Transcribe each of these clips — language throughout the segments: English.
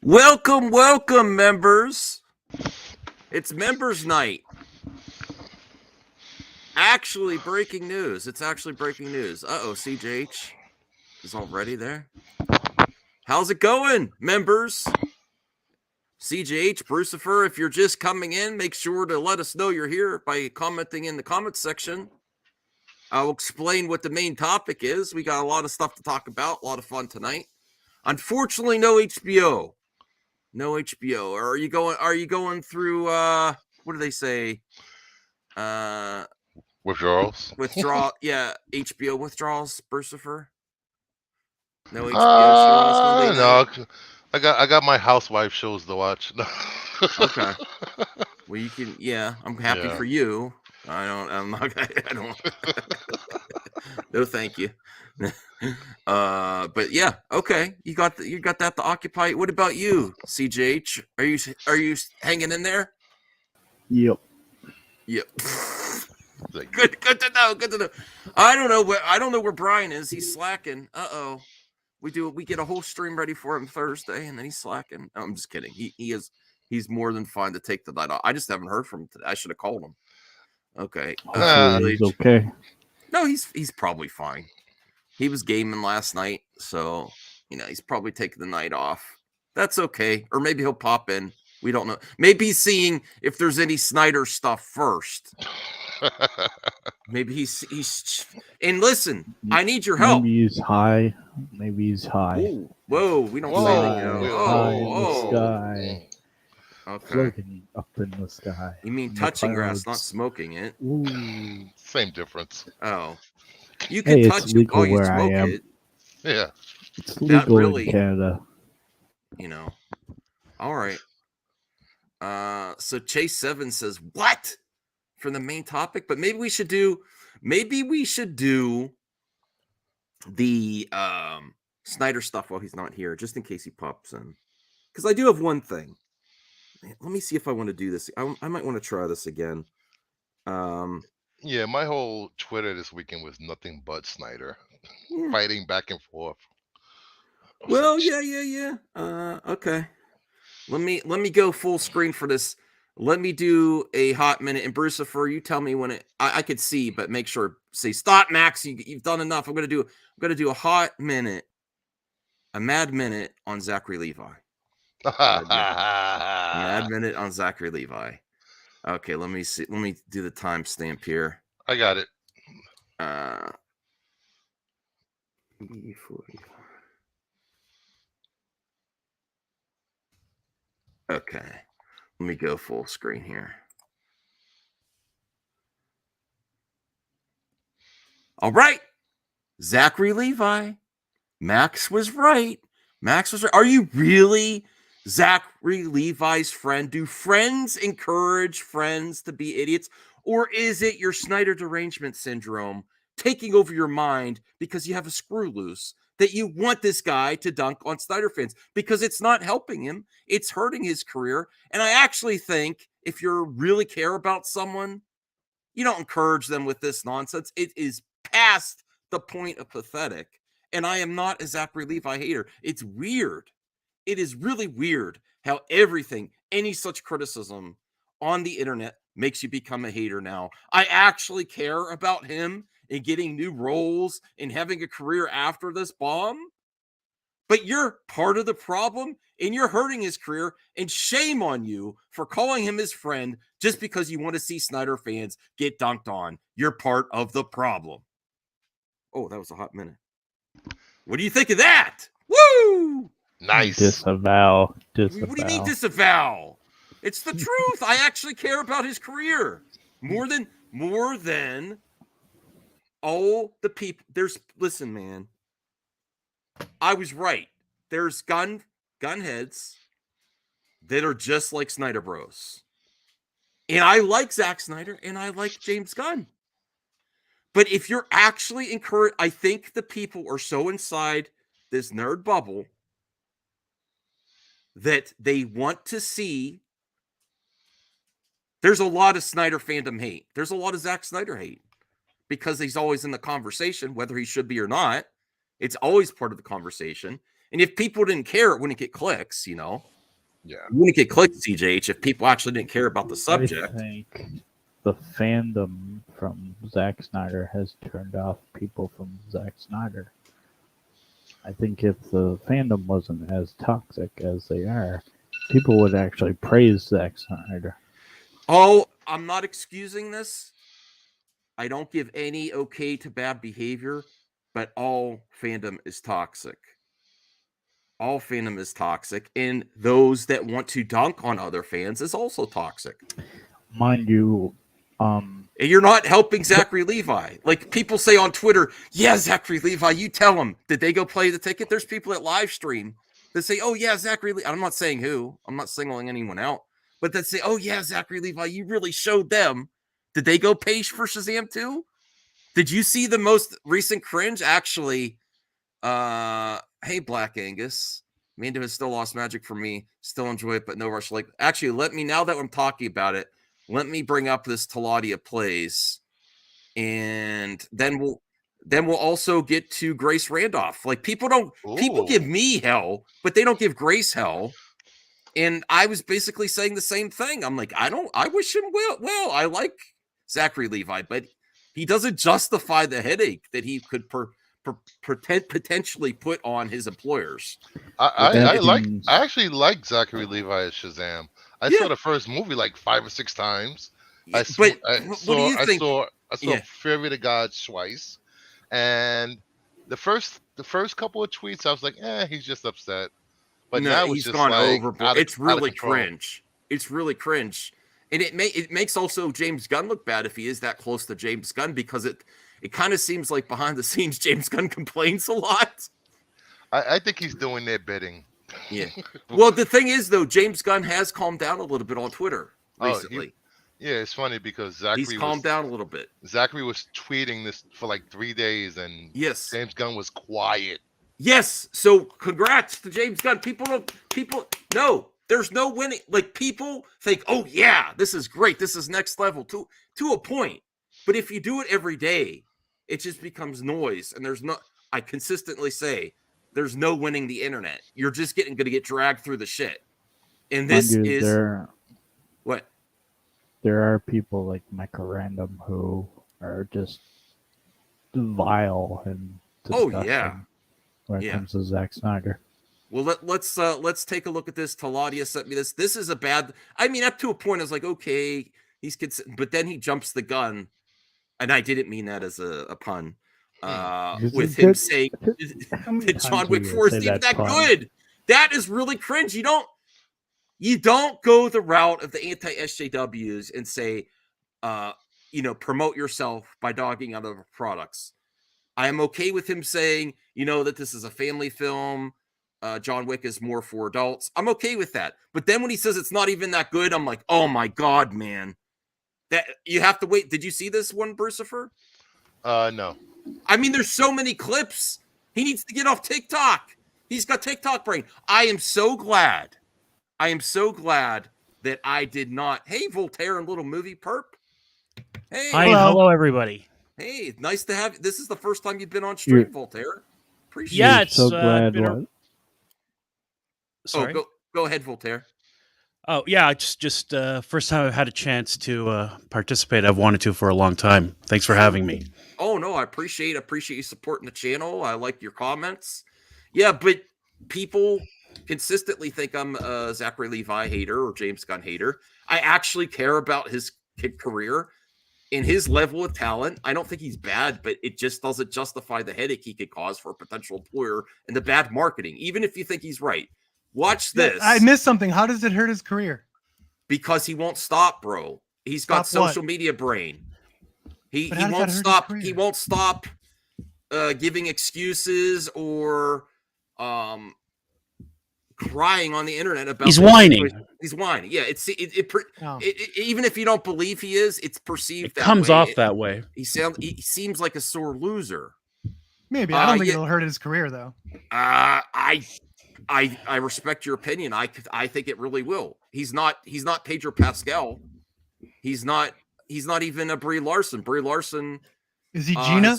Welcome, welcome, members. It's members night. Actually, breaking news. It's actually breaking news. CJH is already there. How's it going, members? CJH, Brucifer, if you're just coming in, make sure to let us know you're here by commenting in the comments section. I'll explain what the main topic is. We got a lot of stuff to talk about, a lot of fun tonight. Unfortunately, no HBO. No HBO. Are you going through what do they say? Withdrawals. Yeah, HBO withdrawals, Brucifer. No HBO show on a Sunday night. No, I got my housewife shows to watch. Okay. Well, you can. Yeah, I'm happy Yeah. for you. I'm not. I don't. No, thank you. But yeah, okay. You got that to occupy. What about you, CJH? Are you hanging in there? Yep. Yep. Good to know. Good to know. I don't know where Brian is. He's slacking. We get a whole stream ready for him Thursday, and then he's slacking. No, I'm just kidding. He's more than fine to take the night off. I just haven't heard from him today. I should have called him. Okay. Hopefully he's okay. No, he's probably fine. He was gaming last night, so he's probably taking the night off. That's okay. Or maybe he'll pop in. We don't know. Maybe he's seeing if there's any Snyder stuff first. Maybe he's and listen, I need your help. Maybe he's high. Ooh, whoa, we don't say anything. High in the sky. Okay. Floating up in the sky. You mean touching grass, not smoking it? Ooh. Same difference. Oh. You can touch it while you smoke it. Yeah. It's legal in Canada. All right. So Chase 7 says, what? For the main topic? But maybe we should do the Snyder stuff while he's not here, just in case he pops in. Because I do have one thing. Let me see if I want to do this. I might want to try this again. Yeah, my whole Twitter this weekend was nothing but Snyder. Fighting back and forth. Well, yeah. Okay. Let me go full screen for this. Let me do a hot minute. And Brucifer, you tell me when I could see, but make sure say stop, Max. You've done enough. I'm gonna do a hot minute, a mad minute on Zachary Levi. Mad minute on Zachary Levi. Okay, let me see. Let me do the timestamp here. I got it. Okay, let me go full screen here. All right, Zachary Levi. Max was right. Are you really Zachary Levi's friend? Do friends encourage friends to be idiots? Or is it your Snyder derangement syndrome taking over your mind because you have a screw loose that you want this guy to dunk on Snyder fans? Because it's not helping him. It's hurting his career. And I actually think if you really care about someone, you don't encourage them with this nonsense. It is past the point of pathetic. And I am not a Zachary Levi hater. It's weird. It is really weird how any such criticism on the internet makes you become a hater now. I actually care about him and getting new roles and having a career after this bomb. But you're part of the problem and you're hurting his career, and shame on you for calling him his friend just because you want to see Snyder fans get dunked on. You're part of the problem. Oh, that was a hot minute. What do you think of that? Woo! Nice. Disavow. What do you mean disavow? It's the truth. I actually care about his career more than all the people. Listen, man. I was right. There's gun heads that are just like Snyder Bros. And I like Zack Snyder and I like James Gunn. But if you're actually encouraged, I think the people are so inside this nerd bubble that they want to see. There's a lot of Snyder fandom hate. There's a lot of Zack Snyder hate because he's always in the conversation, whether he should be or not. It's always part of the conversation. And if people didn't care, it wouldn't get clicks, Yeah. You wouldn't get clicked, CJH, if people actually didn't care about the subject. I think the fandom from Zack Snyder has turned off people from Zack Snyder. I think if the fandom wasn't as toxic as they are, people would actually praise Zack Snyder. Oh, I'm not excusing this. I don't give any okay to bad behavior, but all fandom is toxic. All fandom is toxic, and those that want to dunk on other fans is also toxic. Mind you, and you're not helping Zachary Levi. Like people say on Twitter, yeah, Zachary Levi, you tell them. Did they go play the ticket? There's people that live stream that say, oh, yeah, Zachary Levi. I'm not saying who. I'm not singling anyone out. But that say, oh, yeah, Zachary Levi, you really showed them. Did they go pay for Shazam too? Did you see the most recent cringe? Actually, hey, Black Angus. Mando has still lost magic for me. Still enjoy it, but no rush. Like, actually, let me, now that I'm talking about it, let me bring up this Taladia plays, and then we'll also get to Grace Randolph. Like people give me hell, but they don't give Grace hell. And I was basically saying the same thing. I'm like, I wish him well. I like Zachary Levi, but he doesn't justify the headache that he could potentially put on his employers. I actually like Zachary Levi as Shazam. I saw the first movie like 5 or 6 times. What do you think? I saw Fury of the Gods twice, and the first couple of tweets I was like, he's just upset. But no, now he's gone overboard. It's really cringe. It's really cringe, and it makes also James Gunn look bad if he is that close to James Gunn, because it kind of seems like behind the scenes James Gunn complains a lot. I think he's doing their bidding. Yeah. Well, the thing is, though, James Gunn has calmed down a little bit on Twitter recently. Yeah, it's funny because he's calmed down a little bit. Zachary was tweeting this for like 3 days, and James Gunn was quiet. Yes. So congrats to James Gunn. No, there's no winning. Like people think, oh yeah, this is great. This is next level to a point. But if you do it every day, it just becomes noise. And I consistently say, there's no winning the internet. You're just going to get dragged through the shit. And this what? There are people like Micah Random who are just vile and disgusting when it comes to Zack Snyder. Well, let's take a look at this. Taladia sent me this. This is a bad. I mean, up to a point, I was like, okay, but then he jumps the gun, and I didn't mean that as a pun. With him saying that John Wick 4 is even that good. That is really cringe. You don't go the route of the anti-SJWs and say, promote yourself by dogging other products. I am okay with him saying, that this is a family film. John Wick is more for adults. I'm okay with that. But then when he says it's not even that good, I'm like, oh my God, man. That you have to wait. Did you see this one, Brucifer? No. I mean, there's so many clips. He needs to get off TikTok. He's got TikTok brain. I am so glad that I did not. Hey, Voltaire and Little Movie Perp. Hey. Hi, hello, everybody. Hey, nice to have you. This is the first time you've been on stream, Voltaire. Appreciate it. Yeah, it's so glad. Sorry. Go ahead, Voltaire. Oh, yeah, just first time I've had a chance to participate. I've wanted to for a long time. Thanks for having me. Oh, no, I appreciate you supporting the channel. I like your comments. Yeah, but people consistently think I'm a Zachary Levi hater or James Gunn hater. I actually care about his career and his level of talent. I don't think he's bad, but it just doesn't justify the headache he could cause for a potential employer and the bad marketing, even if you think he's right. Watch this. I missed something. How does it hurt his career? Because he won't stop, bro. He's got social media brain. He won't stop. He won't stop giving excuses or crying on the internet about. He's whining. He's whining. Yeah, even if you don't believe he is, it's perceived. It comes off that way. He seems like a sore loser. Maybe I don't think it'll hurt his career though. I respect your opinion. I think it really will. He's not Pedro Pascal. He's not even a Brie Larson. Brie Larson is he Gina?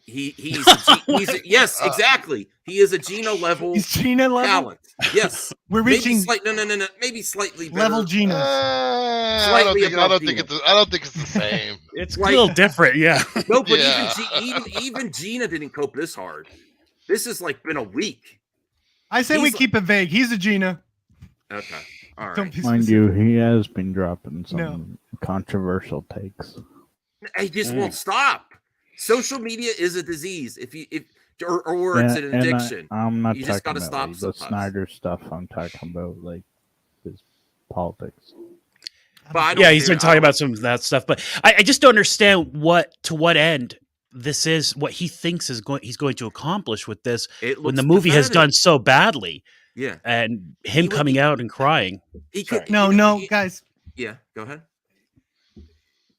Yes, exactly. He is a Gina level He's Gina level. talent. Yes, We're reaching no, maybe slightly better. level Gina. I don't think it's the same. It's Right. a little different, yeah. No, but Yeah. even Gina didn't cope this hard. This has like been a week. I say we keep it vague. He's a Gina. Okay, all right. Don't be Mind specific. you, he has been dropping some No. controversial takes. He just won't stop. Social media is a disease. Or it's an addiction. I'm not You just talking gotta about stop the sometimes. Snyder stuff. I'm talking about like his politics. But I don't Yeah, he's care. been talking about some of that stuff, but I just don't understand to what end this is, what he thinks he's going to accomplish with this It when the looks movie has pathetic. done so badly. Yeah, And him He- coming out and crying. he could. No, guys. Yeah, go ahead.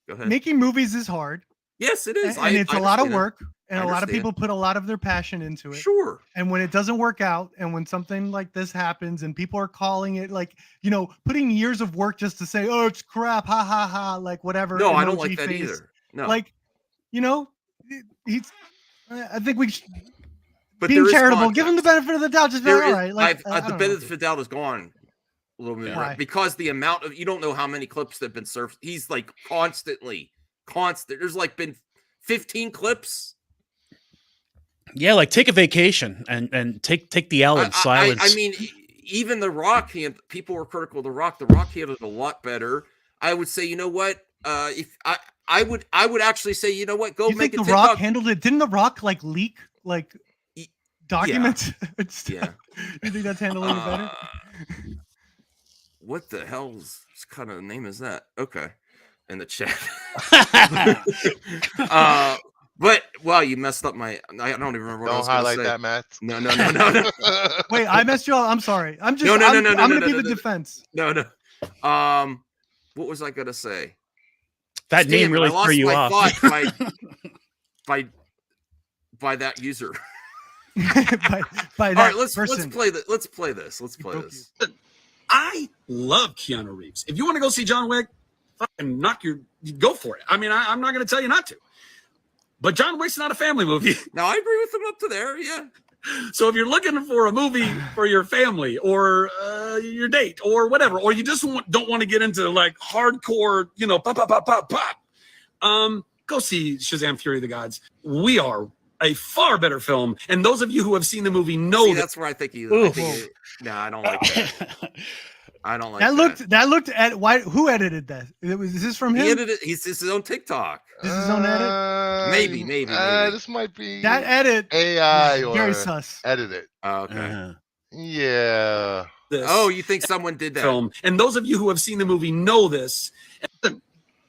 Go ahead. Making movies is hard, Yes, it is. and it's a lot of understand that. work, and I a lot of understand. people put a lot of their passion into it. Sure. And when it doesn't work out, and when something like this happens, and people are calling it like, putting years of work just to say, "Oh, it's crap," ha ha ha, like whatever. No, I don't emoji like that face. either. No, Like, he's. I think we should, but being there is charitable, give him the context. benefit of the doubt. Just be There all is- right. Like, I the don't benefit know. of the doubt is gone a little bit. Why? Because the amount of, you don't know how many clips that have been surfed. He's like constant. There's like been 15 clips. Yeah, like take a vacation and take the L in silence. I mean, even The Rock, people were critical of The Rock. The Rock handled it a lot better. I would say, you know what? If I would actually say, you know what? Go You make think a The TikTok. Rock handled it? Didn't The Rock leak documents? Yeah. You think that's handled any better? What the hell's kind of name is that? Okay, in the chat. But wow, you messed up my. I don't even remember what I Don't was going to highlight say. that, Matt. No. Wait, I messed you up. I'm sorry. I'm just. No, I'm no, gonna be the defense. No. What was I going to say? That name really I lost threw you my off. thought by that user. by that All right, let's person. play this. Let's play this. I love Keanu Reeves. If you want to go see John Wick, fucking go for it. I mean, I'm not going to tell you not to. But John Wick's not a family movie. Now I agree with them up to there. Yeah. So if you're looking for a movie for your family or your date or whatever, or you just don't want to get into like hardcore, pop, go see Shazam! Fury of the Gods. We are a far better film, and those of you who have seen the movie know that. That's where I think you. No, I don't like that. I don't like that. That looked at why? Who edited that? Is this from him? He edited. This is his own TikTok. This is his own edit. Maybe. This might be That edit. AI or Very sus. edit it. Oh, okay. Yeah. Oh, you think someone did that? Film, and those of you who have seen the movie know this.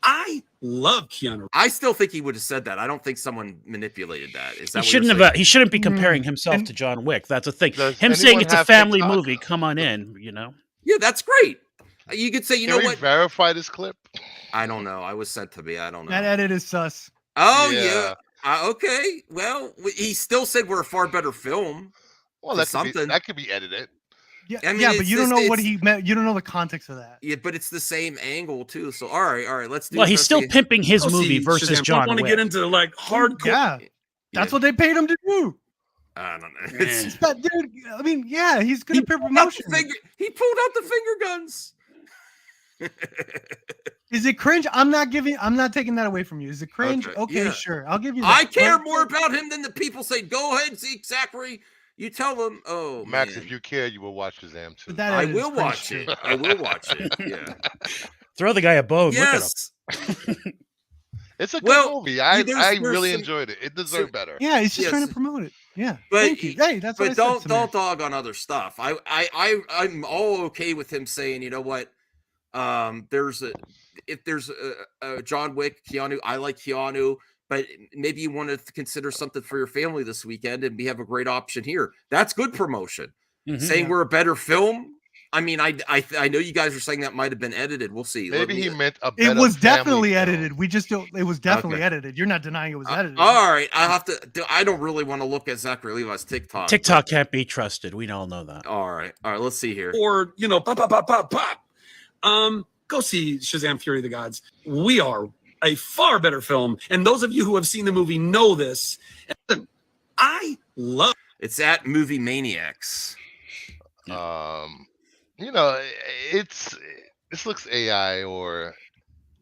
I love Keanu. I still think he would have said that. I don't think someone manipulated that. Is that He shouldn't have. He shouldn't be comparing himself And- to John Wick. That's a thing. Does Him saying anyone it's a have family TikTok? movie. Come on in. Yeah, that's great. You could say, you Can know we what? verify this clip? I don't know. I was sent to me. I don't know. That edit is sus. Oh Yeah. yeah. Okay. Well, he still said we're a far better film. Well, It's that could be edited. Yeah, I mean, yeah, but it's you don't just- know what it's- he meant. You don't know the context of that. Yeah, but it's the same angle too. So all right. Let's do. Well, he's still pimping his Go movie see versus Shazam. John Don't want to Wick. get into like hardcore. Yeah, that's what they paid him to do. I don't know. Eh. But dude, I mean, yeah, he's good at pulled out promotion. He pulled out the finger guns. Is it cringe? I'm not taking that away from you. Is it cringe? Okay, Okay, yeah. sure. I'll give you that. I care But- more about him than the people say. Go ahead, Zachary. You tell them. Oh, Max, man. if you care, you will watch Shazam too. but that I edit is will cringe watch too. it. I will watch it. Yeah. Throw the guy a bone. Yes. It's a good Well, movie. I there's really some- enjoyed it. It deserved better. Yeah, he's just Yes. trying to promote it. Yeah, But thank you. Hey, that's what I But said. don't dog on other stuff. I'm all okay with him saying, you know what? If there's a John Wick, Keanu, I like Keanu, but maybe you want to consider something for your family this weekend, and we have a great option here. That's good promotion. Mhm. Saying we're a better film. I mean, I know you guys are saying that might have been edited. We'll see. Maybe he meant a better It was family definitely film. edited. We just don't. It was definitely Okay. edited. You're not denying it was edited. All right, I have to. I don't really want to look at Zachary Levi's TikTok. TikTok can't be trusted. We all know that. All right. Let's see here. Or pop. Go see Shazam! Fury of the Gods. We are a far better film. And those of you who have seen the movie know this. And I love. It's at Movie Maniacs. You know, this looks AI or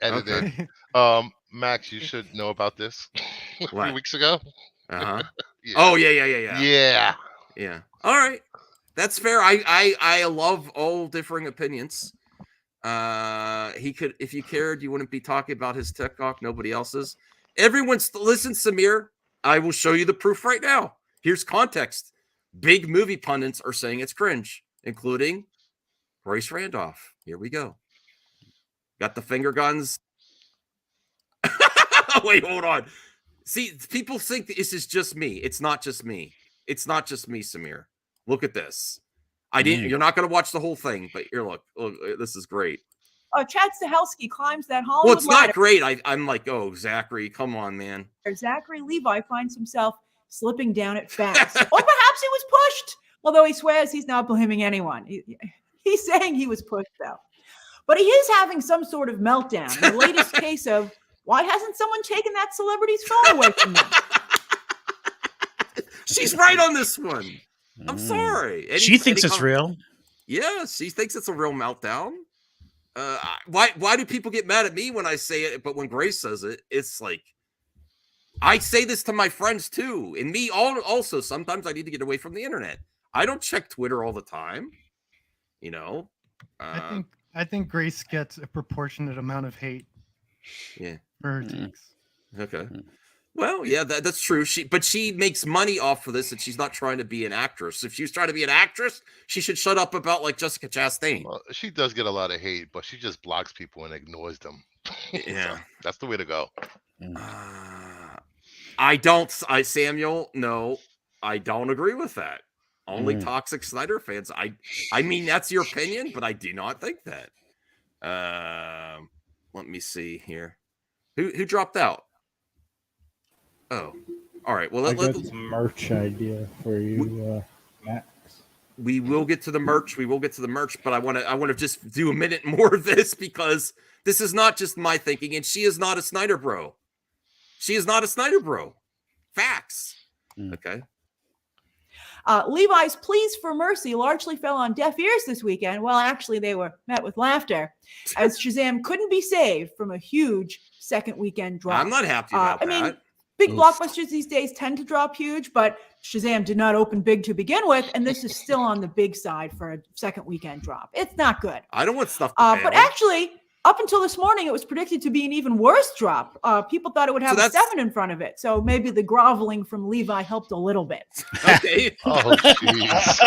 edited. Okay. Max, you should know about this a What? few weeks ago. Uh-huh. Yeah. Oh, yeah. Yeah. Yeah. All right. That's fair. I love all differing opinions. He could, if you cared, you wouldn't be talking about his TikTok. Nobody else's. Listen, Samir, I will show you the proof right now. Here's context. Big movie pundits are saying it's cringe, including Royce Randolph. Here we go. Got the finger guns. Wait, hold on. See, people think this is just me. It's not just me. It's not just me, Samir. Look at this. You're not going to watch the whole thing, but look, this is great. Chad Stahelski climbs that Hollywood Well, it's ladder. not great. I'm like, oh, Zachary, come on, man. Zachary Levi finds himself slipping down it fast. Or perhaps he was pushed, although he swears he's not blaming anyone. He's saying he was pushed, though. But he is having some sort of meltdown. The latest case of, why hasn't someone taken that celebrity's phone away from them? She's right on this one. I'm sorry. She thinks it's real. Yeah, she thinks it's a real meltdown. Why do people get mad at me when I say it, but when Grace says it, it's like, I say this to my friends too, and me also. Sometimes I need to get away from the internet. I don't check Twitter all the time. You know, I think Grace gets a proportionate amount of hate. Yeah, for her takes. Okay. Well, yeah, that's true. She makes money off of this, and she's not trying to be an actress. If she was trying to be an actress, she should shut up about like Jessica Chastain. Well, she does get a lot of hate, but she just blocks people and ignores them. Yeah, so that's the way to go. Samuel, no, I don't agree with that. Only toxic Snyder fans. I mean, that's your opinion, but I do not think that. Let me see here. Who dropped out? Oh, all right. Well, I got some merch idea for you, Max. We will get to the merch. But I want to just do a minute more of this because this is not just my thinking, and she is not a Snyder bro. Facts. Okay. Levi's pleas for mercy largely fell on deaf ears this weekend. Well, actually, they were met with laughter as Shazam couldn't be saved from a huge second weekend drop. I'm not happy about that. I mean, big blockbusters these days tend to drop huge, but Shazam did not open big to begin with, and this is still on the big side for a second weekend drop. It's not good. I don't want stuff to fail. But actually, up until this morning, it was predicted to be an even worse drop. People thought it would have a 7 in front of it. So maybe the groveling from Levi helped a little bit. Okay. Oh, jeez.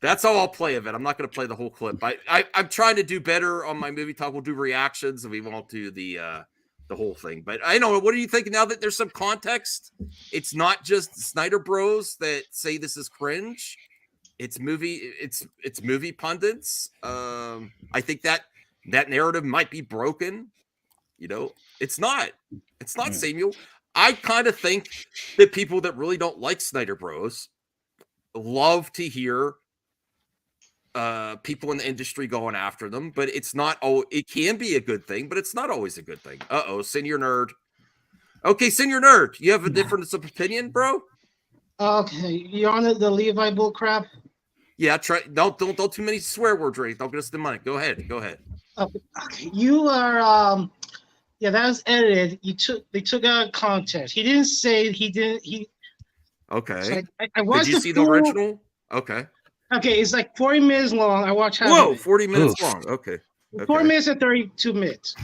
That's all I'll play of it. I'm not going to play the whole clip. I'm trying to do better on my movie talk. We'll do reactions, and we won't do the whole thing. But I know. What do you think now that there's some context? It's not just Snyder Bros that say this is cringe. It's movie pundits. I think that narrative might be broken. You know, it's not Samuel. I kind of think that people that really don't like Snyder Bros love to hear people in the industry going after them, but it's not. Oh, it can be a good thing, but it's not always a good thing. Senior nerd. Okay, Senior nerd, you have a difference of opinion, bro? Okay, you on the Levi bull crap? Yeah, don't too many swear words, Ray. Don't get us the money. Go ahead. Okay. You are yeah, that was edited. They took out of context. He didn't say he. Okay. So I watched. Did you see the original? Okay. Okay, it's like 40 minutes long. I watched. Whoa, 40 minutes long. Okay. 4 minutes and 32 minutes.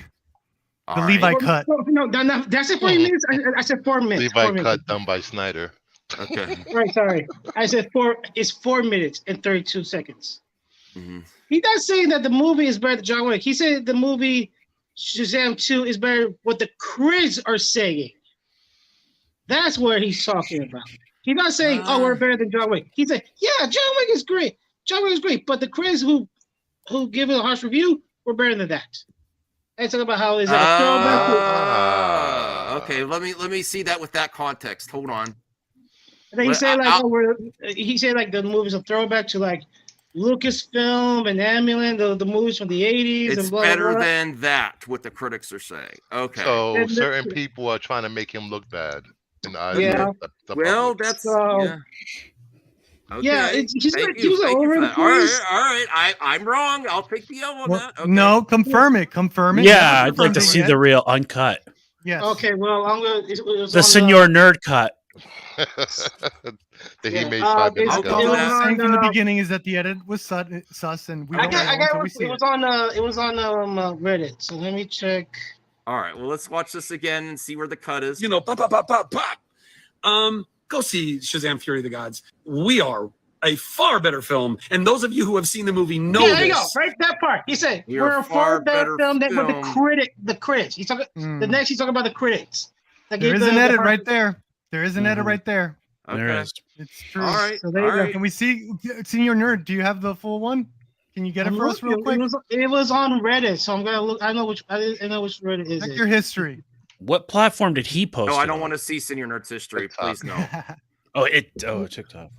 The Levi cut. No, that's it. 40 minutes. I said 4 minutes. Levi 4 minutes. cut done by Snyder. Okay. Right, sorry. I said 4. It's 4 minutes and 32 seconds. Mm-hmm. He's not saying that the movie is better than John Wick. He said the movie Shazam 2 is better. What the critics are saying. That's what he's talking about. He's not saying, "Oh, we're better than John Wick." He said, "Yeah, John Wick is great. John Wick is great." But the critics who give it a harsh review were better than that. And talking about how is like a throwback. Okay, let me see that with that context. Hold on. And then he said like, he said like the movie's a throwback to like Lucasfilm and Amulet, the movies from the 80s It's and blah, better blah, blah. than that, what the critics are saying. Okay. So And the- certain people are trying to make him look bad in the eyes Yeah. of the Well, public. that's So- yeah. Okay. Yeah, he's Thank like, he was Thank you for that. All overpraised. right. I'm wrong. I'll take the L on Well, that. Okay. No, confirm it. Confirm it. Yeah, Never I'd like confirmed to it see yet. the real uncut, Yes. Okay, well, I'm gonna. It was the on Senor Nerd cut. that he Yeah, made 5 minutes I'll ago. call it that. was All I'm saying on, from the beginning is that the edit was sus, and we I don't know got. until we see It it. was on. It was on Reddit. So let me check. All right. Well, let's watch this again and see where the cut is. You know, pop, pop, pop, pop, pop. Go see Shazam: Fury of the Gods. We are a far better film, and those of you who have seen the movie know Yeah, there you go. this. Right, that part. He said We are we're a far better film than what film. the critics. He's talking. The Mm. next, he's talking about the critics. That There gave is the- an the edit hard- right there. There is an edit Mhm. right there. There Okay. is. It's true. All right. So there All you go. right. Can we see, Senior Nerd? Do you have the full one? Can you get it I'm for us real looking. quick? It was on Reddit, so I'm gonna look. I know which Reddit is Check it. your history. What platform did he post? No, I it don't on? want to see Senior Nerd's history. TikTok. Please no. Oh, TikTok.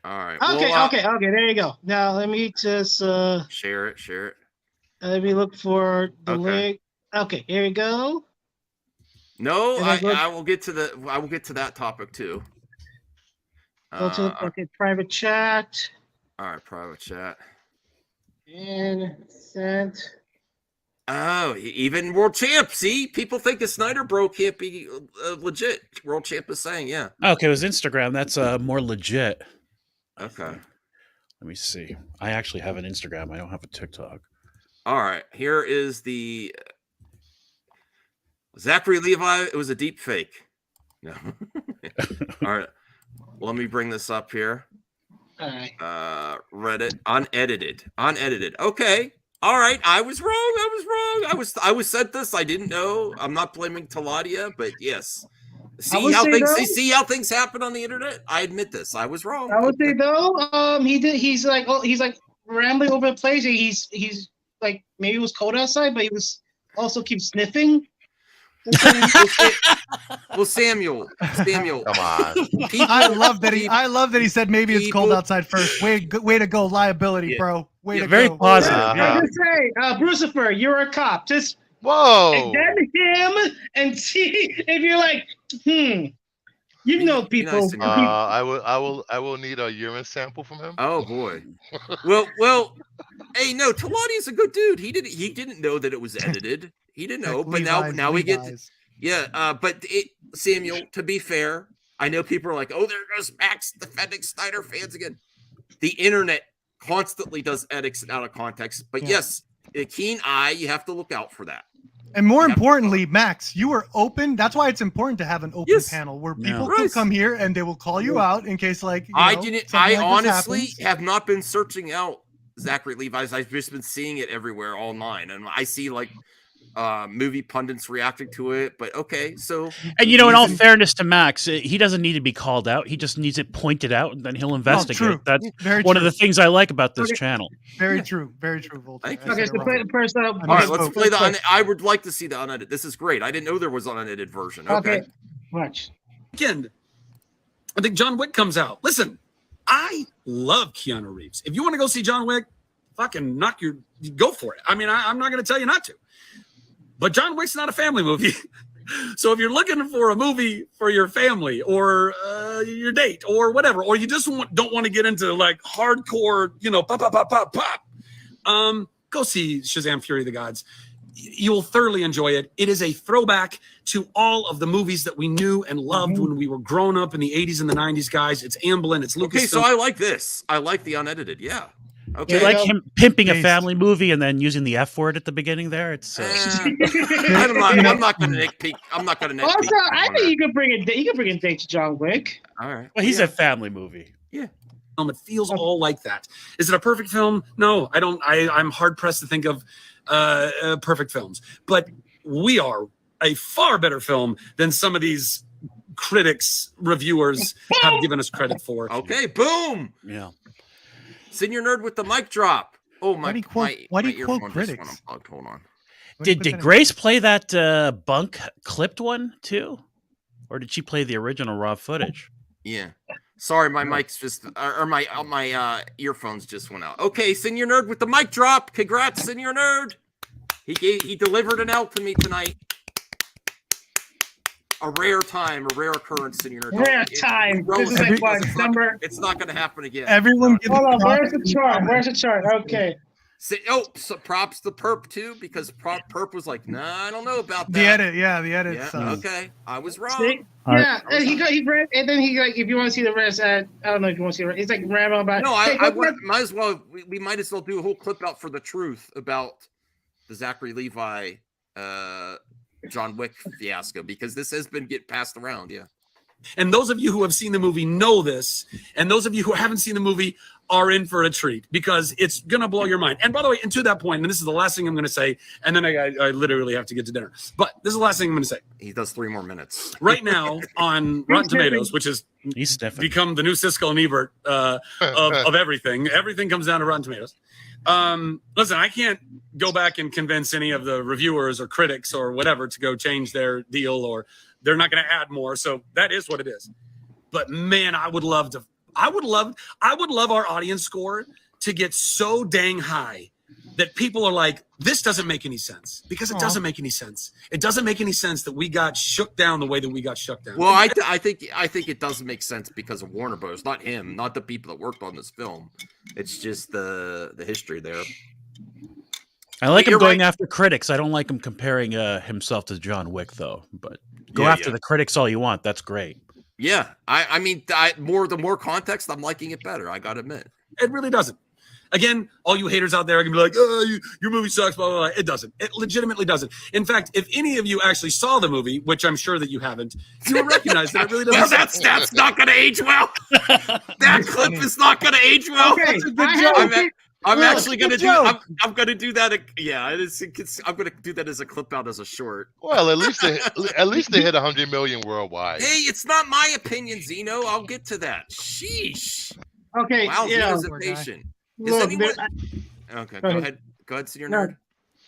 All right. Okay, well, okay. There you go. Now let me just Share it. let me look for the Okay. link. Okay, here we go. No, And then go- I will get to that topic too. Go to private chat all right, private chat. and send. Oh, even world champ. See, people think the Snyder bro can't be legit. World champ is saying, yeah. Okay, it was Instagram. That's more legit. Okay. Let me see. I actually have an Instagram. I don't have a TikTok. All right. Here is the Zachary Levi. It was a deep fake. No. All right. Let me bring this up here. All right. Reddit unedited. Okay. All right. I was wrong. I was sent this. I didn't know. I'm not blaming Taladia, but yes. See how things happen on the internet. I admit this. I was wrong. I would say though, he's like rambling over the place. He's like maybe it was cold outside, but he was also keep sniffing. Well, Samuel. Come on. I love that he said maybe it's cold people- outside first. Way to go, liability, Yeah. bro. Way to Very go. positive. Uh-huh. Yeah. Just say, Brucifer, you're a cop. Just Whoa. examine him and see if you're like, you know people. nice to know. I will need a urine sample from him. Oh boy. Well. Hey, no, Taladi's a good dude. He didn't know that it was edited. He didn't know, but now we get. But Samuel. To be fair, I know people are like, "Oh, there goes Max defending Snyder fans again." The internet constantly does edits out of context, but yes, a keen eye. You have to look out for that. And more importantly, Max, you are open. That's why it's important to have an open panel where people can come here and they will call you out in case, like, I honestly have not been searching out Zachary Levi's. I've just been seeing it everywhere online, and I see like movie pundits reacting to it. But okay, so And in all fairness to Max, he doesn't need to be called out. He just needs it pointed out, and then he'll investigate. true. That's Very one true. of the things I like about this channel. Very true, Voltaire. Thank you. Okay, so play the first up. all right, let's play the. I would like to see the unedited. This is great. I didn't know there was an unedited version. Okay. Watch. Weekend, I think John Wick comes out. Listen, I love Keanu Reeves. If you want to go see John Wick, fucking go for it. I mean, I'm not going to tell you not to. But John Wick's not a family movie. So if you're looking for a movie for your family or your date or whatever, or you just don't want to get into like hardcore, pop, pop, pop, pop, pop, go see Shazam: Fury of the Gods. You will thoroughly enjoy it. It is a throwback to all of the movies that we knew and loved when we were growing up in the 80s and the 90s, guys. It's Amblin, it's Lucas. Okay, so I like this. I like the unedited. Yeah. Okay. You like him pimping a family movie and then using the F word at the beginning there? It's I'm not going to nitpick. I'm not going to nitpick. Also, I think you could bring a date to John Wick. All right. well, he's a family movie. Yeah. It feels all like that. Is it a perfect film? No, I don't. I'm hard pressed to think of perfect films, but we are a far better film than some of these critics, reviewers have given us credit for. Okay. Boom. Yeah. Senior Nerd with the mic drop. Oh my! Why do you quote earphone just critics? went unplugged. Hold on. Did Grace play that bunk clipped one too, or did she play the original raw footage? Yeah. Sorry, my mic's just or my earphones just went out. Okay, Senior Nerd with the mic drop. Congrats, Senior Nerd. He delivered an L to me tonight. A rare time, a rare occurrence, Senior Nerd. Rare time. This is like what number? It's not going to happen again. Everyone, give Hold on. props Where's the to chart? Where's the chart? Okay. So props to Perp too, because Perp was like, nah, I don't know about that. the edit. Yeah, the edit. Yeah, okay, I was wrong. See? All Yeah, and he read, and then he like, if you want to see the rest, I don't know if you want to see the rest. It's like rambling about. No, hey, might as well. We might as well do a whole clip out for the truth about the Zachary Levi, John Wick fiasco, because this has been passed around. Yeah. And those of you who have seen the movie know this, and those of you who haven't seen the movie are in for a treat because it's gonna blow your mind. And by the way, and to that point, and this is the last thing I'm gonna say, and then I literally have to get to dinner. But this is the last thing I'm gonna say. He does 3 more minutes. Right now on Rotten Tomatoes, which is He's sniffing. become the new Siskel and Ebert of everything. Everything comes down to Rotten Tomatoes. Listen, I can't go back and convince any of the reviewers or critics or whatever to go change their deal, or they're not going to add more. So that is what it is. But man, I would love our audience score to get so dang high that people are like, this doesn't make any sense, because it doesn't make any sense. It doesn't make any sense that we got shook down the way that we got shook down. Well, I think it doesn't make sense because of Warner Bros. Not him, not the people that worked on this film. It's just the history there. I like him You're going right. after critics. I don't like him comparing himself to John Wick, though. But go Yeah, after the critics all you want. That's great. Yeah, I mean, the more context, I'm liking it better. I gotta admit. It really doesn't. Again, all you haters out there are going to be like, oh, your movie sucks, blah, blah, blah. It doesn't. It legitimately doesn't. In fact, if any of you actually saw the movie, which I'm sure that you haven't, you will recognize that it really doesn't. Well, that's not going to age well. That clip is not going to age well. Okay, I'm actually going to do. joke. I'm going to do that. Yeah, I'm going to do that as a clip out as a short. Well, at least they hit 100 million worldwide. Hey, it's not my opinion, Zeno. I'll get to that. Sheesh. Okay, Wow, yeah. Zeno's Poor guy. impatient. Is Look, anyone? there- Okay, Go go ahead. ahead. Go ahead, Senior No. Nerd.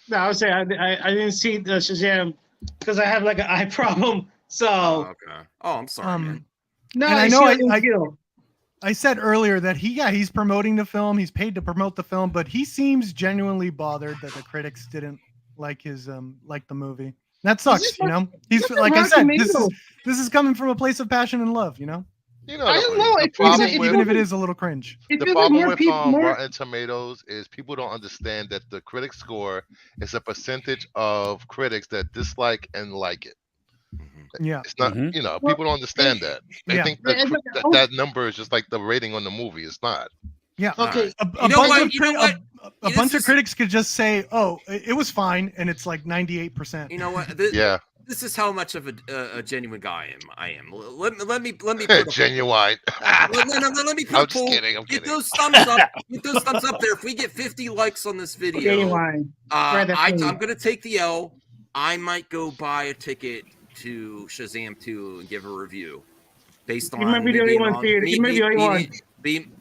No, I was saying I didn't see the Shazam because I have like an eye problem. So Oh, okay. Oh, I'm sorry, man. no, And I I know know I- I said earlier that he's promoting the film. He's paid to promote the film, but he seems genuinely bothered that the critics didn't like his like the movie. That sucks, you know. He's this is like I Rotten said, Tomatoes. this is coming from a place of passion and love, you know. You know, I don't know. the It feels problem like- with, Even if it is a little cringe. It the feels like problem more with people, more. Rotten Tomatoes is people don't understand that the critic score is a percentage of critics that dislike and like it. Yeah. It's not, Mhm. you know, people don't understand that. They Yeah. think Yeah, it's like- that number is just like the rating on the movie. It's not. Yeah. Okay, A You know bunch what? of You know crit- what? a This bunch of is- critics could just say, "Oh, it was fine," and it's like 98%. You know what? Yeah, This is how much of a genuine guy I am. Let me put a, genuine. let me put I'm a just poll. kidding. I'm Get kidding. those thumbs up. Get those thumbs up there. If we get 50 likes on this video, Genuine. Right, that's I'm funny. gonna take the L. I might go buy a ticket to Shazam 2 and give a review based on. You might be the me only being one on- theater. me You might be the only being- one.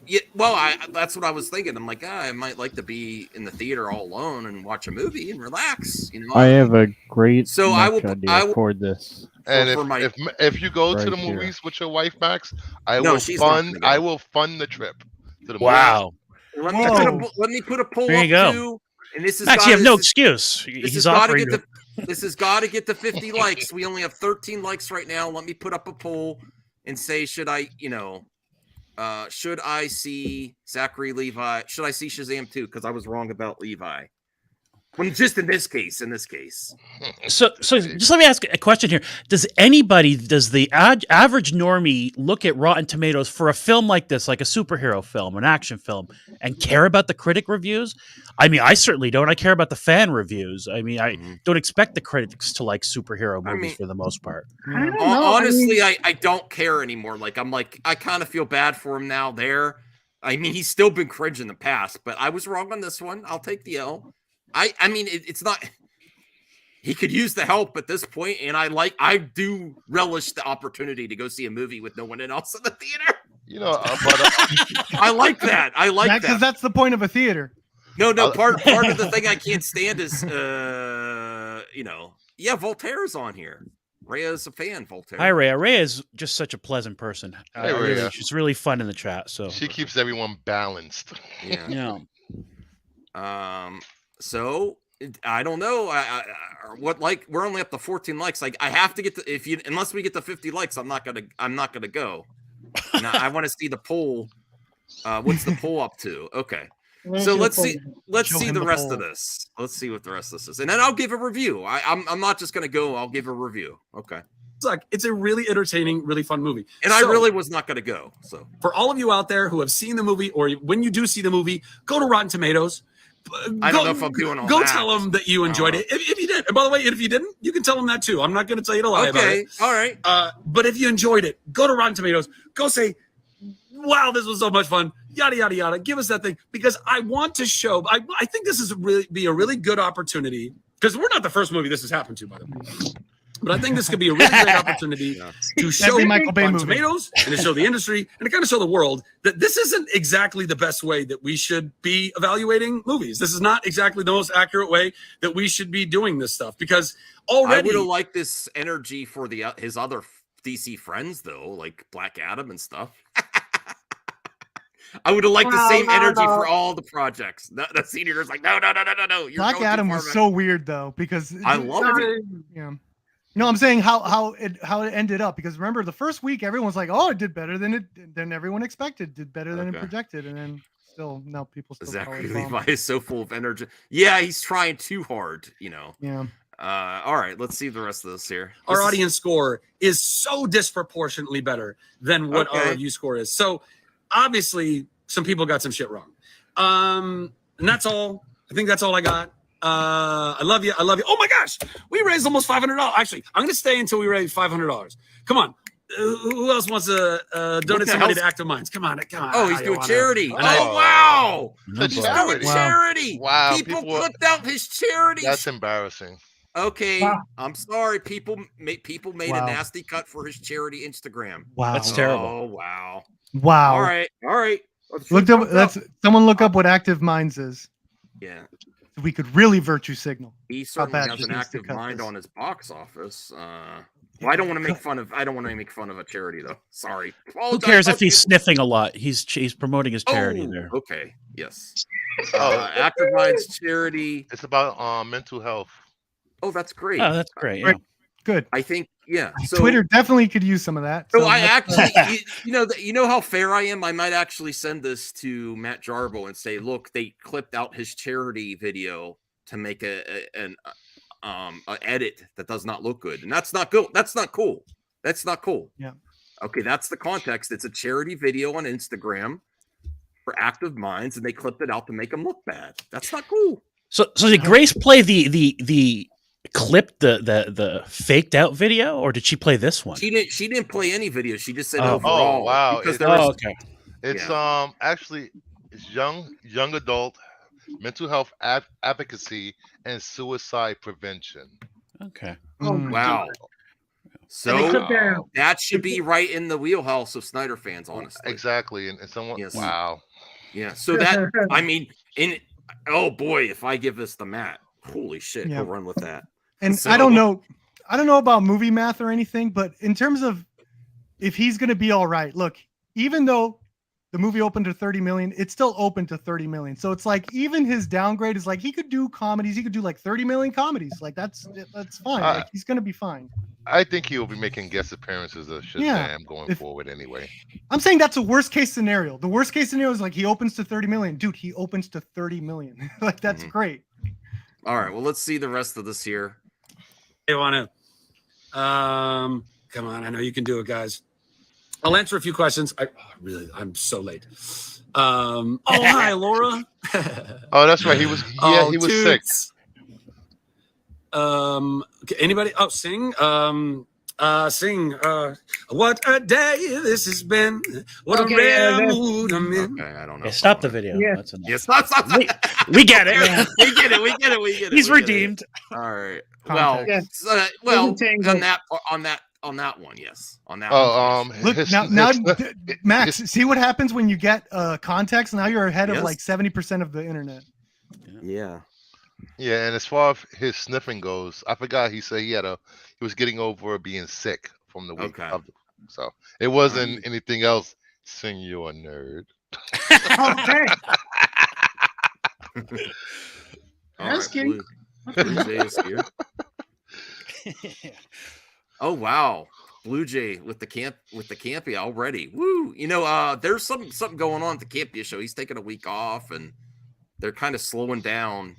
Yeah, well, that's what I was thinking. I'm like, I might like to be in the theater all alone and watch a movie and relax. You know, I have a great So I will- idea I will- for this. And for my- if you go to Right the here. movies with your wife, Max, I No, will she's not fund. gonna go. I will fund the trip to the Wow. let Whoa. me put a poll There up you go. too. And this is Max, you have no excuse. This He's has got to offering. get this has got to get to 50 likes. We only have 13 likes right now. Let me put up a poll and say, should I see Zachary Levi? Should I see Shazam 2? Because I was wrong about Levi. When just in this case. So just let me ask a question here. Does the average normie look at Rotten Tomatoes for a film like this, like a superhero film, an action film, and care about the critic reviews? I mean, I certainly don't. I care about the fan reviews. I mean, I don't expect the critics to like superhero movies for the most part. I don't know. Honestly, I don't care anymore. I kind of feel bad for him now there. I mean, he's still been cringe in the past, but I was wrong on this one. I'll take the L. I mean, it's not. He could use the help at this point, and I do relish the opportunity to go see a movie with no one else in the theater. You know, I like that. I like Because that. that's the point of a theater. No, part of the thing I can't stand is, Voltaire's on here. Rhea's a fan, Voltaire. Hi, Rhea. Rhea is just such a pleasant person. Hey, Rhea. She's really fun in the chat. So She keeps everyone balanced. Yeah. yeah. So I don't know. What like we're only up to 14 likes. Like I have to get to unless we get to 50 likes, I'm not gonna go. Now, I want to see the poll. What's the poll up to? Okay. So let's see the rest of this. Let's see what the rest of this is, and then I'll give a review. I'm not just gonna go. I'll give a review. Okay. It's a really entertaining, really fun movie. And I really was not gonna go. So for all of you out there who have seen the movie, or when you do see the movie, go to Rotten Tomatoes. I don't know if I'm doing all Go that. tell them that you enjoyed it. If you did, and by the way, if you didn't, you can tell them that too. I'm not going to tell you to lie about it. All right. But if you enjoyed it, go to Rotten Tomatoes. Go say, "Wow, this was so much fun." Yada yada yada. Give us that thing because I want to show. I think this is be a really good opportunity because we're not the first movie this has happened to, by the way. But I think this could be a really great opportunity to show Michael Bay movie. Tomatoes and to show the industry and to kind of show the world that this isn't exactly the best way that we should be evaluating movies. This is not exactly the most accurate way that we should be doing this stuff because already I would have liked this energy for his other DC friends though, like Black Adam and stuff. I would have liked the same energy for all the projects. The senior's like, no. Black Adam was so weird though because I love it. Yeah. No, I'm saying how it ended up because remember the first week everyone was like, oh, it did better than everyone expected, did better than it projected, and then still now people still Zachary Levi is so full of energy. Yeah, he's trying too hard, you know. Yeah. All right, let's see the rest of this here. Our audience score is so disproportionately better than what our review score is. So obviously some people got some shit wrong. And that's all. I think that's all I got. I love you. Oh my gosh, we raised almost $500. Actually, I'm going to stay until we raise $500. Come on. Who else wants to donate some money to Active Minds? Come on. Oh, he's doing charity. Oh, wow. He's doing charity. Wow. People clipped out his charity. That's embarrassing. Okay. I'm sorry. People made a nasty cut for his charity Instagram. Wow. That's terrible. Oh, wow. Wow. All right. Someone look up what Active Minds is. Yeah. We could really virtue signal. He certainly has an active mind on his box office. Well, I don't want to make fun of a charity though. Sorry. Who cares if he's sniffing a lot? He's promoting his charity there. Okay. Yes. Active Minds charity. It's about mental health. Oh, that's great. Oh, that's great. Yeah. Good. I think so, Twitter definitely could use some of that. So I actually, you know how fair I am. I might actually send this to Matt Jarbo and say, look, they clipped out his charity video to make an edit that does not look good, and that's not good. That's not cool. That's not cool. Yeah. Okay, that's the context. It's a charity video on Instagram for Active Minds, and they clipped it out to make them look bad. That's not cool. So did Grace play the clipped the faked out video, or did she play this one? She didn't play any video. She just said overall. Oh wow! Because okay. It's actually it's young adult mental health advocacy and suicide prevention. Okay. Wow. So that should be right in the wheelhouse of Snyder fans, honestly. Exactly, and someone. Yes. Wow. Yeah. So that I mean, oh boy, if I give this to Matt, holy shit, he'll run with that. And I don't know about movie math or anything, but in terms of if he's going to be all right, look, even though the movie opened to 30 million, it's still open to 30 million. So it's like even his downgrade is like he could do comedies. He could do like 30 million comedies. Like that's fine. Like, he's going to be fine. I think he will be making guest appearances of Shazam going forward anyway. I'm saying that's a worst case scenario. The worst case scenario is like he opens to 30 million. Dude, he opens to 30 million. Like that's great. All right. Well, let's see the rest of this here. Hey, want to come on, I know you can do it, guys. I'll answer a few questions. I'm so late. Hi, Laura. Oh, that's right. He was sick. Okay, anybody? Oh, sing. Sing. What a day this has been. What a rare mood I'm in. Okay, I don't know. Yeah, stop the video. Yeah. That's enough. Yeah, stop. We get it. We get it. He's redeemed. All right. Context. Well, on that one, yes. On that one. Look, now Max, see what happens when you get context? Now you're ahead of like 70% of the internet. Yeah. Yeah, and as far as his sniffing goes, I forgot he said he was getting over being sick from the week Okay. of so it wasn't anything else. Sing you a nerd. Okay. All That's right, cute. Blue Jay is here. Oh wow, Blue Jay with the campy already. Woo! You know, there's something going on at the Campia show. He's taking a week off, and they're kind of slowing down.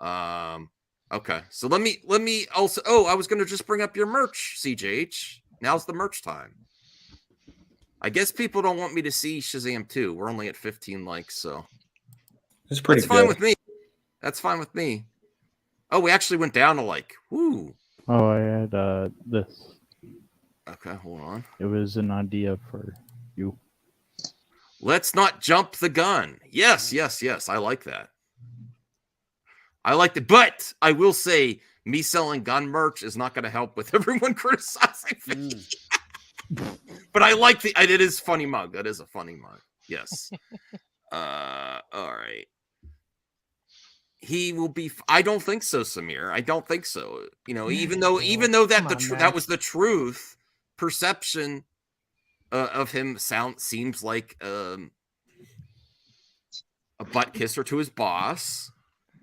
Okay, so let me also. Oh, I was going to just bring up your merch, CJH. Now's the merch time. I guess people don't want me to see Shazam 2. We're only at 15 likes, so It's pretty that's fine good. with me. That's fine with me. Oh, we actually went down to like, whoo. Oh, I had this. Okay, hold on. It was an idea for you. Let's not jump the gun. Yes, yes, yes. I like that. I liked it, but I will say, me selling gun merch is not going to help with everyone criticizing me. But I like it is funny mug. That is a funny mug. Yes. All right. He will be. I don't think so, Samir. I don't think so. You know, even though that was the truth, perception of him seems like a butt kisser to his boss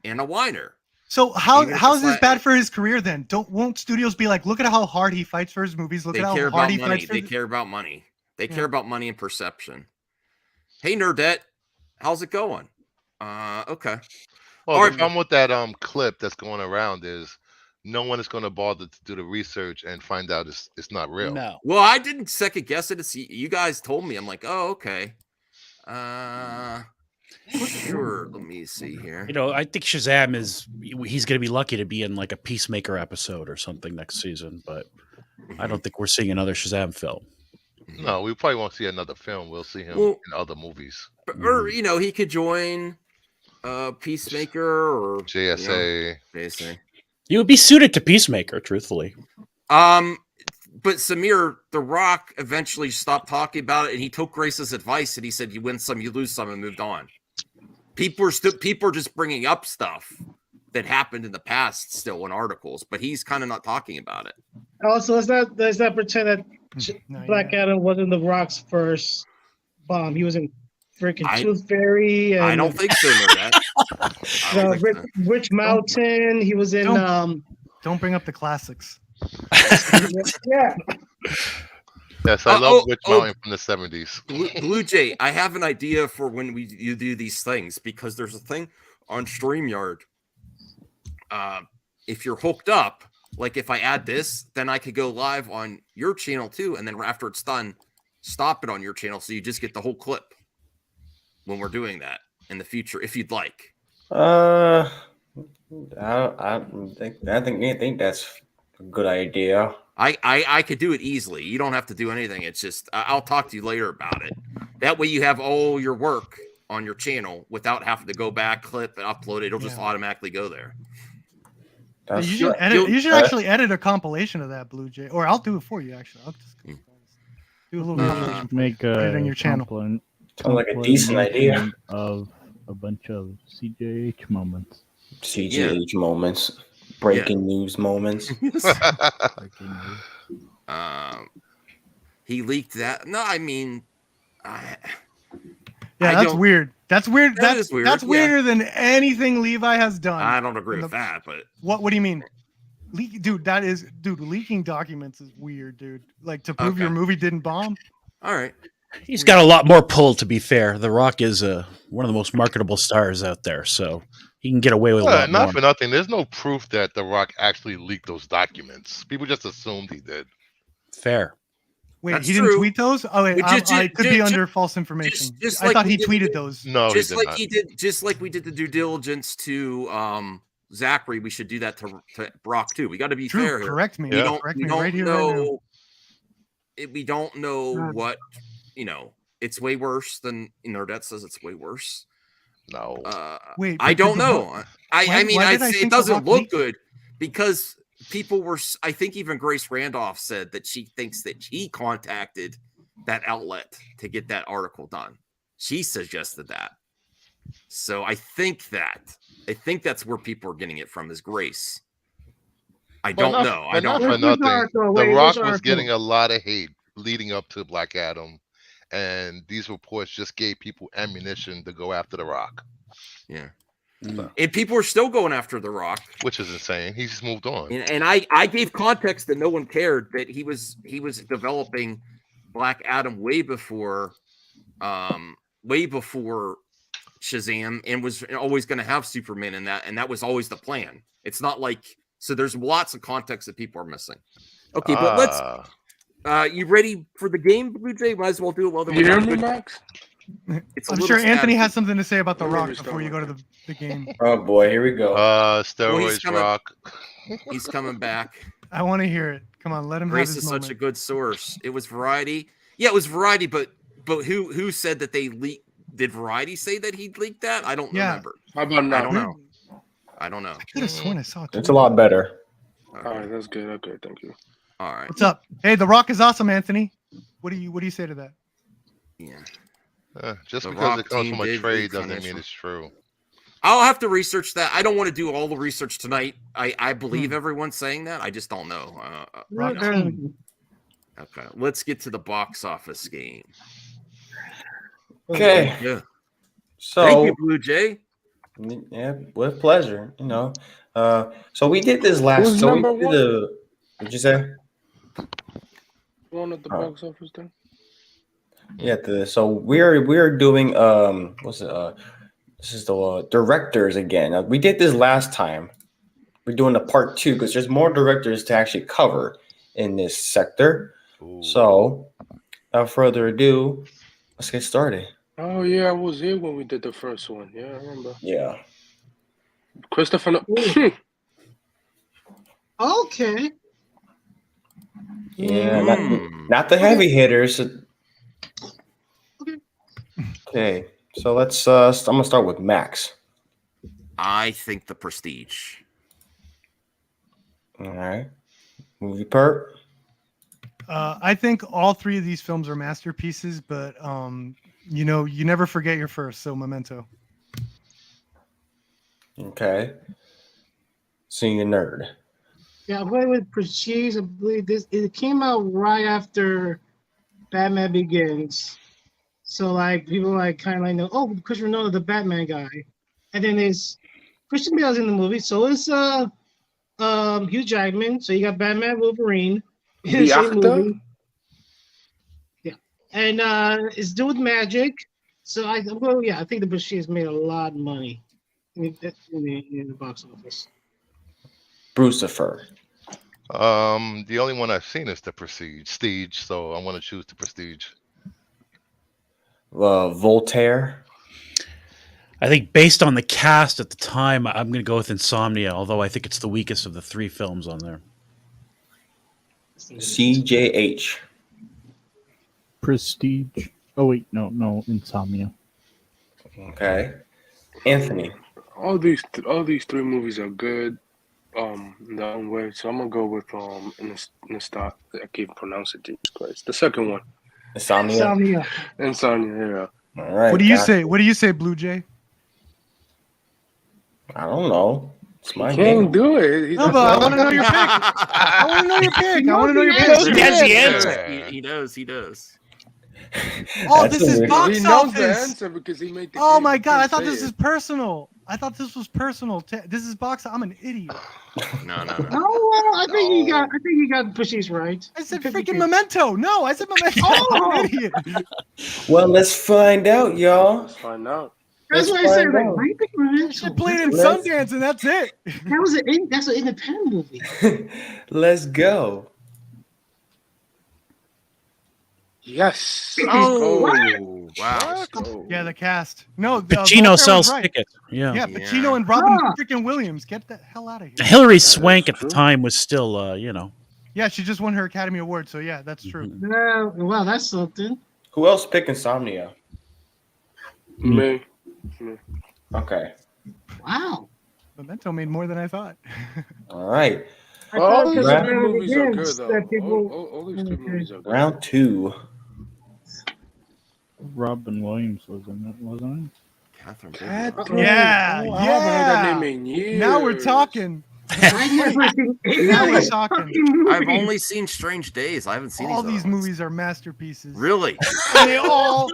and a whiner. So how's this bad for his career then? Won't studios be like, look at how hard he fights for his movies. Look at how hard he fights for They care about money. They care about money and perception. Hey, Nerdette, how's it going? Okay. Well, the problem with that clip that's going around is no one is going to bother to do the research and find out it's not real. No. Well, I didn't second guess it. You guys told me. I'm like, oh, okay. Sure. Let me see here. You know, I think Shazam he's going to be lucky to be in like a Peacemaker episode or something next season, but I don't think we're seeing another Shazam film. No, we probably won't see another film. We'll see him in other movies. Or, you know, he could join Peacemaker or JSA. JSA. You would be suited to Peacemaker, truthfully. But Samir, The Rock eventually stopped talking about it, and he took Grace's advice, and he said, "You win some, you lose some," and moved on. People are just bringing up stuff that happened in the past still in articles, but he's kind of not talking about it. Also, let's not pretend that Black Adam wasn't The Rock's first bomb. He was in freaking Tooth Fairy. And, I don't think so, Nerdette. Rich Mountain. He was in. Don't bring up the classics. Yeah. Yes, I love Witch Mountain from the 70s. Blue Jay, I have an idea for when you do these things, because there's a thing on StreamYard. If you're hooked up, like if I add this, then I could go live on your channel too, and then after it's done, stop it on your channel so you just get the whole clip when we're doing that in the future, if you'd like. I think that's a good idea. I could do it easily. You don't have to do anything. It's just I'll talk to you later about it. That way you have all your work on your channel without having to go back, clip, and upload it. It'll just automatically go there. You should actually edit a compilation of that, Blue Jay, or I'll do it for you. Actually, I'll just do a little compilation. Make put it in your channel. Sounds like a decent idea of a bunch of CJH moments. CJH moments. Breaking news moments. He leaked that. No, I mean, that's weird. That's weird. That is weird. That's weirder than anything Levi has done. I don't agree with that, but what do you mean? Leaking documents is weird, dude. Like to prove your movie didn't bomb. All right. He's got a lot more pull, to be fair. The Rock is one of the most marketable stars out there, so he can get away with a lot not more. for nothing. There's no proof that The Rock actually leaked those documents. People just assumed he did. Fair. Wait, That's he didn't true. tweet those? Oh, wait, I could be under false information. I thought he tweeted those. No, just he did like not. he did. Just like we did the due diligence to Zachary, we should do that to Brock too. We got to be fair here. Correct me. We don't, Correct we me don't right here, know. right now. We don't know what It's way worse than Nerdette says. It's way worse. No. Wait, I don't know. I mean, it doesn't look good because people were. I think even Grace Randolph said that she thinks that he contacted that outlet to get that article done. She suggested that. So I think that's where people are getting it from is Grace. I But don't know. I don't not for know. nothing. The Rock was getting a lot of hate leading up to Black Adam, and these reports just gave people ammunition to go after The Rock. Yeah. And people are still going after The Rock, which is insane. He's just moved on. And I gave context that no one cared that he was developing Black Adam way before Shazam, and was always going to have Superman in that, and that was always the plan. It's not like so. There's lots of context that people are missing. Okay, but let's. You ready for the game, Blue Jay? Might as well do it while You hear me, Max? I'm sure Anthony has something to say about The Rock before you go to the game. Oh boy, here we go. Steroids, Rock. He's coming back. I want to hear it. Come on, let him Grace have his is moment. such a good source. It was Variety. Yeah, it was Variety, but who said that they leaked? Did Variety say that he leaked that? I don't remember. How about now? I don't know. I could have sworn I saw it. It's a lot better. Okay. All right, that's good. Okay, thank you. All right. What's up? Hey, The Rock is awesome, Anthony. What do you say to that? Yeah. Just The because Rock it comes team from a did trade leak doesn't financial- mean it's true. I'll have to research that. I don't want to do all the research tonight. I believe everyone's saying that. I just don't know. Rock no. team. Okay, let's get to the box office game. Okay. Yeah. So thank you, Blue Jay. Yeah, with pleasure. You know. So we did this last. Who's So we number did one? the. What'd you say? One at the box office then. Yeah. So we're doing what's it? This is the directors again. We did this last time. We're doing a part 2 because there's more directors to actually cover in this sector. Ooh. So, without further ado, let's get started. Oh yeah, I was here when we did the first one. Yeah, I remember. Yeah. Christopher. Okay. Yeah. Not the heavy hitters. Okay. So let's. I'm gonna start with Max. I think The Prestige. All right. Movie perp. I think all 3 of these films are masterpieces, but you know, you never forget your first. So Memento. Okay. Senior nerd. Yeah, I'm going with Prestige. I believe it came out right after Batman Begins. So like people like kind of like know, oh, Christopher Nolan, the Batman guy, and then there's Christian Bale's in the movie, so it's Hugh Jackman. So you got Batman, Wolverine in the same movie. Yeah, and it's doing with magic. So I think the Prestige made a lot of money in the box office. Brucifer. The only one I've seen is The Prestige, so I want to choose The Prestige. Voltaire. I think based on the cast at the time, I'm going to go with Insomnia, although I think it's the weakest of the 3 films on there. CJH. Prestige. Oh wait, no, Insomnia. Okay. Anthony. All these 3 movies are good. In their own way. So I'm gonna go with Insomnia. I can't pronounce it. Jesus Christ. The second one. Insomnia. Insomnia. Yeah. All right. What do you say? What do you say, Blue Jay? I don't know. It's my Can't game. do it. No, but I want to know your pick. I want to know your pick. I want to know your pick. That's the answer. He does. Oh, That's this is weird. box He knows the office. answer because he made the Oh game. my He god! I can't thought say this it. is personal. I thought this was personal. This is box. I'm an idiot. No. Oh well, I think you got Prestige right. I said 50-50. freaking Memento. No, I said Memento. Oh! I'm an idiot. Well, let's find out, y'all. Let's find out. That's Let's why I said find like out. I think Memento. I played in Let's- Sundance, and that's it. That's an independent movie. Let's go. Yes. Oh, Go. wow. Let's go. Yeah, the cast. No, Pacino Voltaire sells was right. tickets. Yeah. Yeah, Pacino and Robin Ah. freaking Williams. Get the hell out of here. Hilary That is Swank at the true. time was still, Yeah, she just won her Academy Award, so yeah, that's true. Well, that's something. Who else picked Insomnia? Me. Okay. Wow. Memento made more than I thought. All right. I All thought these it was 3 movies are good Begins though. that people- All these 3 movies are good. Round 2. Robin Williams was in it, wasn't Catherine Catherine. Yeah, Oh, I haven't heard that name yeah. in years. Now we're talking. I never seen any Now of we're these talking. fucking I've movies. only seen Strange Days. I haven't seen All these these other ones. movies are masterpieces. Really? And they all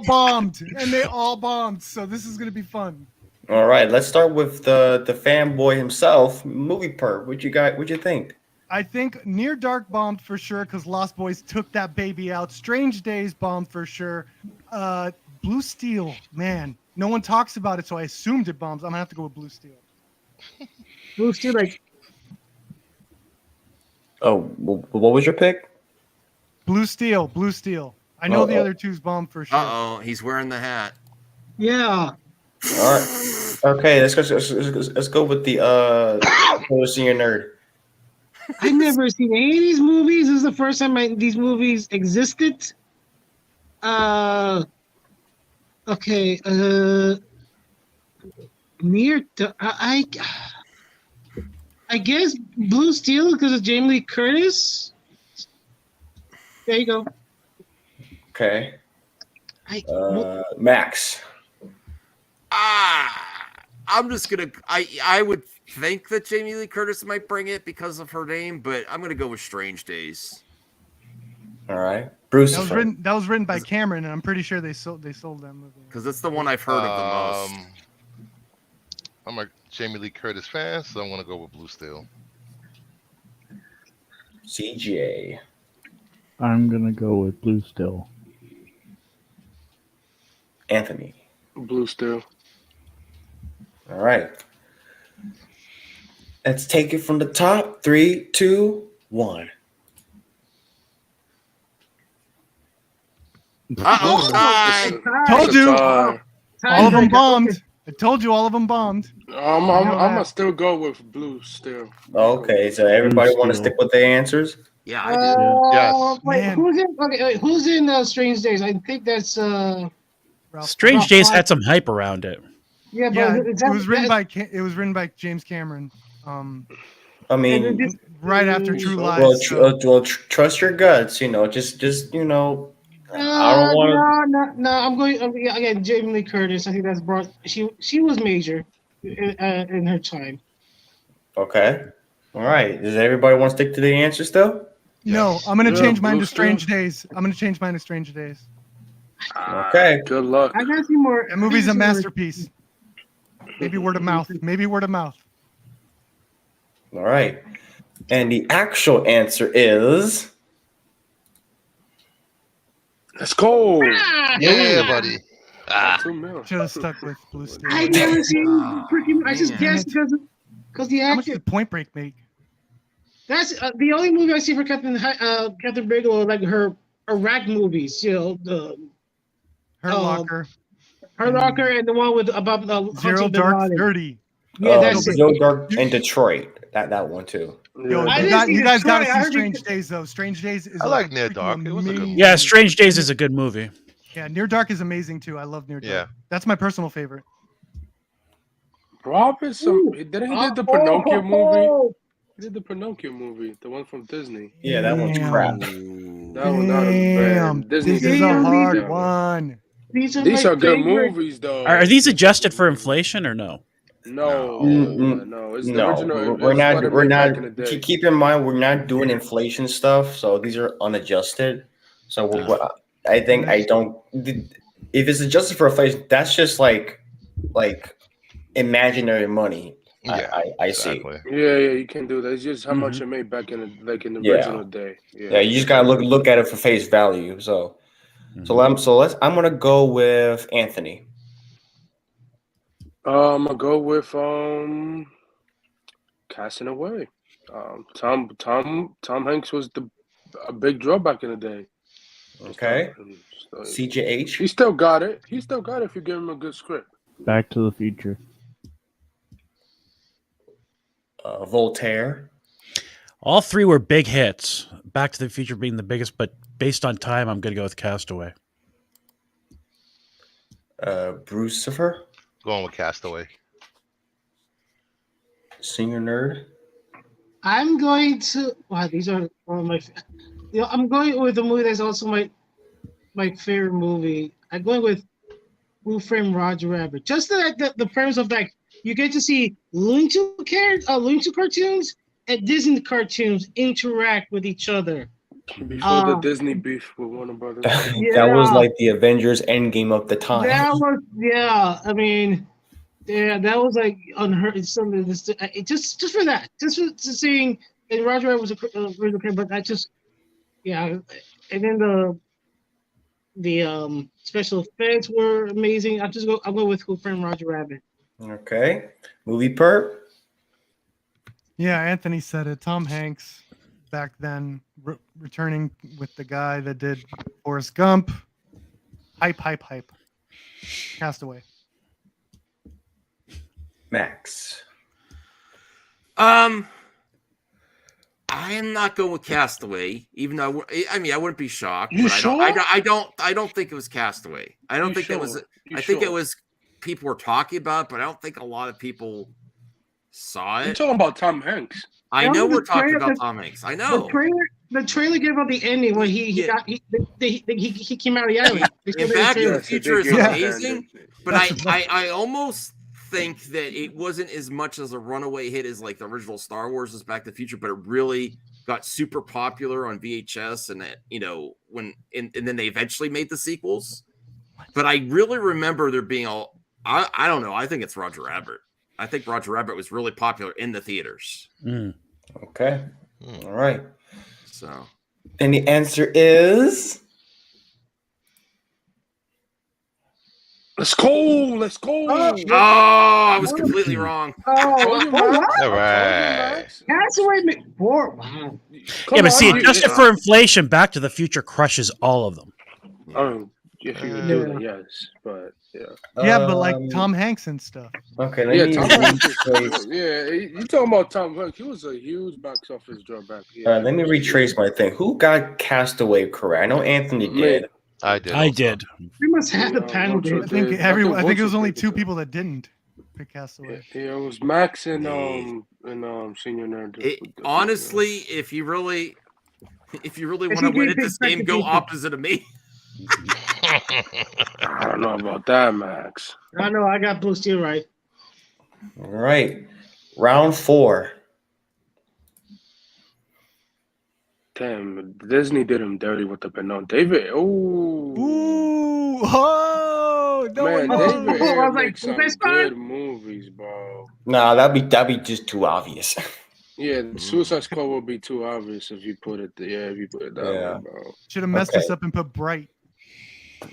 bombed. And they all bombed. So this is gonna be fun. All right, let's start with the fanboy himself, movie perp. What you think? I think Near Dark bombed for sure because Lost Boys took that baby out. Strange Days bombed for sure. Blue Steel, man, no one talks about it, so I assumed it bombs. I'm gonna have to go with Blue Steel. Blue Steel, like Oh, what was your pick? Blue Steel, Blue Steel. I know the Uh-oh. other two's bombed for sure. Uh-oh, he's wearing the hat. yeah. All right. Okay, let's go with the senior nerd. I've never seen any of these movies. This is the first time these movies existed. Okay. I guess Blue Steel because of Jamie Lee Curtis. There you go. Okay. Max. I'm just gonna. I would think that Jamie Lee Curtis might bring it because of her name, but I'm gonna go with Strange Days. All right, Bruce. That was written by Cameron, and I'm pretty sure they sold that movie. Because it's the one I've heard of the most. I'm a Jamie Lee Curtis fan, so I'm gonna go with Blue Steel. CJ. I'm gonna go with Blue Steel. Anthony. Blue Steel. All right. Let's take it from the top. 3, 2, 1. Uh-oh, time. Told you. Time. All of them bombed. I told you all of them bombed. I'm gonna still go with Blue Steel. Okay, so everybody want to stick with their answers? Yeah, I do. Yes. Wait, Man. who's in? Okay, wait, who's in Strange Days? I think that's Strange Ralph Days Fiennes. had some hype around it. Yeah, but Yeah, is it that- was written by James Cameron. I mean, Right after True Lies. well, trust your guts. Just I don't want to. No. I'm going again. Jamie Lee Curtis. I think that's brought. She was major in her time. Okay. All right. Does everybody want to stick to the answer still? No, I'm gonna change mine Blue to Steel. Strange Days. I'm gonna change mine to Strange Days. Okay. Good luck. I gotta see more. That movie's a masterpiece. Maybe word of mouth. Maybe word of mouth. All right. And the actual answer is. Let's go. Yeah, buddy. $2 million. Should have stuck with Blue Steel. I never seen Oh, freaking. I just man. guessed because the How much actor. did Point Break make? That's the only movie I see for Captain Bigelow, like her Iraq movies. The Hurt Locker. Her Locker and the one with about Zero Hunter bin Dark Laden. 30. Yeah, that's it. Zero Dark and Detroit. That one too. Yo, I you, didn't see you guys got to Detroit. I see heard Strange Days though. Strange Days is I like Near Dark. freaking It was a good movie. amazing. Yeah, Strange Days is a good movie. Yeah, Near Dark is amazing too. I love Near Dark. Yeah. That's my personal favorite. Robinson. Didn't he did the Pinocchio movie? He did the Pinocchio movie, the one from Disney. Yeah, that one's Damn. crap. That one not as Damn, bad. Disney this did is that a one. hard one. These are, These my are good favorite. movies, though. Are these adjusted for inflation or no? No, Mm-mm. no. It's the No, original. we're it's not. what it We're made not. back in the day. Keep in mind, we're not doing inflation stuff. So these are unadjusted. So I think I don't. If it's adjusted for inflation, that's just like imaginary money. Yeah, I see. exactly. Yeah, you can do that. It's just how much Mhm. it made back in the Yeah. original day. Yeah, you just gotta look at it for face value. So I'm gonna go with Anthony. I'm gonna go with Casting Away. Tom Hanks was a big draw back in the day. Okay. So, CJH. he still got it. He still got it if you give him a good script. Back to the Future. Voltaire. All three were big hits. Back to the Future being the biggest, but based on time, I'm going to go with Castaway. Brucifer. Going with Castaway. Senior nerd. I'm going to. Wow, these are one of my. I'm going with the movie that's also my favorite movie. I'm going with Who Framed Roger Rabbit. Just the premise of like you get to see Looney Tunes cartoons and Disney cartoons interact with each other. Before the Disney beef with Warner Brothers. That was like the Avengers Endgame of the time. That was I mean, that was like unheard. Something just for that, just for seeing. And Roger Rabbit was a really good, but I just and then the special effects were amazing. I'll go with Who Framed Roger Rabbit. Okay, movie perp. Yeah, Anthony said it. Tom Hanks back then returning with the guy that did Forrest Gump. Hype. Castaway. Max. I am not going with Castaway, even though I wouldn't be shocked. You but sure? I don't think it was Castaway. I don't think it was. I think it was people were talking about it, but I don't think a lot of people saw it. You're talking about Tom Hanks. I know we're talking about Tom Hanks. I know. The trailer gave out the ending when he came out of the island. And Back to the Future is amazing, but I almost think that it wasn't as much as a runaway hit as like the original Star Wars is Back to the Future, but it really got super popular on VHS, and that and then they eventually made the sequels. But I really remember there being I don't know. I think it's Roger Rabbit. I think Roger Rabbit was really popular in the theaters. Okay. All right. So, and the answer is. Let's go. I was completely wrong. All right. Castaway. Wow. Yeah, but see, adjusted for inflation, Back to the Future crushes all of them. Oh, if you could do that, yes, but Yeah, but like Tom Hanks and stuff. Okay, Tom Hanks. You talking about Tom Hanks? He was a huge box office draw back. Let me retrace my thing. Who got Castaway correct? I know Anthony did. I did. I did. We must have the panel. I think I think it was only two people that didn't pick Castaway. Yeah, it was Max and Senior Nerd. Honestly, if you really want to win at this game, go opposite of me. I don't know about that, Max. I know. I got Blue Steel right. All right. Round 4. Damn, Disney did him dirty with the Bernard David. No Man, one David knows. Ayer makes some good movies, bro. Nah, that'd be just too obvious. Yeah, Suicide Squad would be too obvious if you put it. If you put it that way, bro. Should have messed us up and put Bright.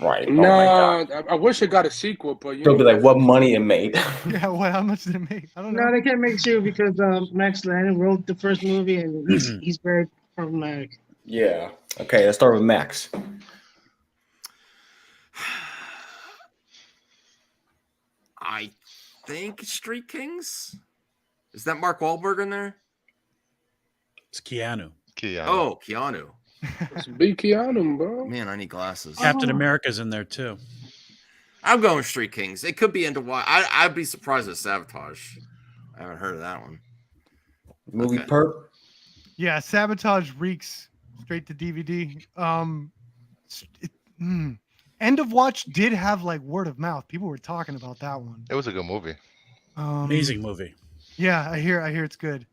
Right. Nah, I wish it got a sequel, but It'll be like what money it made. Yeah, how much did it make? I don't know. No, they can't make sure because Max Landon wrote the first movie and he's very problematic. Yeah. Okay, let's start with Max. I think Street Kings. Is that Mark Wahlberg in there? It's Keanu. Oh, Keanu. It's big Keanu, bro. Man, I need glasses. Captain America's in there too. I'm going Street Kings. It could be into why. I'd be surprised at Sabotage. I haven't heard of that one. Movie perp. Yeah, Sabotage reeks straight to DVD. End of Watch did have like word of mouth. People were talking about that one. It was a good movie. Amazing movie. Yeah, I hear it's good.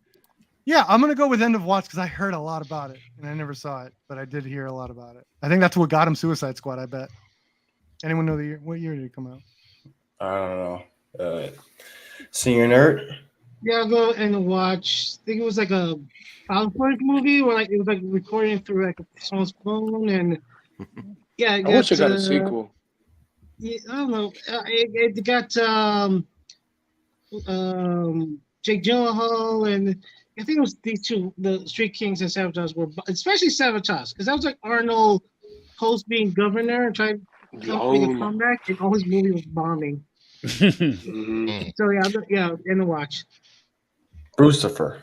Yeah, I'm gonna go with End of Watch because I heard a lot about it and I never saw it, but I did hear a lot about it. I think that's what got him Suicide Squad. I bet. Anyone know the year? What year did it come out? I don't know. Senior Nerd. Yeah, I'll go and watch. I think it was like a PowerPoint movie where like it was like recording through like someone's phone and yeah. I wish it got a sequel. Yeah, I don't know. It got Jake Gyllenhaal and I think it was these two, the Street Kings and Sabotage were, especially Sabotage, because that was like Arnold post being governor and trying to make a comeback, and all his movie was bombing. So yeah, in the watch. Brucifer.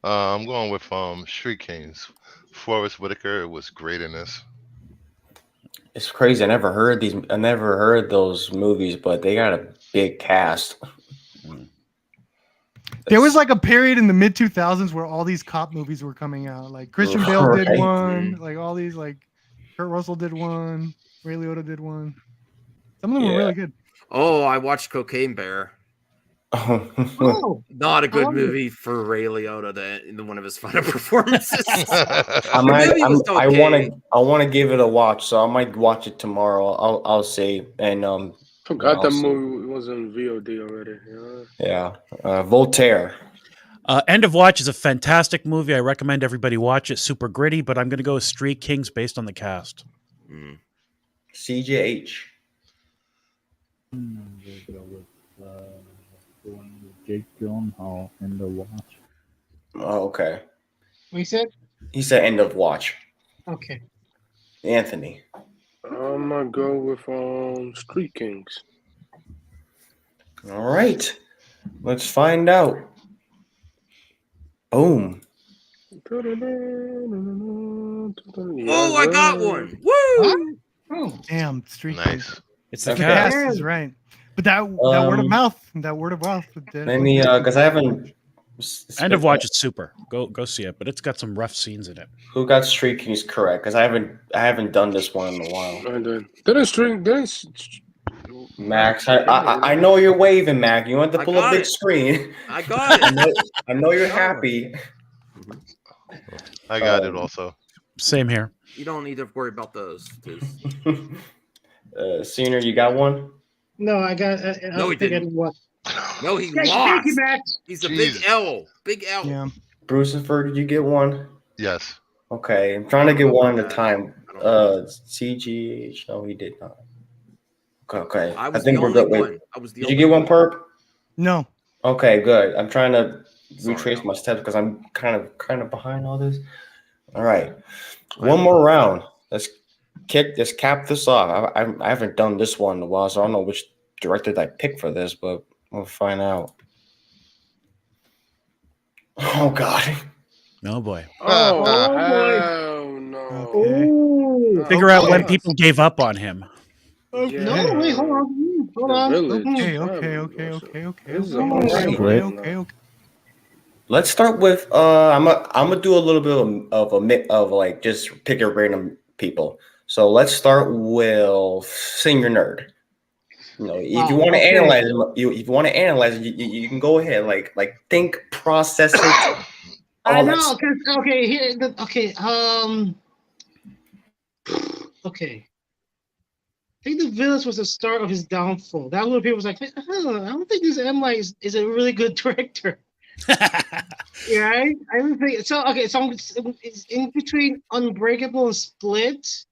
I'm going with Street Kings. Forrest Whitaker was great in this. It's crazy. I never heard those movies, but they got a big cast. There was like a period in the mid 2000s where all these cop movies were coming out. Like Christian Bale did one, like all these, like Kurt Russell did one, Ray Liotta did one. Some of them were Yeah. really good. Oh, I watched Cocaine Bear. Oh, Not a good love it. movie for Ray Liotta in one of his final performances. I The might. movie was I okay. want to give it a watch, so I might watch it tomorrow. I'll see. And Forgot I'll that see. movie was on VOD already. Yeah. Yeah. Voltaire. End of Watch is a fantastic movie. I recommend everybody watch it. Super gritty, but I'm going to go with Street Kings based on the cast. CJH. I'm gonna go with the one with Jake Gyllenhaal in the watch. Oh, okay. What you said? He said end of watch. Okay. Anthony. I'm gonna go with Street Kings. All right. Let's find out. Boom. Oh, I got one. Woo! What? Oh, Damn, Street Kings. Nice. It's the Okay. The cast. cast is right. But that word of mouth, did Let me because I haven't. End of Watch is super. Go see it, but it's got some rough scenes in it. Who got Street Kings correct? Because I haven't done this one in a while. And then didn't Max, I know you're waving, Mac. You want to I pull a got big it. screen. I got it. I know you're happy. I got it also. Same here. You don't need to worry about those. 'Cause- Senior, you got one? no, I got. No, he think I didn't. did what? No, he Thank lost. you, Max. He's a Jesus. big L. Big L. Yeah. Brucifer, did you get one? Yes. Okay, I'm trying to get one at a time. I don't know. CGH, no, he did not. Okay. I was think the we're only good. Wait, one. I was the did only you get one, Perp? No. Okay, good. I'm trying to Sorry. retrace my steps because I'm kind of behind all this. All right, one more round. Let's cap this off. I haven't done this one in a while, so I don't know which director I picked for this, but we'll find out. Oh God. Oh boy. Oh, Oh, boy. hell no. Okay. Ooh. Figure out when yes. people gave up on him. Yeah. No, wait, hold on. Hold The on. Village. Okay, That okay, was okay, awesome. okay, okay, This is okay, a okay, hard okay, one. okay. Let's start with I'm gonna do a little bit of a mix of like just pick a random people. So let's start with Senior Nerd. You know, if you want to analyze them, if you want to analyze it, you can go ahead. Like think, process it. I all that know. stuff. Okay, here. Okay. Okay. I think the Village was the start of his downfall. That was when people was like, I don't think this M. Night is a really good director. Yeah, I don't think so. Okay, so it's in between Unbreakable and Split.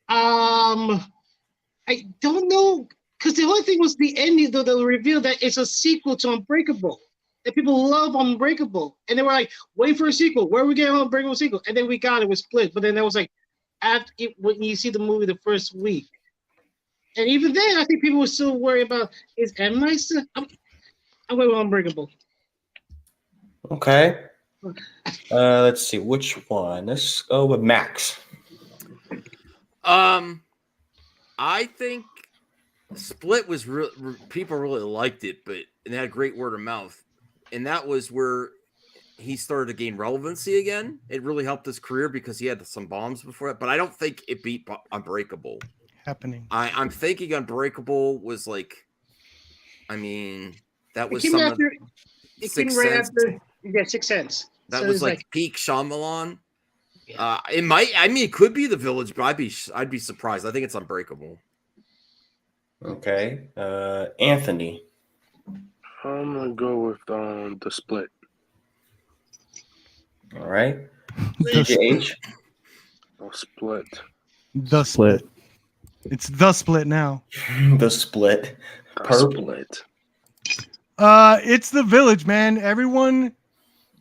I don't know because the only thing was the ending, though, the reveal that it's a sequel to Unbreakable. That people love Unbreakable, and they were like, "Wait for a sequel. Where are we getting an Unbreakable sequel?" And then we got it with Split, but then that was like after when you see the movie the first week, and even then, I think people were still worried about is M. Night still? I'm going with Unbreakable. Okay. Let's see which one. Let's go with Max. I think Split was people really liked it, but it had great word of mouth, and that was where he started to gain relevancy again. It really helped his career because he had some bombs before that, but I don't think it beat Unbreakable. Happening. I'm thinking Unbreakable was like, I mean, that was It some came of after. It came Sixth right Sense. after. Yeah, Sixth Sense. That So was it's like peak Shyamalan. It might. I mean, it could be The Village, but I'd be surprised. I think it's Unbreakable. Okay. Anthony. I'm gonna go with the Split. All right. The CGH. Oh, Split. The Split. It's The Split now. The Split. The Perp. Split. It's The Village, man. Everyone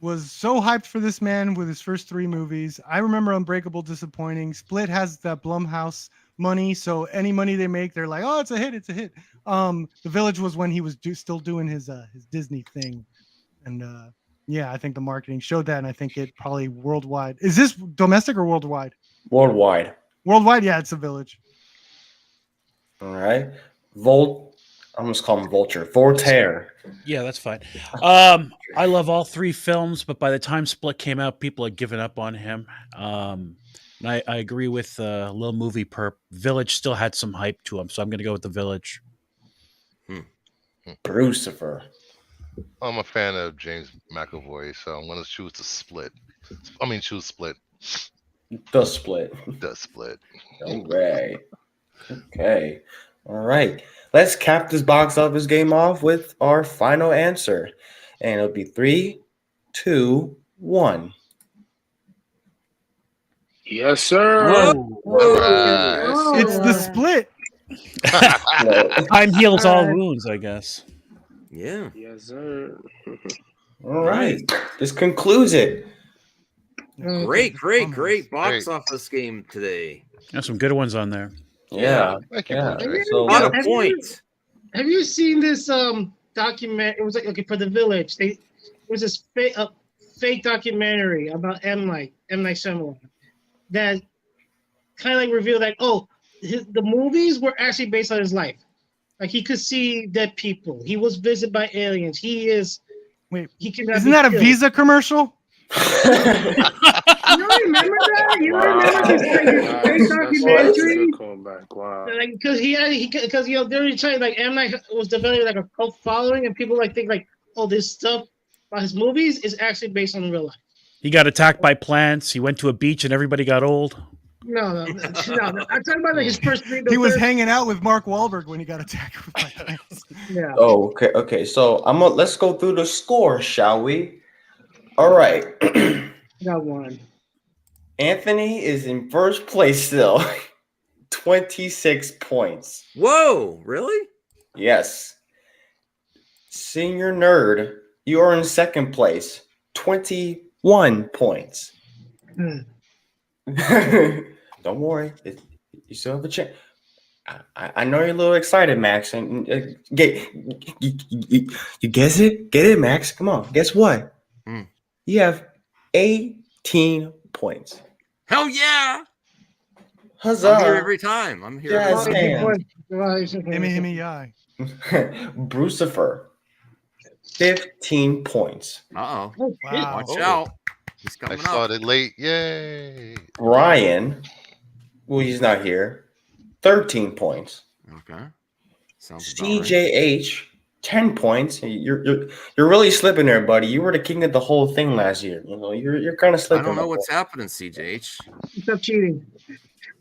was so hyped for this man with his first 3 movies. I remember Unbreakable disappointing. Split has that Blumhouse money, so any money they make, they're like, "Oh, it's a hit, it's a hit." The Village was when he was still doing his Disney thing, and yeah, I think the marketing showed that, and I think it probably worldwide. Is this domestic or worldwide? Worldwide. Worldwide, yeah, it's The Village. All right. I'm just call him Vulture. Voltaire. Yeah, that's fine. I love all 3 films, but by the time Split came out, people had given up on him. And I agree with Little Movie Perp. Village still had some hype to him, so I'm going to go with The Village. Brucifer. I'm a fan of James McAvoy, so I'm gonna choose the Split. I mean, choose Split. The Split. The Split. All right. Okay. All right. Let's cap this box office game off with our final answer. And it'll be 3, 2, 1. Yes, sir. Whoa. Alright. It's the split. Time heals all wounds, I guess. Yeah. Yes, sir. All right. This concludes it. Great box office game today. There's some good ones on there. Yeah. Thank you, Yeah. Blue Jay. So, A lot of Have you- points. Have you seen this document? It was like, okay, for the Village. It was this fake documentary about M. Night Shyamalan that kind of like revealed like, the movies were actually based on his life. Like he could see dead people. He was visited by aliens. Wait, He can. isn't that a Visa commercial? You don't remember that? You don't remember this fake documentary? Wow. Like because because they were trying like M. Night was developing like a cult following, and people like think like, this stuff about his movies is actually based on real life. He got attacked by plants. He went to a beach and everybody got old. No. I'm talking about like his first. He was hanging out with Mark Wahlberg when he got attacked with plants. Yeah. Oh, okay. So let's go through the score, shall we? All right. Got one. Anthony is in first place still. 26 points. Whoa, really? Yes. Senior Nerd, you are in second place. 21 points. Don't worry. You still have a chance. I know you're a little excited, Max. And you guess it? Get it, Max? Come on. Guess what? You have 18 points. Hell yeah! Huzzah! I'm here every time. I'm here. Yes, every time. Himmy, yai. Brucifer, 15 points. Uh-oh. Wow. Watch out. He's I coming up. started late. Yay. Ryan, well, he's not here. 13 points. Okay. Sounds about right. CJH, 10 points. You're really slipping there, buddy. You were the king of the whole thing last year. You're kind of I slipping. don't know what's happening, CJH. Stop cheating.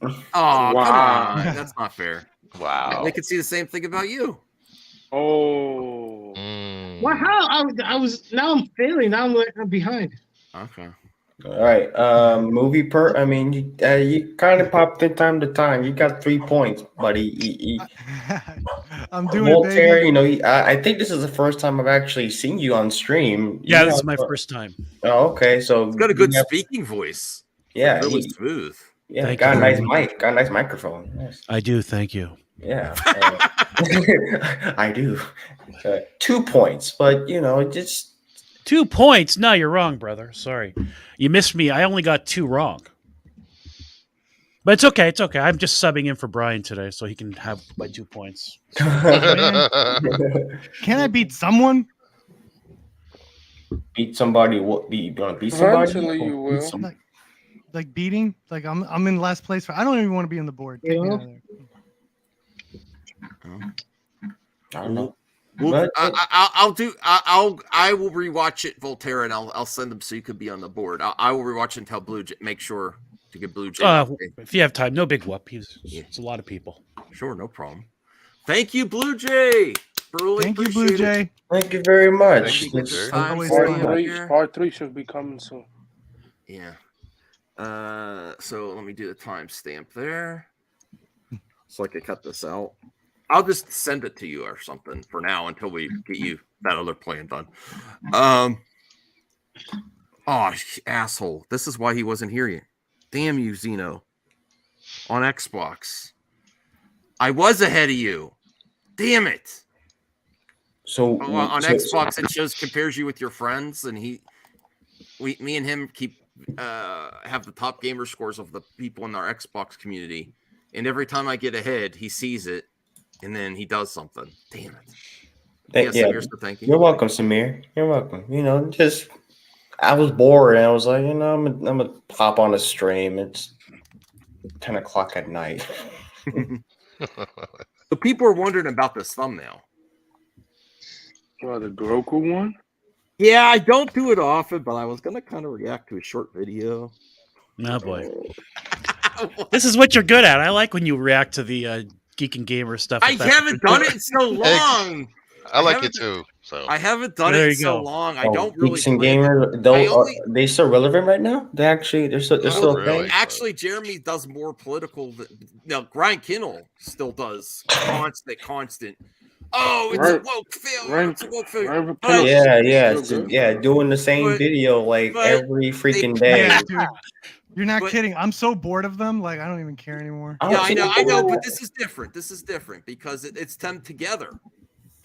Oh, come on. That's not fair. Wow. They could see the same thing about you. Oh. Well, how I was now I'm failing. Now I'm behind. Okay. All right. Movie I mean, you kind of popped in time to time. You got 3 points, buddy. I'm doing Voltaire, it, baby. I think this is the first time I've actually seen you on stream. Yeah, this is my first time. Oh, okay. So He's got a good speaking voice. Yeah, Really smooth. Yeah, Thank got you. a nice mic, got a nice microphone. Yes. I do. Thank you. Yeah, I do. 2 points, but just 2 points. No, you're wrong, brother. Sorry. You missed me. I only got 2 wrong. But it's okay. It's okay. I'm just subbing in for Brian today so he can have my 2 points. Can I beat someone? beat somebody. What you gonna beat somebody? Eventually you Or beat will. somebody? Like beating? Like I'm in last place. I don't even want to be on the board. Get me out of there. I don't know. Well, But- I will rewatch it, Voltaire, and I'll send them so you could be on the board. I will rewatch and tell Blue Jay, make sure to get Blue Jay. If you have time, no big whoop. It's a lot of people. Sure, no problem. Thank you, Blue Jay. Really Thank you, appreciate Blue it. Jay. Thank you very much. Thank you, It's Blue Jay. Always very fun. much. Here. Part 3 should be coming soon. Yeah. So let me do the timestamp there, so I can cut this out. I'll just send it to you or something for now until we get you that other plan done. Oh, asshole! This is why he wasn't here yet. Damn you, Zeno. On Xbox, I was ahead of you. Damn it! So On so- Xbox, it compares you with your friends, and me and him keep have the top gamer scores of the people in our Xbox community. And every time I get ahead, he sees it, and then he does something. Damn it! Yes, yeah, here's the thank you. you're welcome, Samir. You're welcome. Just I was bored, and I was like, I'm gonna pop on a stream. It's 10 o'clock at night. So people are wondering about this thumbnail. Oh, the Grogu one? Yeah, I don't do it often, but I was gonna kind of react to a short video. Oh boy. This is what you're good at. I like when you react to the Geek and Gamer stuff. I haven't done it in so long. I like it too. So I haven't done There it you in so go. long. I don't really Geeks and blame it. Gamers, though, I only- are they still relevant right now? They're still Not a really. thing. Actually, Jeremy does more political than Ryan Kinnell still does constant. Oh, it's a woke failure. It's a woke failure. But- Yeah, doing the same But- video like but every freaking day. Yeah, dude. You're not But- kidding. I'm so bored of them. Like, I don't even care anymore. Yeah, I know, but this is different. This is different because it's them together.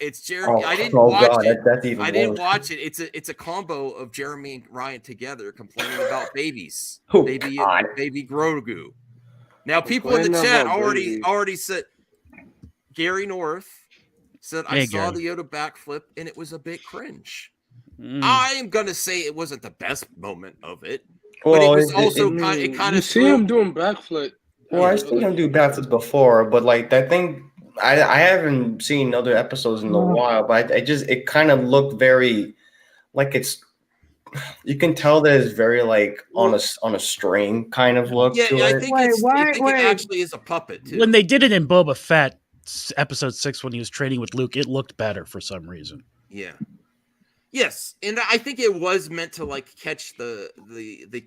It's Jeremy. I didn't watch it. That's even I didn't worse. watch it. It's a combo of Jeremy and Ryan together complaining about babies. Oh, baby God. Grogu. Now people in the Complaining chat about babies. already said Gary North said I Hey, saw Gary. the Yoda backflip and it was a bit cringe. Mm. I am gonna say it wasn't the best moment of it, but Well, it was also it kind You of see him doing backflip. Well, I seen him do backflips before, but like that thing, I haven't seen other episodes in a while. But it kind of looked very, like it's. You can tell that it's very like on a string kind of look Yeah, to I it. think Wait, I think wait. it actually is a puppet too. When they did it in Boba Fett episode 6 when he was training with Luke, it looked better for some reason. Yeah. Yes, and I think it was meant to like catch the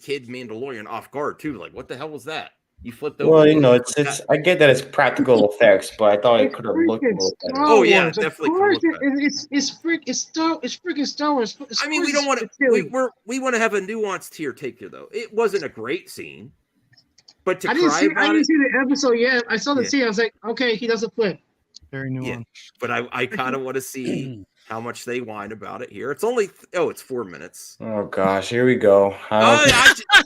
kid Mandalorian off guard too. Like, what the hell was that? You flipped over. Well, the- I get that it's practical effects, but I thought it could have looked a little better. Oh, yeah, Wars. definitely Of could course, look better. it's freaking Star Wars. I mean, we don't want to. We want to have a nuanced here take here though. It wasn't a great scene, but to I didn't cry see. about I didn't it. see the episode yet. I saw the Yeah. scene. I was like, okay, he doesn't flip. Very nuanced. Yeah, but I kind of want to see how much they whine about it here. It's only it's 4 minutes. Oh gosh, here we go. I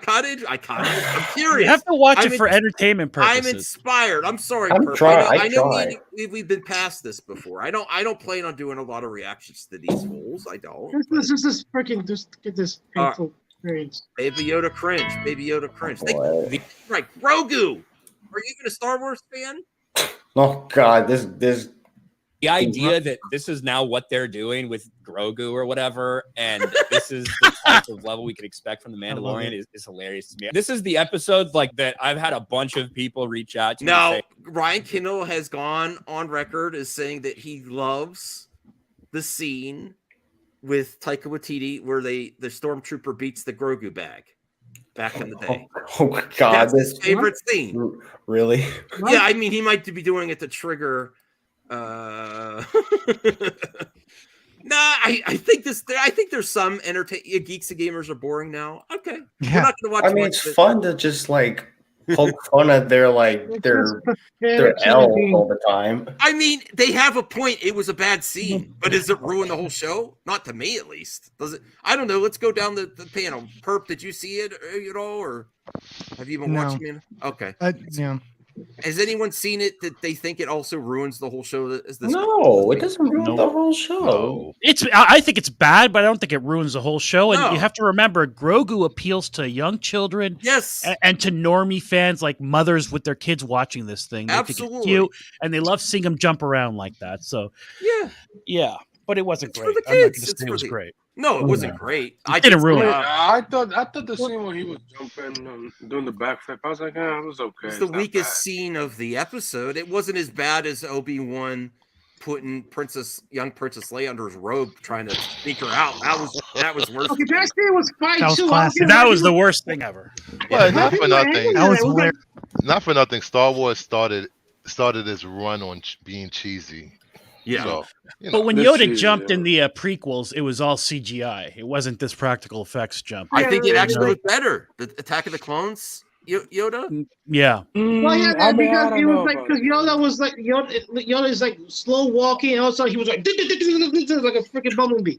caught it. I'm You curious. have to watch I'm it for entertainment I'm purposes. inspired. I'm sorry, I'm Perp. trying- I know try. we've been past this before. I don't plan on doing a lot of reactions to these fools. I don't. This is freaking. Just get this painful experience. Baby Yoda cringe. Baby Yoda cringe. Boy. Right, Grogu. Are you even a Star Wars fan? Oh god, this The idea that this is now what they're doing with Grogu or whatever, and this is the type of level we could expect from the Mandalorian is hilarious to me. This is the episode like that I've had a bunch of people reach out to me and Now, say, Ryan Kinnell has gone on record as saying that he loves the scene with Taika Waititi where the stormtrooper beats the Grogu bag back in the day. oh god, That's this his favorite scene. really. Yeah, I mean, he might be doing it to trigger. Nah, I think there's some Geeks and Gamers are boring now. Okay, we're Yeah. not gonna watch. I mean, much it's of it. fun to just like poke fun at their L all the time. I mean, they have a point. It was a bad scene, but does it ruin the whole show? Not to me, at least. Does it? I don't know. Let's go down the panel. Perp, did you see it at all, or have you been No. watching it? Okay. Yeah. Has anyone seen it that they think it also ruins the whole show? Is this No, it doesn't ruin the Nope. whole show. I think it's bad, but I don't think it ruins the whole show. And No. you have to remember, Grogu appeals to young children Yes. and to normie fans, like mothers with their kids watching this thing. They think Absolutely. it's cute, and they love seeing him jump around like that. So, Yeah. yeah, but it wasn't It's for great. the I'm not kids. gonna It's say it for was the- great. No, it wasn't great. I didn't just- ruin it. I thought the scene when he was jumping, doing the backflip, I was like, it was okay. It's the not weakest bad. scene of the episode. It wasn't as bad as Obi-Wan putting young Princess Leia under his robe, trying to sneak her out. That was worse. Okay, that scene was fine That was too. classic. That was the worst thing ever. Well, not for nothing. That was It was like- hilarious. Not for nothing. Star Wars started its run on being cheesy. Yeah. So, But when This Yoda is, jumped in the prequels, it was all CGI. It wasn't this practical effects jump. I think it Yeah, actually yeah. looked better. The Attack of the Clones, Yoda. Yeah. Well, yeah, I mean, I because don't it know was like about because Yoda was like Yoda is like slow walking, and also he was like like a freaking bumblebee.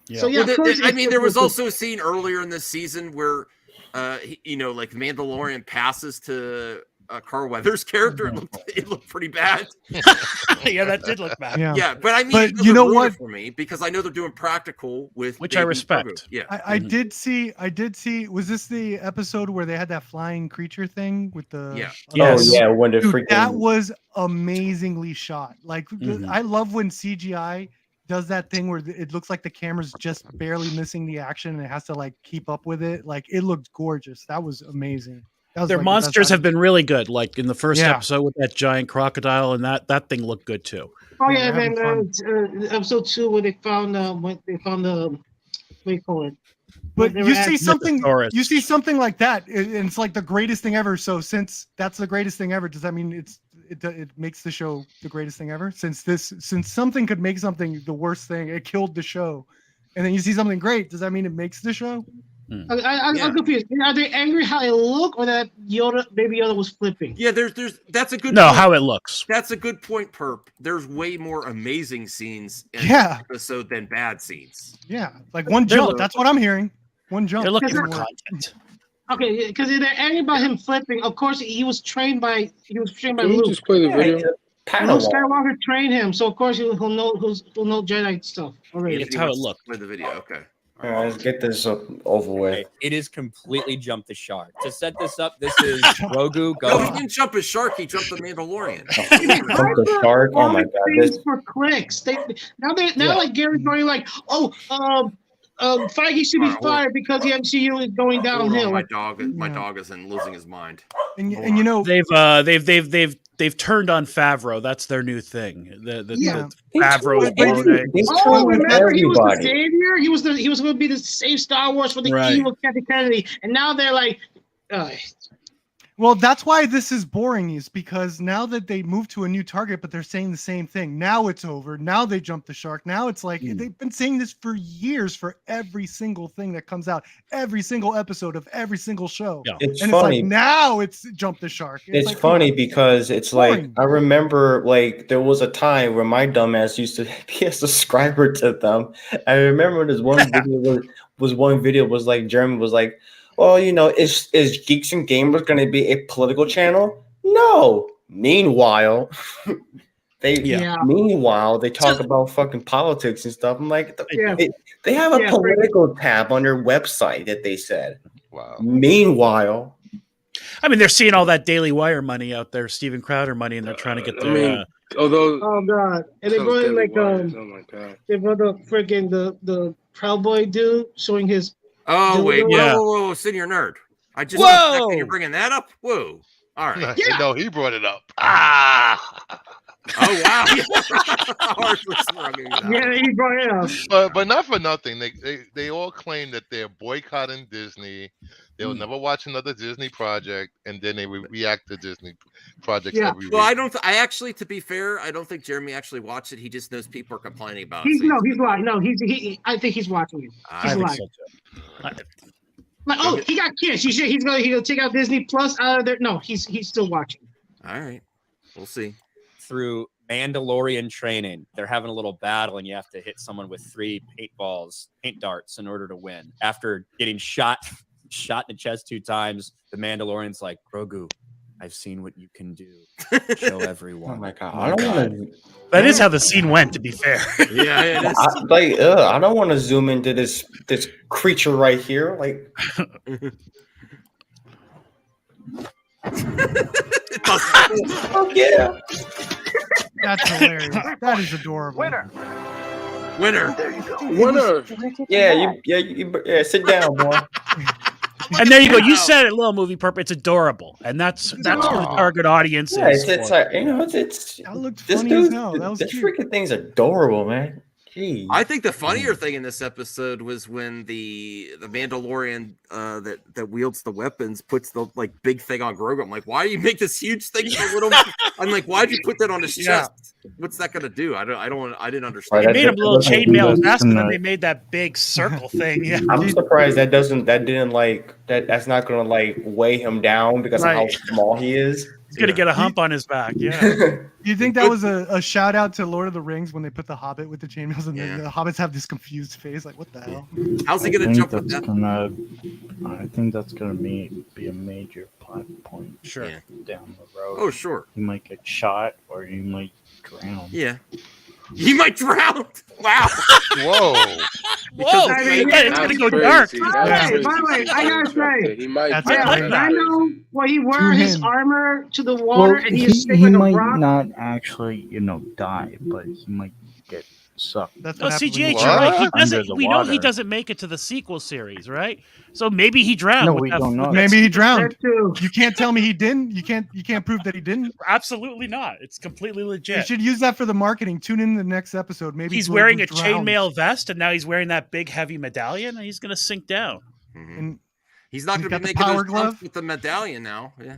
Yeah. So yeah, Well, of course I mean, there was also a scene earlier in this season where, like Mandalorian passes to Carl Weathers' character, it looked pretty bad. Yeah, that did look bad. Yeah, but I mean, But it you know doesn't ruin it what? for me because I know they're doing practical with Which I baby respect. Grogu. Yeah, I did see. Was this the episode where they had that flying creature thing with the? Yeah. Yes. Oh yeah, when the Dude, freaking that was amazingly shot. Like Mhm. I love when CGI does that thing where it looks like the camera's just barely missing the action and it has to like keep up with it. Like it looked gorgeous. That was amazing. That was Their like the best monsters have action. been really good. Like in the first Yeah. episode with that giant crocodile, and that thing looked good too. Oh Yeah, yeah, they're having man. Episode 2 where they found what do you call it? But They were you see at- something, Mythosaurus. you see something like that, and it's like the greatest thing ever. So since that's the greatest thing ever, does that mean it makes the show the greatest thing ever? Since something could make something the worst thing, it killed the show, and then you see something great, does that mean it makes the show? I'm confused. Are they angry how it looked, or that baby Yoda was flipping? yeah. There's that's a good. No, point. how it looks. That's a good point, Perp. There's way more amazing scenes in Yeah. this episode than bad scenes. Yeah, like one They're jump. look- That's what I'm hearing. One jump. They're looking for Doesn't work. content. Okay, because they're angry about him flipping. Of course, he was trained by Can we Luke. just play the video? Luke Skywalker trained him, so of course he'll know Jedi stuff already. It's how it looked. Play the video. Okay. All right, let's get this over with. Okay, it is completely jumped the shark. To set this up, this is Grogu No, he going. didn't jump a shark. He jumped the Mandalorian. The shark. Oh my god, this for clicks. Now Yeah. like Gary's going like, Feige should be fired because the MCU is going Hold on, downhill. my dog isn't losing his mind. And you know, They've turned on Favreau. That's their new thing. The Yeah. Favreau's But- but- Bone. Remember he was the everybody. savior. He was going to be the save Star Wars for the Right. evil Captain Kennedy, and now they're like, well, that's why this is boring, is because now that they moved to a new target, but they're saying the same thing. Now it's over. Now they jumped the shark. Now it's like they've been saying this for years for every single thing that comes out, every single episode of every single show. Yeah. It's and funny. it's like now it's jumped the shark. It's like, funny yeah, because it's boring. like I remember like there was a time where my dumbass used to be a subscriber to them. I remember this one video was like Jeremy was like, well, you know, is Geeks and Gamers going to be a political channel? No. Meanwhile, they talk about fucking politics and stuff. I'm like, they have a political tab on their website that they said. Wow. Meanwhile, I mean, they're seeing all that Daily Wire money out there, Steven Crowder money, and they're trying to get their. Although, oh god, and they brought in like oh my god, they brought the freaking the Proud Boy dude showing his. Oh wait, Yeah. whoa, senior nerd. I just Whoa! you're bringing that up. Whoa, all right. Yeah. No, he brought it up. Ah. Oh wow. Ours was shrugging that. Yeah, he brought it up. But not for nothing. They all claim that they're boycotting Disney. They'll never watch another Disney project, and then they react to Disney projects every week. Well, I actually, to be fair, I don't think Jeremy actually watched it. He just knows people are complaining about it. He's so he's lying. No, I think he's watching it. I He's think lying. so too. Like, oh, he got kissed. He's gonna take out Disney Plus out of there. No, he's still watching. All right, we'll see. Through Mandalorian training, they're having a little battle, and you have to hit someone with 3 paint darts in order to win. After getting shot in the chest 2 times, the Mandalorian's like, Grogu, I've seen what you can do. Show everyone. oh my god, I don't want to. That is how the scene went, to be fair. Yeah, it is. I don't want to zoom into this creature right here. Like, oh yeah, That's hilarious. That is adorable. Winner. winner. Yeah, sit down, boy. And there you go. You said it, little movie perp. It's adorable, and that's who the target audience Yeah, is. it's for. like, you know, it's That looked this funny as dude. hell. That was This cute. freaking thing's adorable, man. Jeez. I think the funnier thing in this episode was when the Mandalorian that wields the weapons puts the like big thing on Grogu. I'm like, why do you make this huge thing so little? I'm like, why'd you put that on his chest? What's that gonna do? I didn't understand. They made him a little That's- chainmail vest, and then that's- they made that big circle thing. Yeah. I'm surprised that's not gonna like weigh him down because of how Right. small he is. He's gonna get a hump on his back. Yeah. Do you think that was a shout out to Lord of the Rings when they put the Hobbit with the chainmails and Yeah. the Hobbits have this confused face? Like, what the hell? How's he gonna jump with that? I think that's gonna be a major point Sure. Yeah. down the road. Oh, sure. You might get shot or you might drown. Yeah. You might drown. Wow. Whoa. Whoa, I mean, it's gonna That's go crazy. dark. That's By the way, crazy I gotta situation right say, there. He might. That's yeah, like that's I know crazy. where he wear Tune his in. armor to the water and he he, just stick he like a might rock. not actually, die, but he might get sucked. That's No, what happened. CGH, What? you're right. He Under doesn't. the We know he water. doesn't make it to the sequel series, right? So maybe he drowned. No, with we that- don't know. with that Maybe he sequel- drowned. That too. You can't tell me he didn't. You can't prove that he didn't. Absolutely not. It's completely You legit. should use that for the marketing. Tune in the next episode. Maybe He's Glover wearing a drowned. chainmail vest, and now he's wearing that big heavy medallion, and he's gonna sink down. Mhm. And He's not he's going to got be the making power those jumps glove. with the medallion now. Yeah.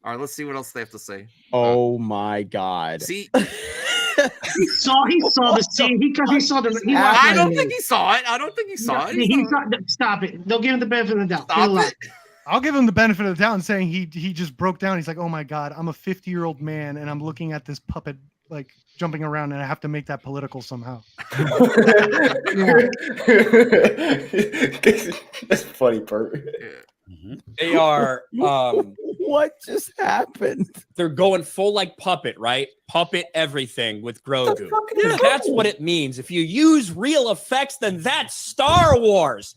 All right, let's see what else they have to say. Oh my god. See, He saw the scene because he saw the. He watched I the don't movie. think he saw it. I don't think he saw it. He saw, stop it! Don't give him the benefit of the doubt. He's Stop alive. it. I'll give him the benefit of the doubt and saying he just broke down. He's like, oh my god, I'm a 50-year-old man and I'm looking at this puppet like jumping around and I have to make that political somehow. That's funny, Bert. They are What just happened? they're going full like puppet, right? Puppet everything with Grogu. That's what it means. If you use real effects, then that's Star Wars.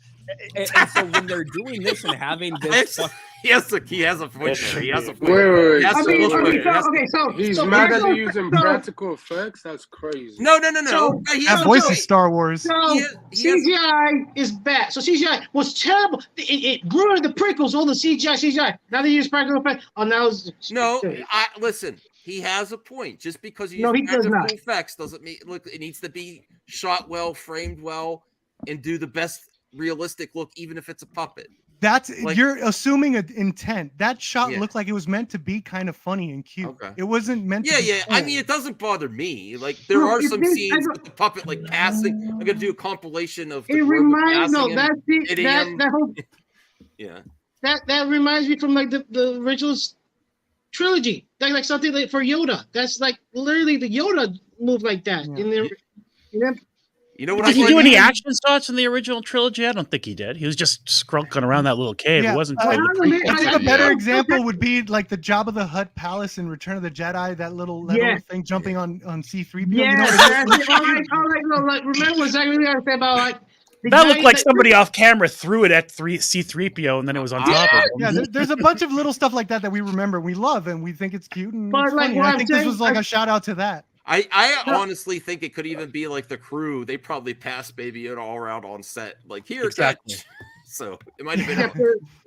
And so when they're doing this and having this, He has a point there. He has a point. Wait. He has I to mean, look okay, at it. okay, so He's so mad here's that they're the- using so- practical effects. That's crazy. No. So- He That has- voice is Star Wars. So He has- CGI is bad. So CGI was terrible. It ruined the prequels. All the CGI. Now they use practical effects. Oh, now it's No, listen. He has a point. Just because you No, he use does practical not. effects doesn't mean look. It needs to be shot well, framed well, and do the best realistic look, even if it's a puppet. That's Like- you're assuming an intent. That shot Yeah. looked like it was meant to be kind of funny and cute. Okay. It wasn't meant to be Yeah. I cool. mean, it doesn't bother me. Like there No, are it some did- I scenes don't- with the puppet like passing. I'm gonna do a compilation of the It Grogu reminds passing no and hitting him. that whole Yeah. that reminds me from like the original trilogy. Like something like for Yoda. That's like literally the Yoda move like that. Yeah. In the You know what Did I he do like? any action shots in the original trilogy? I don't think he did. He was just scrunking around that little cave. Yeah, It wasn't. I part of the think- prequel. I think a Yeah. better example would be like the Jabba the Hutt palace in Return of the Jedi. That little thing jumping on C-3PO. yeah, You know, that's remember what Zachary I said about like the That guy looked like somebody off camera threw it at C-3PO and then it was on top of him. yeah, there's a bunch of little stuff like that that we remember, we love, and we think it's cute and But it's like funny. what And I I'm think this saying- was like a shout out to that. I honestly think it could even be like the crew. They probably passed Baby Yoda all around on set. Like here, Exactly. catch. So it might have Yeah,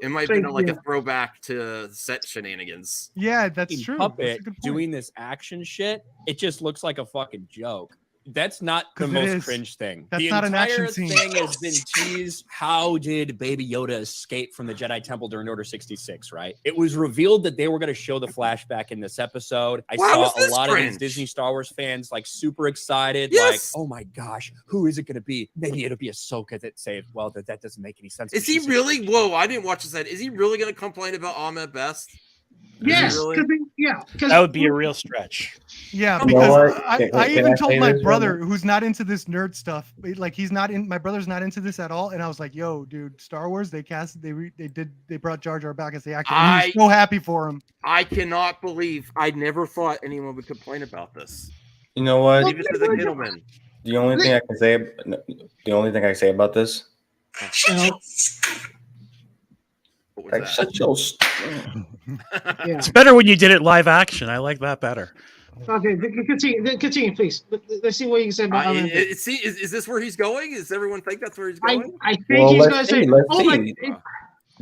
been like yeah. a throwback to set shenanigans. Yeah, that's fucking true. puppet That's a good point. doing this action shit, it just looks like a fucking joke. That's not the 'Cause it most is. cringe thing. That's the not an action entire scene. thing has been teased. How did Baby Yoda escape from the Jedi Temple during Order 66, right? It was revealed that they were going to show the flashback in this episode. I Why saw was a this lot of cringe? these Disney Star Wars fans like super excited. Yes. Like, oh my gosh, who is it going to be? Maybe it'll be Ahsoka that saved. Well, that doesn't make any sense. Is he She's a- really? Whoa! I didn't watch this. Is he really going to complain about Ahmed Best? Yes, Really? because That would be a real stretch. Yeah, You know because what? I Can even I told say my this, brother, who's not into this nerd stuff, like my brother's not into this at all, and I was like, "Yo, dude, Star Wars, they brought Jar Jar back as the actor. And he was so happy for him." I cannot believe. I never thought anyone would complain about this. You know what? Leave it to the middleman. The only thing I can say about this, What was like, that? shut your. yeah. It's better when you did it live action. I like that better. Okay, continue, please. Let's see what you can say about Ahmed Best. Is this where he's going? Does everyone think that's where he's I going? think Well, he's let's gonna see, say, let's "Oh my!" see.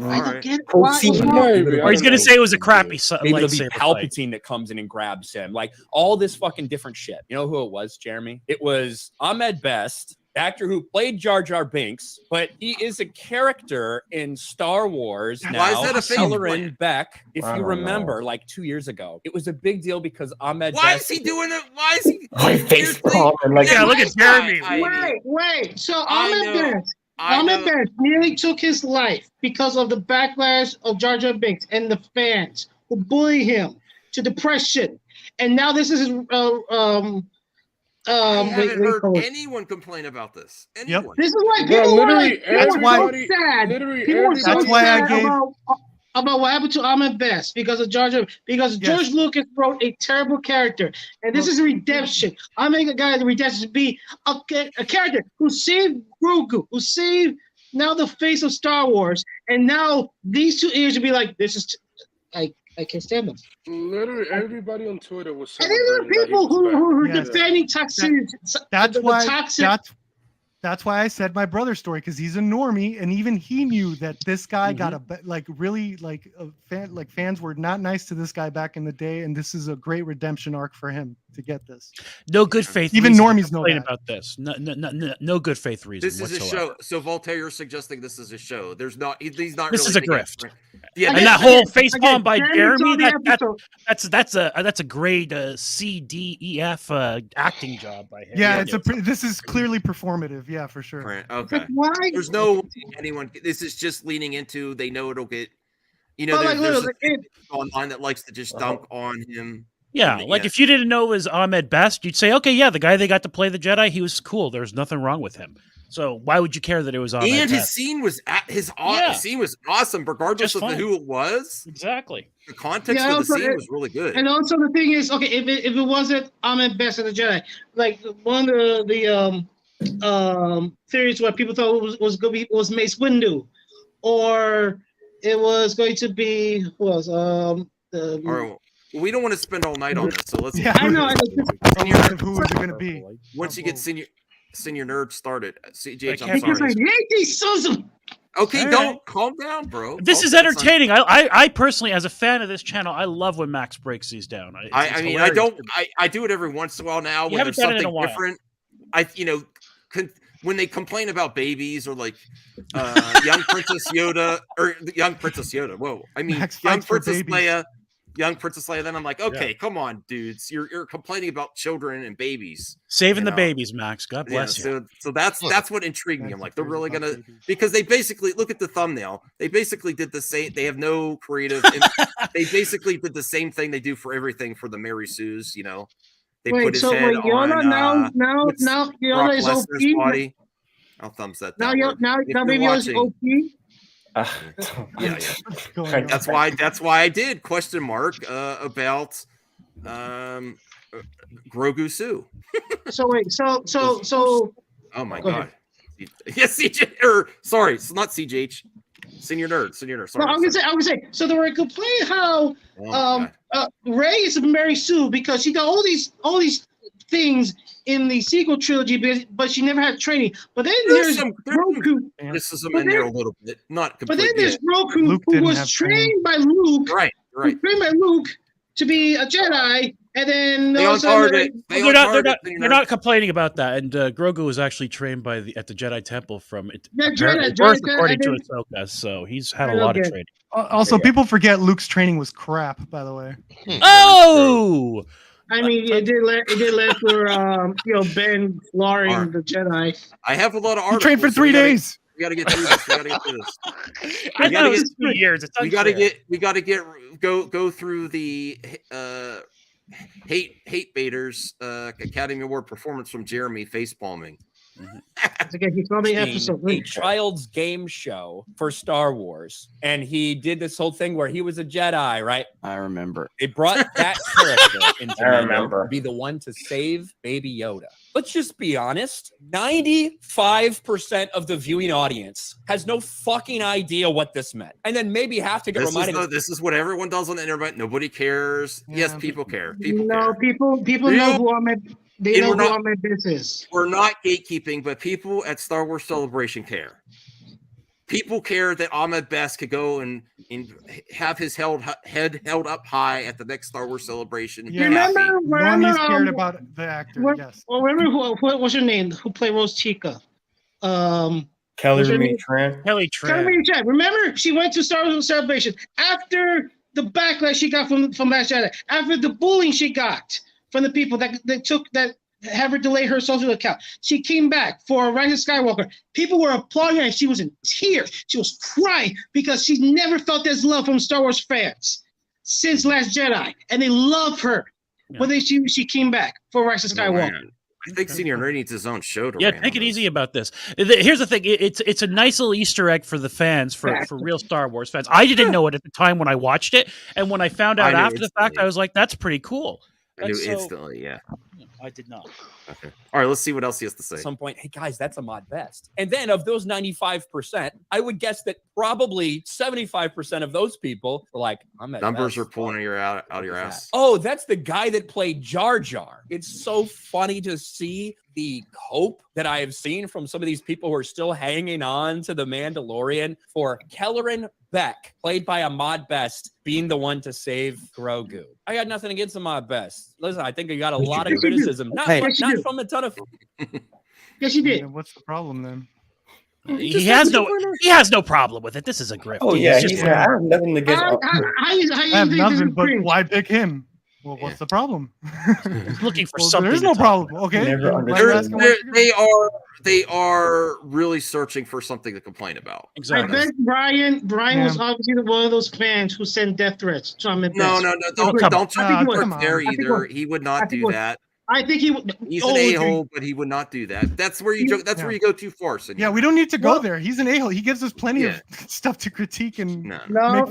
All I don't right. get it. Oh, Why? see, you know, Maybe, Or he's I going to don't say it was a crappy Maybe it'll be lightsaber fight. Palpatine that comes in and grabs him. Like all this fucking different shit. You know who it was, Jeremy? It was Ahmed Best, the actor who played Jar Jar Binks, but he is a character in Star Wars now. Why is that a face Ellerin plant? Beck, if I you don't remember, know. like 2 years ago, it was a big deal because Ahmed Why Best. is he doing it? Why is he? My face Seriously? palm and like Yeah, look at Jeremy. Wait. So I Ahmed know. Best. Ahmed Best nearly took his life because of the backlash of Jar Jar Binks and the fans who bully him to depression. And now this is his I haven't wait, heard hold. anyone complain about this. Anyone? This is why Bro, people were literally like, people were so everybody- sad. literally People were so That's why I sad gave- about about what happened to Ahmed Best because of because George Lucas wrote a terrible character, and this is redemption. I make a guy the redemption to be a character who saved Grogu, who saved now the face of Star Wars, and now these 2 ears would be like, this is I can't stand them. Literally everybody on Twitter was and then there are people who are defending toxicity. That's why I said my brother's story, because he's a normie, and even he knew that this guy got fans were not nice to this guy back in the day, and this is a great redemption arc for him to get this. No good faith. Even normies know that. About this. No good faith reason. This is whatsoever. a show. So Voltaire, you're suggesting this is a show. There's not. He's not. This really is a taking grift. Yeah, and that whole facepalm by Jeremy. That's a grade C, D, E, F acting job by him. Yeah, this is clearly performative. Yeah, for sure. Right. Okay. Why? There's no way anyone. This is just leaning into. They know it'll get. There's online that likes to just dunk on him. Yeah, if you didn't know it was Ahmed Best, you'd say, okay, yeah, the guy they got to play the Jedi, he was cool. There's nothing wrong with him. So why would you care that it was Ahmed And Best? his scene was scene was awesome, regardless of who it was. Exactly. The context of the scene was really good. And also the thing is, okay, if it wasn't Ahmed Best and the Jedi, like one of the theories where people thought it was Mace Windu, or it was going to be who else? We don't want to spend all night on this, so let's. Yeah, I know. Who is it going to be? Once you get senior nerd started, CGH, I'm because sorry. I hate these sons of. Okay, don't calm down, bro. This is entertaining. I personally, as a fan of this channel, I love when Max breaks these down. I mean, I do it every once in a while now when there's something different. When they complain about babies or like young Princess Yoda or young Princess Yoda. Whoa, I mean young Princess Leia. Young Princess Leia, then I'm like, okay, come on, dudes. You're complaining about children and babies. Saving the babies, Max. God bless you. So that's what intrigued me. I'm like, they're really gonna because they basically look at the thumbnail. They basically did the same. They have no creative. They basically did the same thing they do for everything for the Mary Sue's. They put his head Yoda on. now Yoda is OP. Body. I'll thumbs that. Now maybe Yoda's OP. Yeah. That's why I did question mark about Grogu Sue. So wait, so oh my god. Yes, CJ sorry, it's not CJH. Senior nerd. Sorry. No, I'm gonna say. So they were complaining how Rey is Mary Sue because she got all these things in the sequel trilogy, but she never had training. But then there's Roku. This is in there a little bit, not completely. But then there's Roku, who was trained by Luke. Right. Trained by Luke to be a Jedi, and then they're not complaining about that. And Grogu was actually trained at the Jedi Temple from according to Ahsoka. So he's had a lot of training. Also, people forget Luke's training was crap. By the way. Oh. I mean, it did let for Ben slaughtering the Jedi. I have a lot of articles. He trained for 3 days. We got to get through this. I know it's 2 years. We got to go through the hate baiters Academy Award performance from Jeremy facepalming. Again, he saw the episode. A child's game show for Star Wars, and he did this whole thing where he was a Jedi, right? I remember. They brought that character into to be the one to save Baby Yoda. Let's just be honest. 95% of the viewing audience has no fucking idea what this meant, and then maybe have to get reminded. This is what everyone does on the internet. Nobody cares. Yeah. Yes, people care. People know who Ahmed. They know who Ahmed Best is. We're not gatekeeping, but people at Star Wars Celebration care. People care that Ahmed Best could go and have his head held up high at the next Star Wars Celebration. Yeah. Remember cared about the actor. Yes. Well, remember what was her name? Who played Rose Chica? Kelly Tran. Kelly Tran. Remember, she went to Star Wars Celebration after the backlash she got from Last Jedi, after the bullying she got from the people that have her delay her social account. She came back for Rise of Skywalker. People were applauding her, and she was in tears. She was crying because she's never felt this love from Star Wars fans since Last Jedi, and they love her. Yeah. When she came back for Rise of Skywalker. I think Senior Nerd needs his own show to Yeah, rant take on it this. easy about this. Here's the thing: it's a nice little Easter egg for the fans, for real Star Wars fans. I didn't know it at the time when I watched it, and when I found out I knew after the fact, instantly. I was like, "That's pretty cool." I knew That's so. instantly, yeah. I did not. Okay. All right, let's see what else he has to say. At some point, hey guys, that's a mod vest. And then of those 95%, I would guess that probably 75% of those people were like, I'm at Numbers vest. are pulling your out of your ass. Oh, that's the guy that played Jar Jar. It's so funny to see the hope that I have seen from some of these people who are still hanging on to the Mandalorian for Kelleran Beck, played by a mod best, being the one to save Grogu. I got nothing against the mod best. Listen, I think I got a lot of criticism, not from a ton of. Yes, you did. What's the problem then? He has no problem with it. This is a grift. Oh yeah, I have nothing against. I have nothing, but why pick him? Well, what's the problem? He's looking for Well, something. There's no problem. Okay. They are really searching for something to complain about. I bet Brian was obviously one of those fans who sent death threats to him. No, don't put there either. He would not do that. I think he would. He's an a-hole, but he would not do that. That's where you where you go too far. So yeah, we don't need to go there. He's an a-hole. He gives us plenty of stuff to critique and no.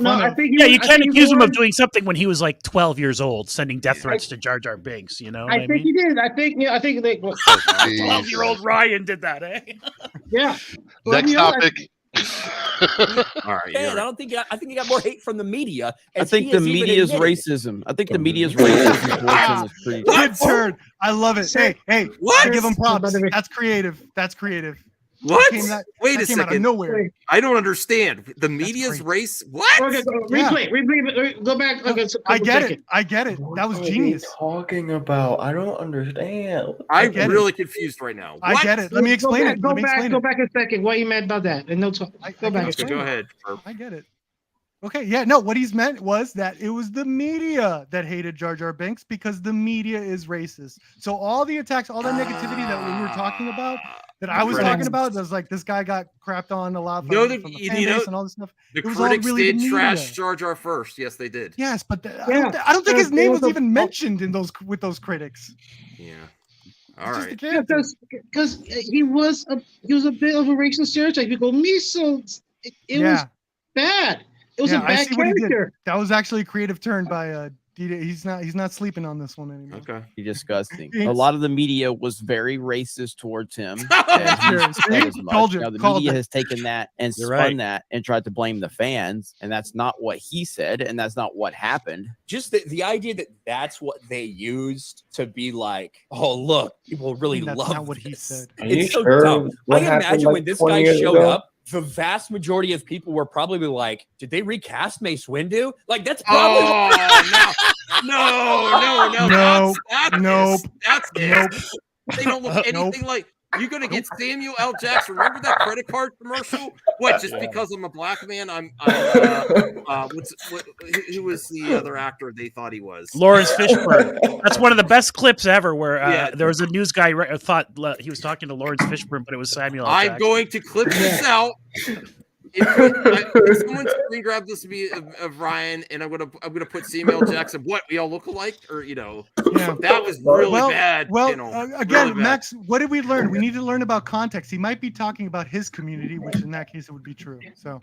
I think you can't accuse him of doing something when he was like 12 years old, sending death threats to Jar Jar Binks. You know, I think he did. I think 12-year-old Ryan did that, eh? Yeah. Next topic. All right. Man, I think he got more hate from the media. I think the media's racism. I think the media's racism towards him is pretty good turn. I love it. Hey, what? I give him props. That's creative. That's creative. What? Wait a second. Out of nowhere. I don't understand. The media's race. What? Okay, replay. Go back. Okay, I get it. That was genius. Talking about? I don't understand. I'm really confused right now. I get it. Let me explain it. Go back a second. What you meant about that? And no talk. Go back. Go ahead. I get it. Okay, yeah, no, what he's meant was that it was the media that hated Jar Jar Binks because the media is racist. So all the attacks, all that negativity that we were talking about, that I was talking about, that was like this guy got crapped on a lot from the fan base and all this stuff. The critics did trash Jar Jar first. Yes, they did. Yes, but I don't think his name was even mentioned in with those critics. Yeah. All right. Because he was a bit of a racist stereotype. You go, it was bad. It was a bad character. That was actually a creative turn by He's not sleeping on this one anymore. Okay. Disgusting. A lot of the media was very racist towards him. Told you. Now, the media has taken that and spun that and tried to blame the fans, and that's not what he said, and that's not what happened. Just the idea that that's what they used to be like, oh look, people really love. That's not what he said. It's so dumb. I imagine when this guy showed up, the vast majority of people were probably like, did they recast Mace Windu? Like, that's probably no. That's they don't look anything like. You're gonna get Samuel L. Jackson. Remember that credit card commercial? What? Just because I'm a black man, who was the other actor they thought he was? Lawrence Fishburne. That's one of the best clips ever. Where there was a news guy thought he was talking to Lawrence Fishburne, but it was Samuel L. Jackson. I'm going to clip this out. If someone screen grab this of Ryan, and I'm gonna put Samuel Jackson. What we all look alike, or that was really bad. Well, again, really Max, what did we learn? We need to learn about context. He might be talking about his community, which in that case it would be true. So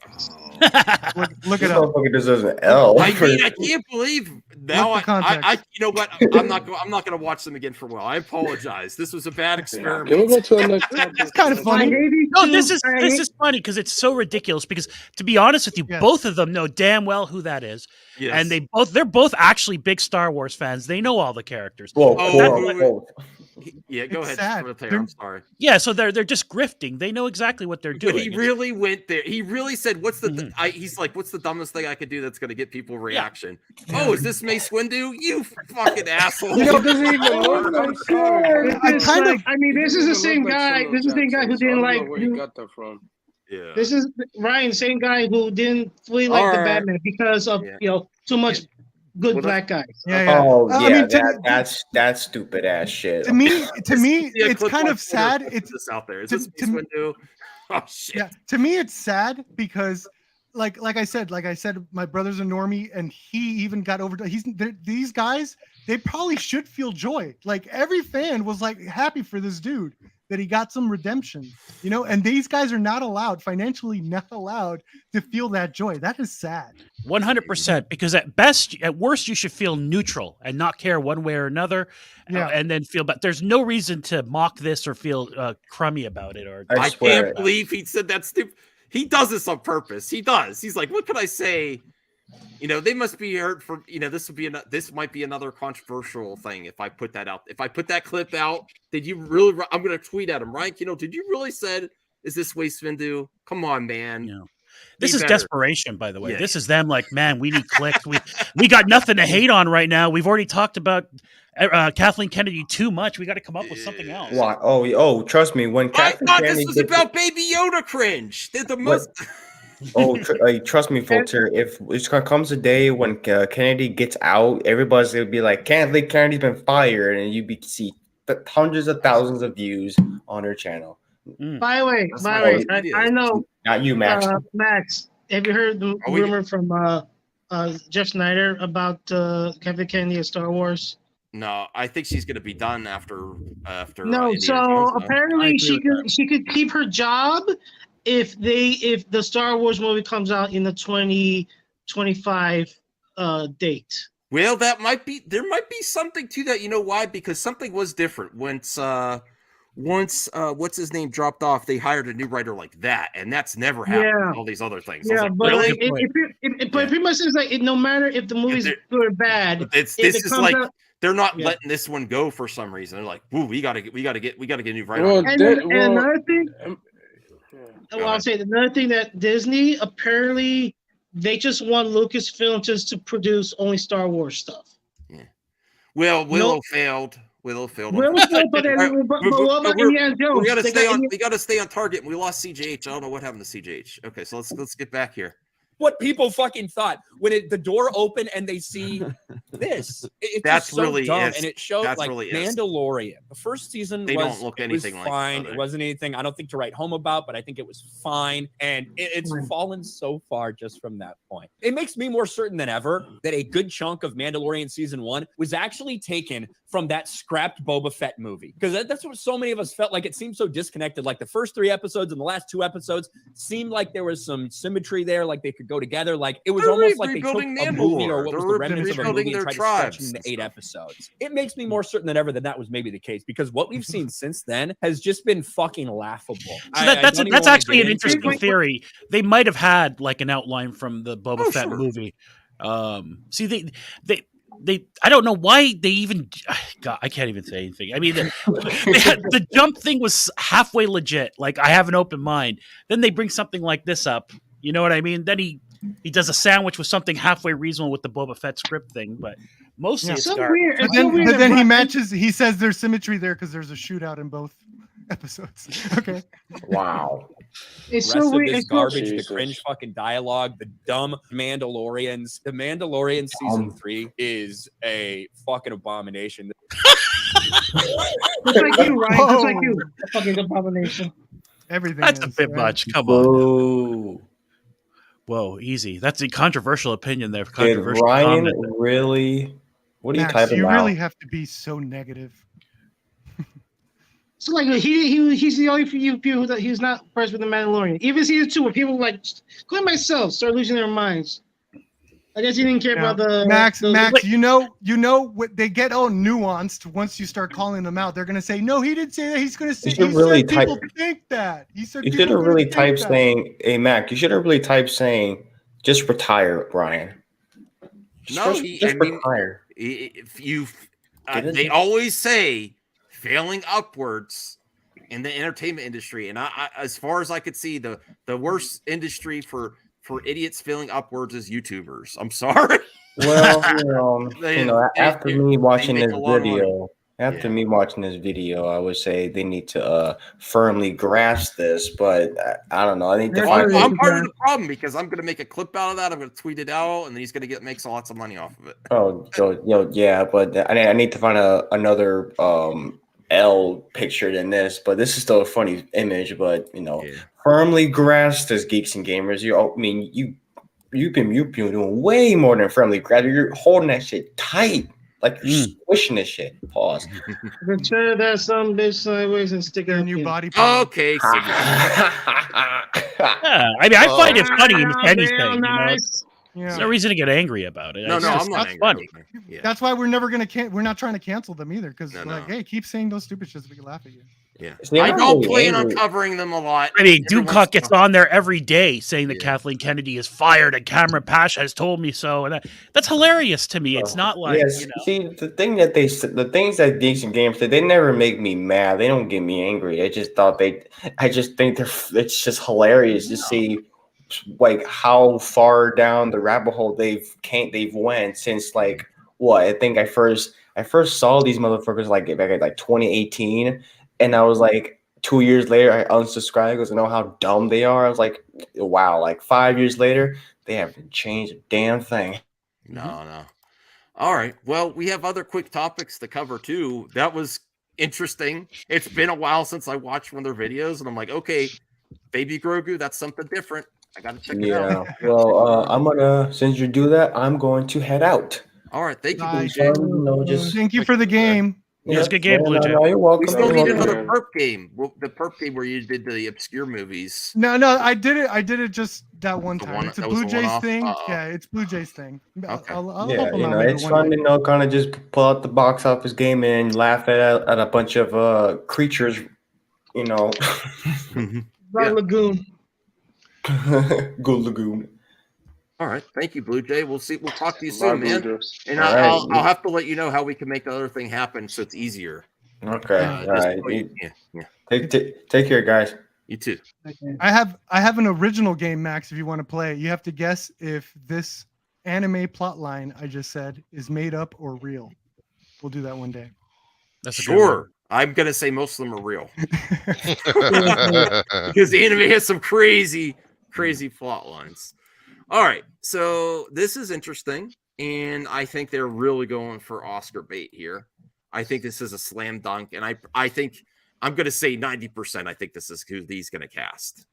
look it up. This is an L. I mean, I can't believe now. I you know what? I'm not going to watch them again for a while. I apologize. This was a bad experiment. It's kind of funny. No, this is funny because it's so ridiculous. Because to be honest with you, both of them know damn well who that is, and they're both actually big Star Wars fans. They know all the characters. Yeah, go ahead. Sad. I'm sorry. Yeah, so they're just grifting. They know exactly what they're doing. But he really went there. He really said, "What's the?" He's like, "What's the dumbest thing I could do that's going to get people reaction?" Yeah. Oh, is this Mace Windu? You fucking asshole! Doesn't even I mean, this is the same guy. This is the same guy who didn't like. Where you got that from? Yeah. This is Ryan, same guy who didn't fully like the Batman because of too much good black guys. I mean, that's stupid ass shit. To me, it's kind of sad. It's this out there. Is this Windu? Oh shit. Yeah, to me, it's sad because, like I said, my brother's a normie, and he even got over. These guys. they probably should feel joy. Like every fan was like happy for this dude that he got some redemption, you know, and these guys are not allowed, financially not allowed to feel that joy. That is sad. 100%, because at worst, you should feel neutral and not care one way or another, and then feel. But there's no reason to mock this or feel crummy about it. Or I can't believe he said that stupid. He does this on purpose. He does. He's like, what could I say? You know, they must be hurt for. You know, this might be another controversial thing if I put that out. If I put that clip out, did you really? I'm going to tweet at him, right? You know, did you really said? Is this way Svindu? Come on, man. No. This is desperation, by the way. This is them like, man, we need clicks. We got nothing to hate on right now. We've already talked about Kathleen Kennedy too much. We got to come up with something else. Why? Oh, trust me. When Kathleen Kennedy this was about Baby Yoda cringe. They're the most. Trust me, folks. Here, if it's gonna comes a day when Kennedy gets out, everybody's gonna be like, Kathleen Kennedy's been fired, and you see hundreds of thousands of views on her channel. By the way, I know. Not you, Max. Max, have you heard the rumor from Jeff Snyder about Kathleen Kennedy of Star Wars? No, I think she's going to be done after. No, so apparently she could keep her job if the Star Wars movie comes out in the 2025 date. Well, there might be something to that. You know why? Because something was different once what's his name dropped off, they hired a new writer like that, and that's never happened with all these other things. Yeah, like, but really? It pretty much is like no matter if the movie's good or bad, this is like they're not letting this one go for some reason. They're like, "Woo, we gotta get a new writer." Well, and another thing, I'll say another thing that Disney apparently they just want Lucasfilm just to produce only Star Wars stuff. Yeah. Well, Willow failed. Willow failed. But what about Indiana Jones? We gotta stay on target. We lost CJH. I don't know what happened to CJH. Okay, so let's get back here. What people fucking thought when the door opened and they see this. It's so really dumb, is. and it showed like really Mandalorian. The first season don't look anything was like fine. other. It wasn't anything I don't think to write home about, but I think it was fine. And it's fallen so far just from that point. It makes me more certain than ever that a good chunk of Mandalorian season 1 was actually taken from that scrapped Boba Fett movie. Because that's what so many of us felt like. It seemed so disconnected. Like the first 3 episodes and the last 2 episodes seemed like there was some symmetry there, like they could go together. Like it was almost like they took a movie or what was the remnants of a movie and tried to stretch into 8 episodes. It makes me more certain than ever that was maybe the case, because what we've seen since then has just been fucking laughable. So that's actually an interesting theory. They might have had like an outline from the Boba Fett movie. See, they I don't know why they even. God, I can't even say anything. I mean, the jump thing was halfway legit. Like I have an open mind. Then they bring something like this up. You know what I mean? Then he does a sandwich with something halfway reasonable with the Boba Fett script thing, but mostly it's garbage. But then he matches. He says there's symmetry there because there's a shootout in both episodes. Okay. Wow. It's the rest so of weird. this garbage, the cringe fucking dialogue, the dumb Mandalorians. The Mandalorian season 3 is a fucking abomination. Just like you, Ryan. Just like you. A fucking abomination. Everything. That's a bit much. Come on. Whoa, easy. That's a controversial opinion there. Controversial Ryan comment. really? What are you Max, typing you out? really have to be so negative. So like he's the only few people that he's not impressed with the Mandalorian. Even season 2, where people like, including myself, start losing their minds. I guess he didn't care about the Max. You know what they get all nuanced once you start calling them out. They're gonna say, no, he didn't say that. He's gonna say people think that. He said you should have really typed saying, "Hey Mac," you should have really typed saying, "Just retire, Brian." Just retire. If you, they always say failing upwards in the entertainment industry, and I as far as I could see, the worst industry for idiots failing upwards is YouTubers. I'm sorry. Well, after me watching this video, I would say they need to firmly grasp this, but I don't know. I think I'm part of the problem because I'm going to make a clip out of that. I'm going to tweet it out, and then he's going to make lots of money off of it. Yeah, but I need to find another L picture than this, but this is still a funny image. But firmly grasped as geeks and gamers. You've been doing way more than firmly grasped. You're holding that shit tight. Like you're squishing this shit. Pause. Consider that some bitch sideways and stick Your it new in. body. pillow. Okay, so Yeah, I mean, I find it funny if Ah, anything. real You know, nice. Yeah. there's no reason to get angry about it. no, It's no, just I'm not not angry. funny. Yeah. That's why we're never gonna we're not trying to cancel them either, because No, like, no. hey, keep saying those stupid shits. We can laugh at you. Yeah. See, I'm I not don't really plan on angry. covering them a lot. I mean, Every once Dukak in a gets while. on there every day saying that Yeah. Kathleen Kennedy is fired and Cameron Pasha has told me so, and that's hilarious to me. It's not like Yes, see the things that Geeks and Games say, they never make me mad. They don't get me angry. I just think it's just hilarious to see like how far down the rabbit hole they've went since like what I think I first saw these motherfuckers like back at like 2018, and I was like 2 years later I unsubscribed because I know how dumb they are. I was like, wow, like 5 years later they haven't changed a damn thing. No. All right. Well, we have other quick topics to cover too. That was interesting. It's been a while since I watched one of their videos, and I'm like, okay, Baby Grogu, that's something different. I gotta check it out. Yeah. Well, I'm gonna since you do that, I'm going to head out. All right. Thank you, Bye. Blue Jay. Thank you for the game. It was a good game, Blue Jay. No, you're welcome. We still You're need welcome. another perp game. Well, the perp game where you did the obscure movies. No, I did it just that one time. It's a that was Blue the Jays one-off? thing. Uh-oh. Yeah, it's Blue Jays thing. Okay. I'll Yeah, help them you out know, maybe it's one fun day. to kind of just pull out the box office game and laugh at a bunch of creatures, you know. Black Lagoon. Good Lagoon. All right. Thank you, Blue Jay. We'll see. We'll talk to you Bye, soon, Blue man. Jays. And All I'll right. have to let you know how we can make the other thing happen so it's easier. Okay. All right. Yeah. Take care, guys. You too. I have an original game, Max, if you want to play it. You have to guess if this anime plot line I just said is made up or real. We'll do that one day. That's a good one. Sure. I'm gonna say most of them are real. Because the anime has some crazy plot lines. All right. So this is interesting. And I think they're really going for Oscar bait here. I think this is a slam dunk. And I think I'm going to say 90%. I think this is who he's going to cast.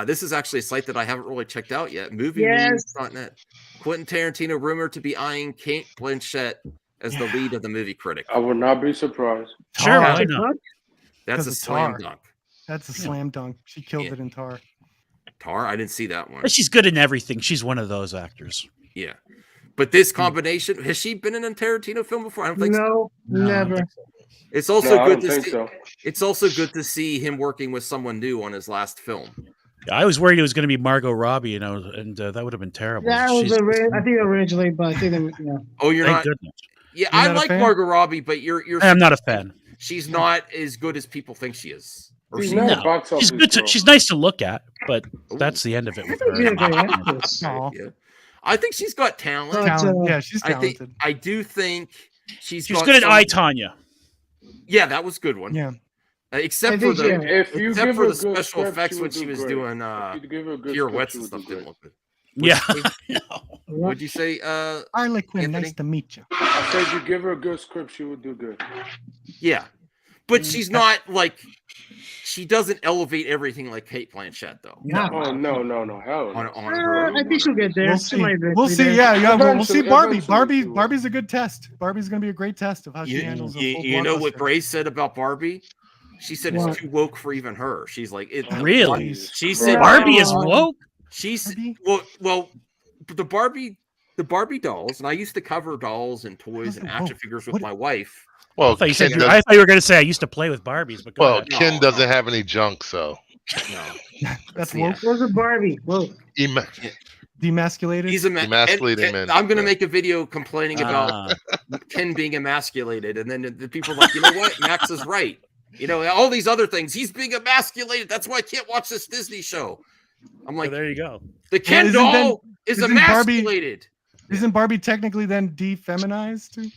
This is actually a site that I haven't really checked out yet. MovieNews.net. Quentin Tarantino rumored to be eyeing Kate Blanchett as the lead of the movie Critic. I would not be surprised. Sure, why not? That's a slam Tar. dunk. That's a slam dunk. She killed it in Tar. Tar? I didn't see that one. But she's good in everything. She's one of those actors. Yeah. But this combination, has she been in a Tarantino film before? I don't think so. No, never. It's also No, I good don't to think see. so. It's also good to see him working with someone new on his last film. I was worried it was going to be Margot Robbie, and that would have been terrible. That was She's- I think originally, but I think yeah. Oh, you're Thank not. goodness. Yeah, You're I not a like fan? Margot Robbie, but you're. I'm not a fan. She's not as good as people think she is. Or She's she not is. a box She's office good. girl. She's nice to look at, but that's the end of it with She's a her. great actress. Aw. Yeah. I think she's got talent. But, Talent. Yeah, she's I talented. think. I do think she's. She's got good at some- I, Tanya. Yeah, that was a good one. Yeah. Except I for think, the yeah. If you except give for her the a good special script, effects she when would she do was great. doing If you give her a good pirouettes script, she and would stuff do didn't great. look good. Yeah. What'd you say? Harley Quinn, Anthony? nice to meet you. I said you give her a good script, she would do good. Yeah, but she's not like she doesn't elevate everything like Kate Blanchett though. Yeah. Oh no, hell no. On her, I think she'll get there. We'll She see. might eventually We'll see. there. Yeah. We'll see. Eventually- Barbie. eventually she will. Barbie's a good test. Barbie's gonna be a great test of how she handles a full you know what blockbuster. Grace said about Barbie? She said What? it's too woke for even her. She's like, Really? She said Barbie is woke. She's Barbie? well, the Barbie dolls, and I used to cover dolls and toys and action figures with my wife. Well, I thought, Ken I does, thought you were going to say I used to play with Barbies, but go well, ahead. Ken doesn't have any junk, so No, That's yeah. woke. Where's the Barbie? Whoa. Demasculated. He's Emasculated and man. I'm going to Yeah. make a video complaining about Ken being emasculated, and then the people are like, you know what, Max is right. You know, all these other things. He's being emasculated. That's why I can't watch this Disney show. I'm like, there you go. the Ken isn't doll is isn't Barbie- emasculated. Isn't Barbie technically then defeminized too?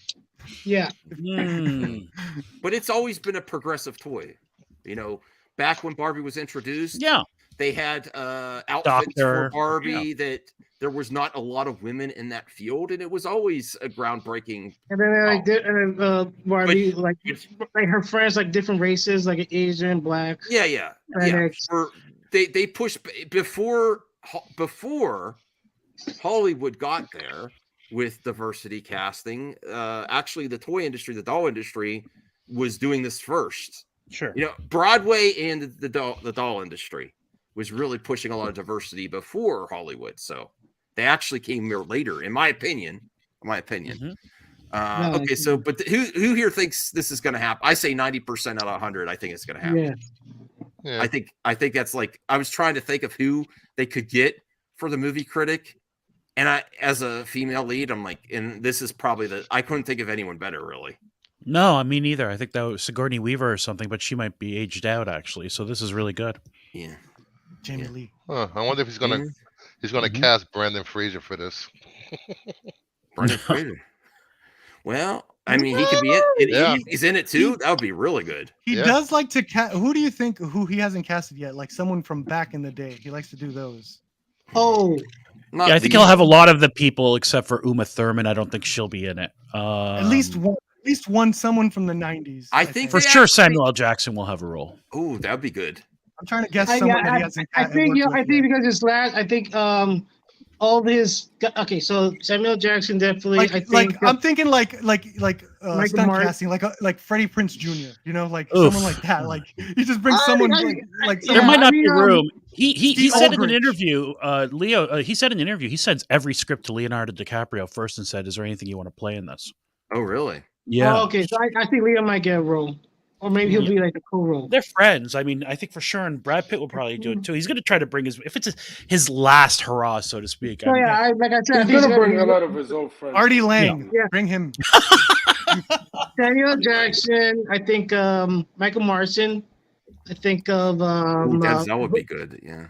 Yeah. But it's always been a progressive toy. You know, back when Barbie was introduced, Yeah. they had outfits for Doctor, Barbie that there was not a lot of women in that field, and it was always a groundbreaking. And then like Barbie, like her friends, like different races, like Asian, black. Yeah. They pushed before Hollywood got there. with diversity casting. Actually, the toy industry, the doll industry, was doing this first. Sure. You know, Broadway and the doll industry was really pushing a lot of diversity before Hollywood. So they actually came here later, in my opinion. Okay, so but who here thinks this is going to happen? I say 90% out of 100. I think it's going to happen. Yeah. I think that's like, I was trying to think of who they could get for the movie critic, and I, as a female lead, I'm like, and this is probably I couldn't think of anyone better, really. No, I mean neither. I think that was Sigourney Weaver or something, but she might be aged out actually. So this is really good. Yeah, Jamie Lee. Huh, I wonder if he's gonna cast Brandon Fraser for this. Brandon Fraser. Well, I mean, he could be in. He's in it too. That would be really good. He does like to cast. Who do you think? Who he hasn't casted yet? Like someone from back in the day. He likes to do those. Oh, yeah, I think he'll have a lot of the people except for Uma Thurman. I don't think she'll be in it. At least one. Someone from the 90s. I think for sure Samuel L. Jackson will have a role. Oh, that'd be good. I'm trying to guess someone that he hasn't. I think because it's last. I think all his. Okay, so Samuel Jackson definitely. I'm thinking like stunt Martin. casting, like Freddie Prinze Jr. You know, like someone like that. Like he just brings someone like there might not be room. He Steve said in an Aldrich. interview, Leo. He said in an interview he sends every script to Leonardo DiCaprio first and said, "Is there anything you want to play in this?" Oh, really? Yeah. Oh, okay, so I think Leo might get a role, or maybe he'll be like a co-role. They're friends. I mean, I think for sure, and Brad Pitt will probably do it too. He's going to try to bring his his last hurrah, so to speak. So yeah, like I said, He's gonna bring a lot of his old friends. Artie Lang. Bring him. Samuel Jackson. I think Michael Marsden. I think of Denzel would be good. Yeah.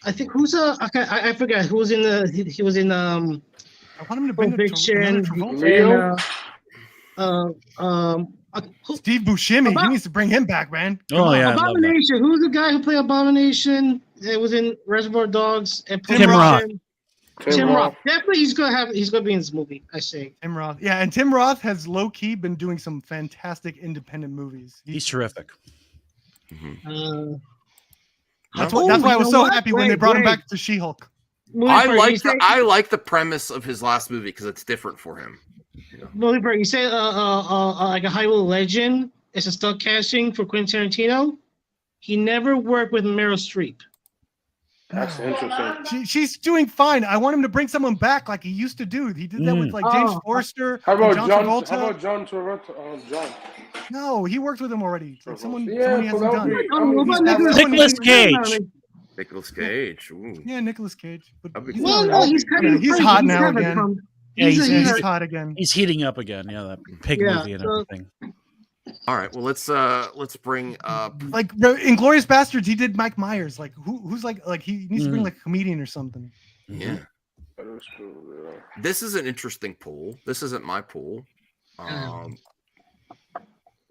I think who's I forgot who was in the he was in I want him to bring Fiction. Leo? Steve Buscemi. He needs to bring him back, man. Oh yeah, Abomination. Who's the guy who played Abomination? It was in Reservoir Dogs and Tim Roth. Tim Roth. Definitely, he's gonna be in this movie. I say. Tim Roth. Yeah, and Tim Roth has low key been doing some fantastic independent movies. He's terrific. That's why I was so happy when they brought him back to She-Hulk. I like the premise of his last movie because it's different for him. Willie you say like a Hollywood legend. It's a stunt casting for Quentin Tarantino. He never worked with Meryl Streep. That's interesting. She's doing fine. I want him to bring someone back like he used to do. He did that with like James Forster. How about John John? Travolta. How about John Travolta? John. No, he worked with him already. Like someone he Yeah, hasn't but done. Nicolas Cage. Nicolas Cage. Ooh. Yeah, Nicolas Cage. But he's, He's hot now again. Yeah, he's hot again. He's heating up again. Yeah, that pig movie and everything. All right, well let's bring up like Inglourious Bastards. He did Mike Myers. Like who's like he needs to bring like a comedian or something. Yeah. This is an interesting pool. This isn't my pool.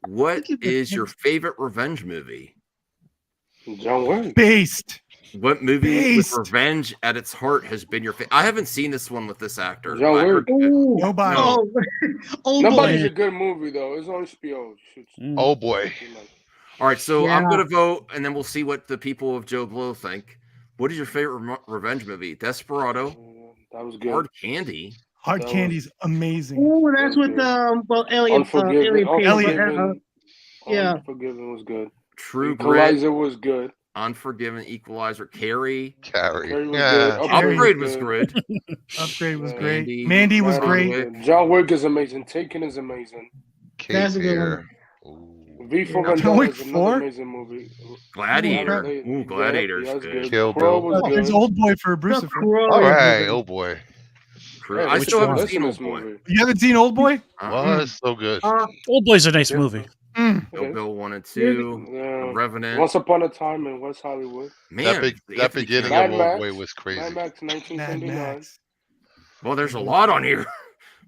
What is your favorite revenge movie? John Wick. Based. What movie with revenge at its heart has been your favorite? I haven't seen this one with this actor. John Wick. Nobody. Nobody's a good movie though. It's on HBO. Oh boy. All right, so I'm gonna vote, and then we'll see what the people of Joe Blow think. What is your favorite revenge movie? Desperado. That was good. Hard Candy. Hard Candy's amazing. Oh, that's with Elliot. Unforgiven. Yeah. Unforgiven was good. True Equalizer was good. Unforgiven, Equalizer, Carrie. Carrie. Was Yeah. good. Upgrade was good. Upgrade was great. Mandy was great. John Wick is amazing. Taken is amazing. That's a good one. V for John Vendetta Wick is 4? another amazing movie. Gladiator. Ooh, Gladiator's Yeah, good. Kill Crow Bill. was good. It's Old Boy for Bruce. All right, oh boy. I still haven't seen Old Boy. You haven't seen Old Boy? Was so good. Old Boy's a nice movie. Kill Bill 1 and 2. The Revenant. Once Upon a Time in West Hollywood. Man, that beginning Mad of Max. Old Boy was crazy. Mad Max 1979. Well, there's a lot on here.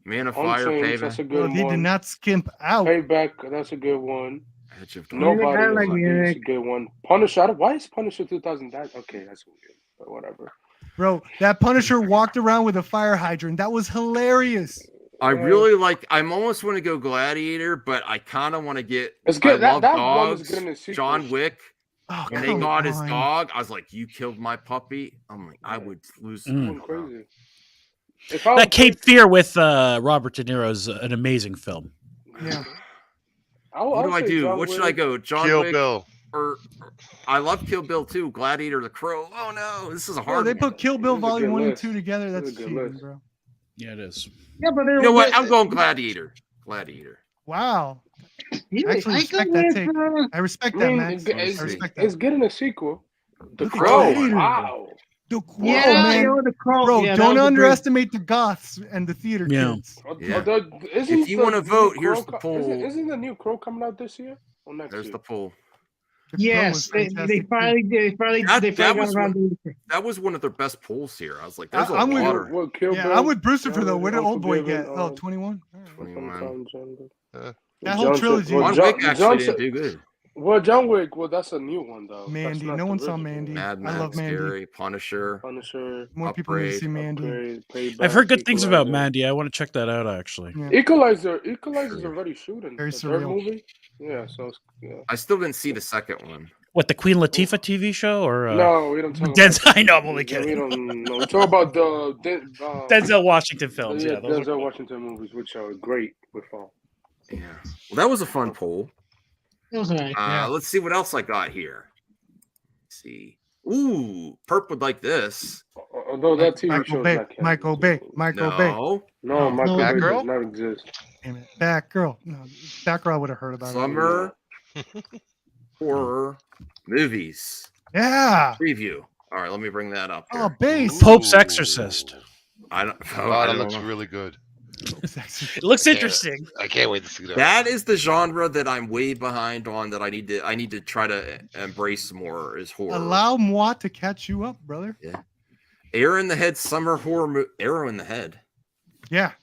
Man of Fire, Unchanged, that's a Payback. good They one. did not skimp out. Payback, that's a good one. Edge of Nobody I like is Munich. a good one. Punisher, why is Punisher 2000? Okay, that's weird, but whatever. Bro, that Punisher walked around with a fire hydrant. That was hilarious. I really like. I'm almost want to go Gladiator, but I kind of want to get. It's good. I love That one was dogs. good in the sequel. John Wick. Oh, When they come got his on. dog, I was like, "You killed my puppy." I'm like, I would lose. Going crazy. That Cape Fear with Robert De Niro is an amazing film. Yeah. What do I do? What should I go? John Kill Wick Bill. or I love Kill Bill too. Gladiator, The Crow. Oh no, this is a Bro, hard they one. put Kill Bill This is a Volume good 1 and list. 2 together. This That's is a good cheating, list. bro. Yeah, it is. Yeah, but You know what? I'm going Gladiator. Gladiator. Wow. Yeah, I actually I respect go that with, take. I respect I that, mean, Max. I respect that. it's getting a sequel. The Look at Crow. Gladiator. Wow. The Crow, Yeah, man. yo, the Crow. Bro, Yeah, that don't was a great- underestimate the goths and the theater Yeah. kids. Yeah. Isn't If you the want to new vote, Crow here's the poll. Isn't the new Crow coming out this year or next There's year? the poll. The Crow Yes, was they fantastic, finally too. did. They finally got around to it. That was one of their best polls here. I was like, there's a I'm with- lot of What, Kill Yeah, Bill? I'm with Brewster Yeah, though. What did old boy Unforgiven, get? Oh, 21? All right. 21. That whole trilogy. John Wick actually didn't do good. Well, John Wick, well, that's a new one though. Mandy. That's not No the one saw original. Mandy. Mad I Max, love Mandy. Scary, Punisher. Punisher. More people need to see Upgrade. Mandy. Upgrade, Payback, I've heard good things about Equalizer. Mandy. I want to check that out actually. Yeah. Equalizer's already shooting. Very the third surreal. movie. Yeah, so it's, yeah. I still didn't see the second one. What, the Queen Latifah TV show or No, we don't talk Denzel? about I know, I'm only yeah, we kidding. don't know. We talk about the Denzel Washington films. Yeah, Yeah, those are Denzel cool. Washington movies, which are great with Yeah. Well, that was a fun poll. It was all right. Let's see what else I got here. Let's see. Ooh, Perp would like this. Although that TV Michael show is Bay. not canon. Michael Bay. Michael Bay. No. No, Michael Bay Batgirl? does not exist. Damn it. Batgirl. No, Batgirl I would have heard about Summer horror movies. it. Yeah. Preview. All right, let me bring that up. Oh, Here. base. Pope's Exorcist. I don't. Oh, I that don't looks know. really good. It looks interesting. I can't wait to see that. That is the genre that I'm way behind on. That I need to try to embrace more is horror. Allow moi to catch you up, brother. Yeah. Arrow in the Head summer horror. Arrow in the Head. Yeah.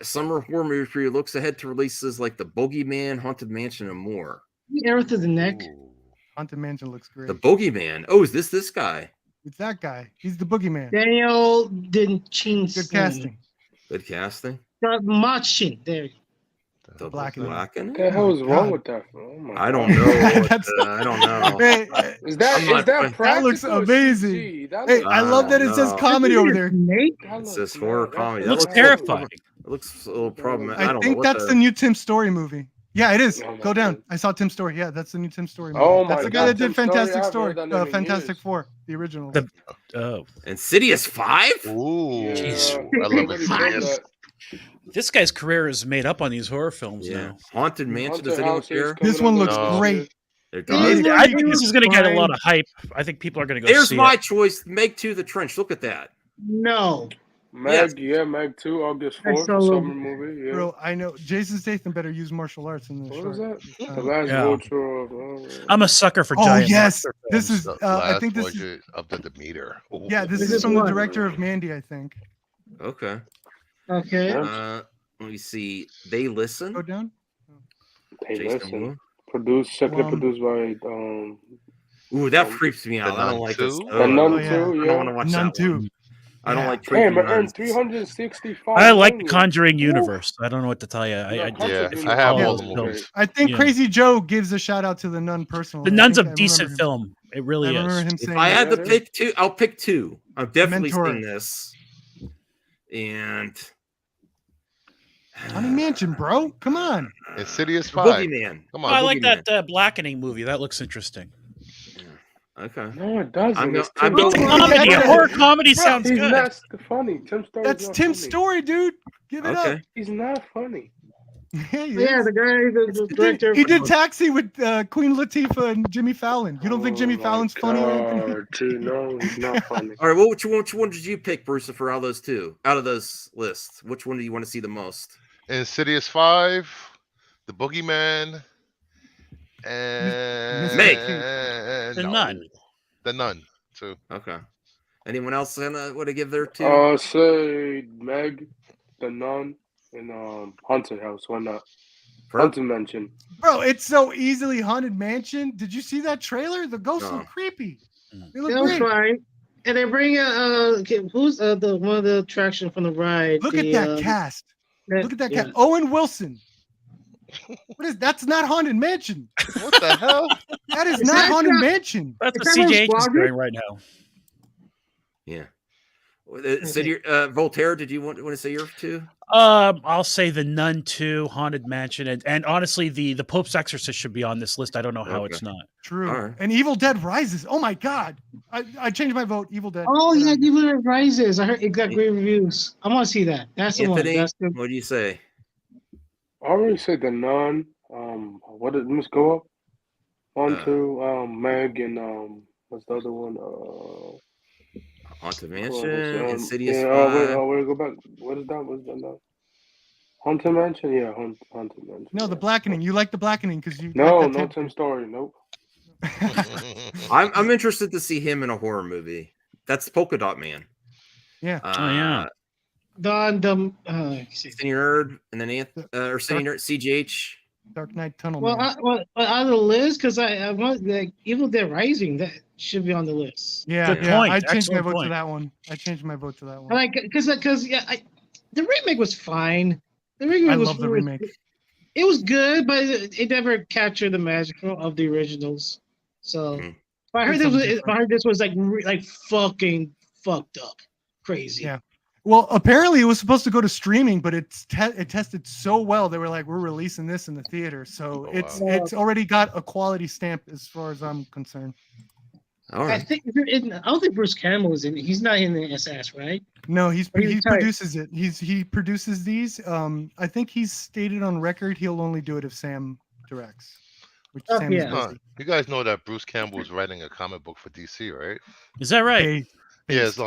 Summer horror movie for you looks ahead to releases like The Bogeyman, Haunted Mansion, and more. Arrow to the neck. Haunted Mansion looks great. The Bogeyman. Oh, is this guy? It's that guy. He's the boogeyman. Daniel Dinchin. Good casting. Good casting. Machin. There. The Blackening. Blackening? What the hell is wrong God. with that? Oh my I don't God. know. That's- I don't know. Hey, Is that I'm not- is that that looks practical or amazing. CG? That Hey, looks- I love that it says No. comedy over there. Snake? that It's looks this horror mad. comedy. It That looks looks terrifying. It looks a little problematic. I don't know think what that's the new Tim Story movie. Yeah, it is. Oh my Go down. God. I saw Tim Story. Yeah, that's the new Tim Story movie. Oh That's my the guy God, that did Tim Story, Fantastic I've Story. heard that name in Fantastic years. Four, the original. The- Oh, Insidious 5? Ooh, Yeah, I love everybody said Insidious. that. this guy's career is made up on these horror films Yeah. now. Haunted Mansion. Haunted Does anyone House is care? coming This one out looks No. great. It Yeah, does. yeah. I think this is going to get a fine. lot of hype. I think people are going to go There's see my it. choice. Meg 2 The Trench. Look at that. No. Meg, yeah, Meg 2, August I 4th, saw summer movie. Yeah. Bro, I know Jason Statham better use martial arts in this. What is short. that? The last Yeah. vulture of. I'm a sucker for Oh giant. yes, monster this films. is. The I last think this is. budget of the Demeter. Ooh. Yeah, this This is is from the what? director of Mandy, I think. Okay. Okay. Let me see. They Listen. Go down. Hey, Jason listen. Blum. Second Um, produced by Ooh, that freaks me out. I Nun don't like this. 2? The Nun Oh, yeah. 2, I don't want yeah. to watch Nun that too. one. I don't Yeah. like creepy Damn, it earned nuns. 365. I like the million. Conjuring Ooh. universe. I don't know what to tell you. Yeah, Yeah, Conjuring I have is all the great. movies. I think Yeah. Crazy Joe gives a shout out to the Nun personally. The I Nun's think a I decent remember him- film. It I really remember is. him If saying. I had to Yeah. pick two, I'll pick two. I've definitely Mentor. seen this. And Haunted Mansion, bro. Come on. Insidious The 5. Boogeyman. Come Oh, on. I like Boogeyman. that Blackening movie. That looks interesting. Okay. No, it doesn't. I'm go- It's I'm Tim going- Story. Comedy, Bro, horror comedy sounds He's good. not funny. Tim Story. That's Tim Story, dude. Give it Okay. up. He's not funny. Yeah, he Yeah, is. the guy, the director. He did Taxi with Queen Latifah and Jimmy Fallon. You don't think Jimmy Fallon's funny or anything? Gee, no, he's not funny. All right. Which one did you pick, Bruce, for all those two? Out of those lists, which one do you want to see the most? Insidious 5, The Boogeyman, and Meg. The Nun. The Nun, too. Okay. Anyone else want to give their two? Say Meg, The Nun, and Haunted House. Why not? Haunted Mansion. Bro, it's so easily Haunted Mansion. Did you see that trailer? The ghosts No. look creepy. Mm. They look That was great. fine. And they bring who's the one of the attraction from the ride? Look the, at that cast. Look at that yeah. cast. Owen Wilson. What is that's not Haunted Mansion. What the hell? That is Is not that Haunted not- Mansion. That's what Is that CJH is Squadron? doing right now. Yeah. Voltaire, did you want to say yours too? I'll say The Nun 2, Haunted Mansion, and honestly, the Pope's Exorcist should be on this list. I don't know how it's not. True. Right. And Evil Dead Rises. Oh my God. I changed my vote. Evil Dead. Oh yeah, Evil Dead Rises. I heard it got great reviews. I want to see that. That's the one. Anthony, That's the... what do you say? I already said The Nun. What did Miss go up? On to Meg and what's the other one? Haunted Mansion, Insidious. Yeah. Wait, go back. What is that? What's that now? Haunted Mansion. Yeah, Haunted Mansion. No, The Blackening. You like The Blackening because you. No, like no Tim Story. Nope. I'm interested to see him in a horror movie. That's Polka Dot Man. Yeah. The Senior Nerd and then or Senior Nerd CGH. Dark Knight Tunnel. Well, out of the list, because I want like Evil Dead Rising, that should be on the list. Yeah, I changed my vote to that one. Like, because the remake was fine. The remake was. I love the remake. It was good, but it never captured the magic of the originals. So, but I heard this was like fucking fucked up, crazy. Yeah. Well, apparently it was supposed to go to streaming, but it tested so well they were like, we're releasing this in the theater, so it's already got a quality stamp as far as I'm concerned. All right. I don't think Bruce Campbell is in it. He's not in the SS, right? No, he produces it. He produces these. I think he's stated on record he'll only do it if Sam directs. Which Sam is busy. You guys know that Bruce Campbell is writing a comic book for DC, right? Is that right? Yes.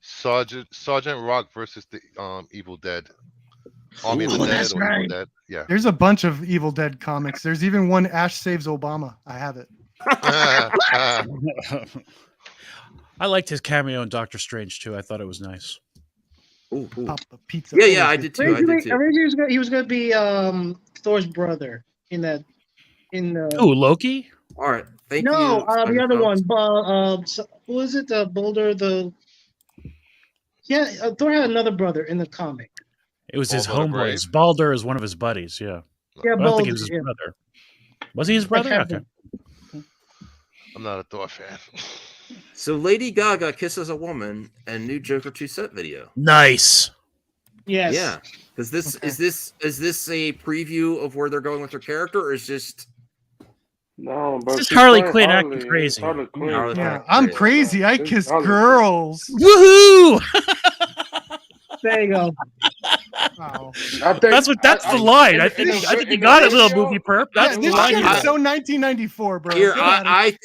Sergeant Rock versus the Evil Dead. Army of the Dead or Evil Dead. Yeah. There's a bunch of Evil Dead comics. There's even one Ash Saves Obama. I have it. I liked his cameo in Doctor Strange too. I thought it was nice. Ooh. Pop the pizza. Yeah, I did too. Originally, he was going to be Thor's brother in the. Loki. All right, thank you. No, the other one. Who is it? Boulder. Thor had another brother in the comic. It was his homeboy. Balder is one of his buddies. Yeah. Yeah, I don't think he was his brother. Was he his brother? Okay. I'm not a Thor fan. So Lady Gaga kisses a woman and new Joker 2 set video. Nice. Yes. Yeah. Is this a preview of where they're going with her character, or is just no? But this is Harley Quinn acting crazy. Yeah, I'm crazy. I kiss girls. Woohoo! There you go. Wow. That's the line. I think you got it, little movie perp. That's the this line. shit is so 1994, bro.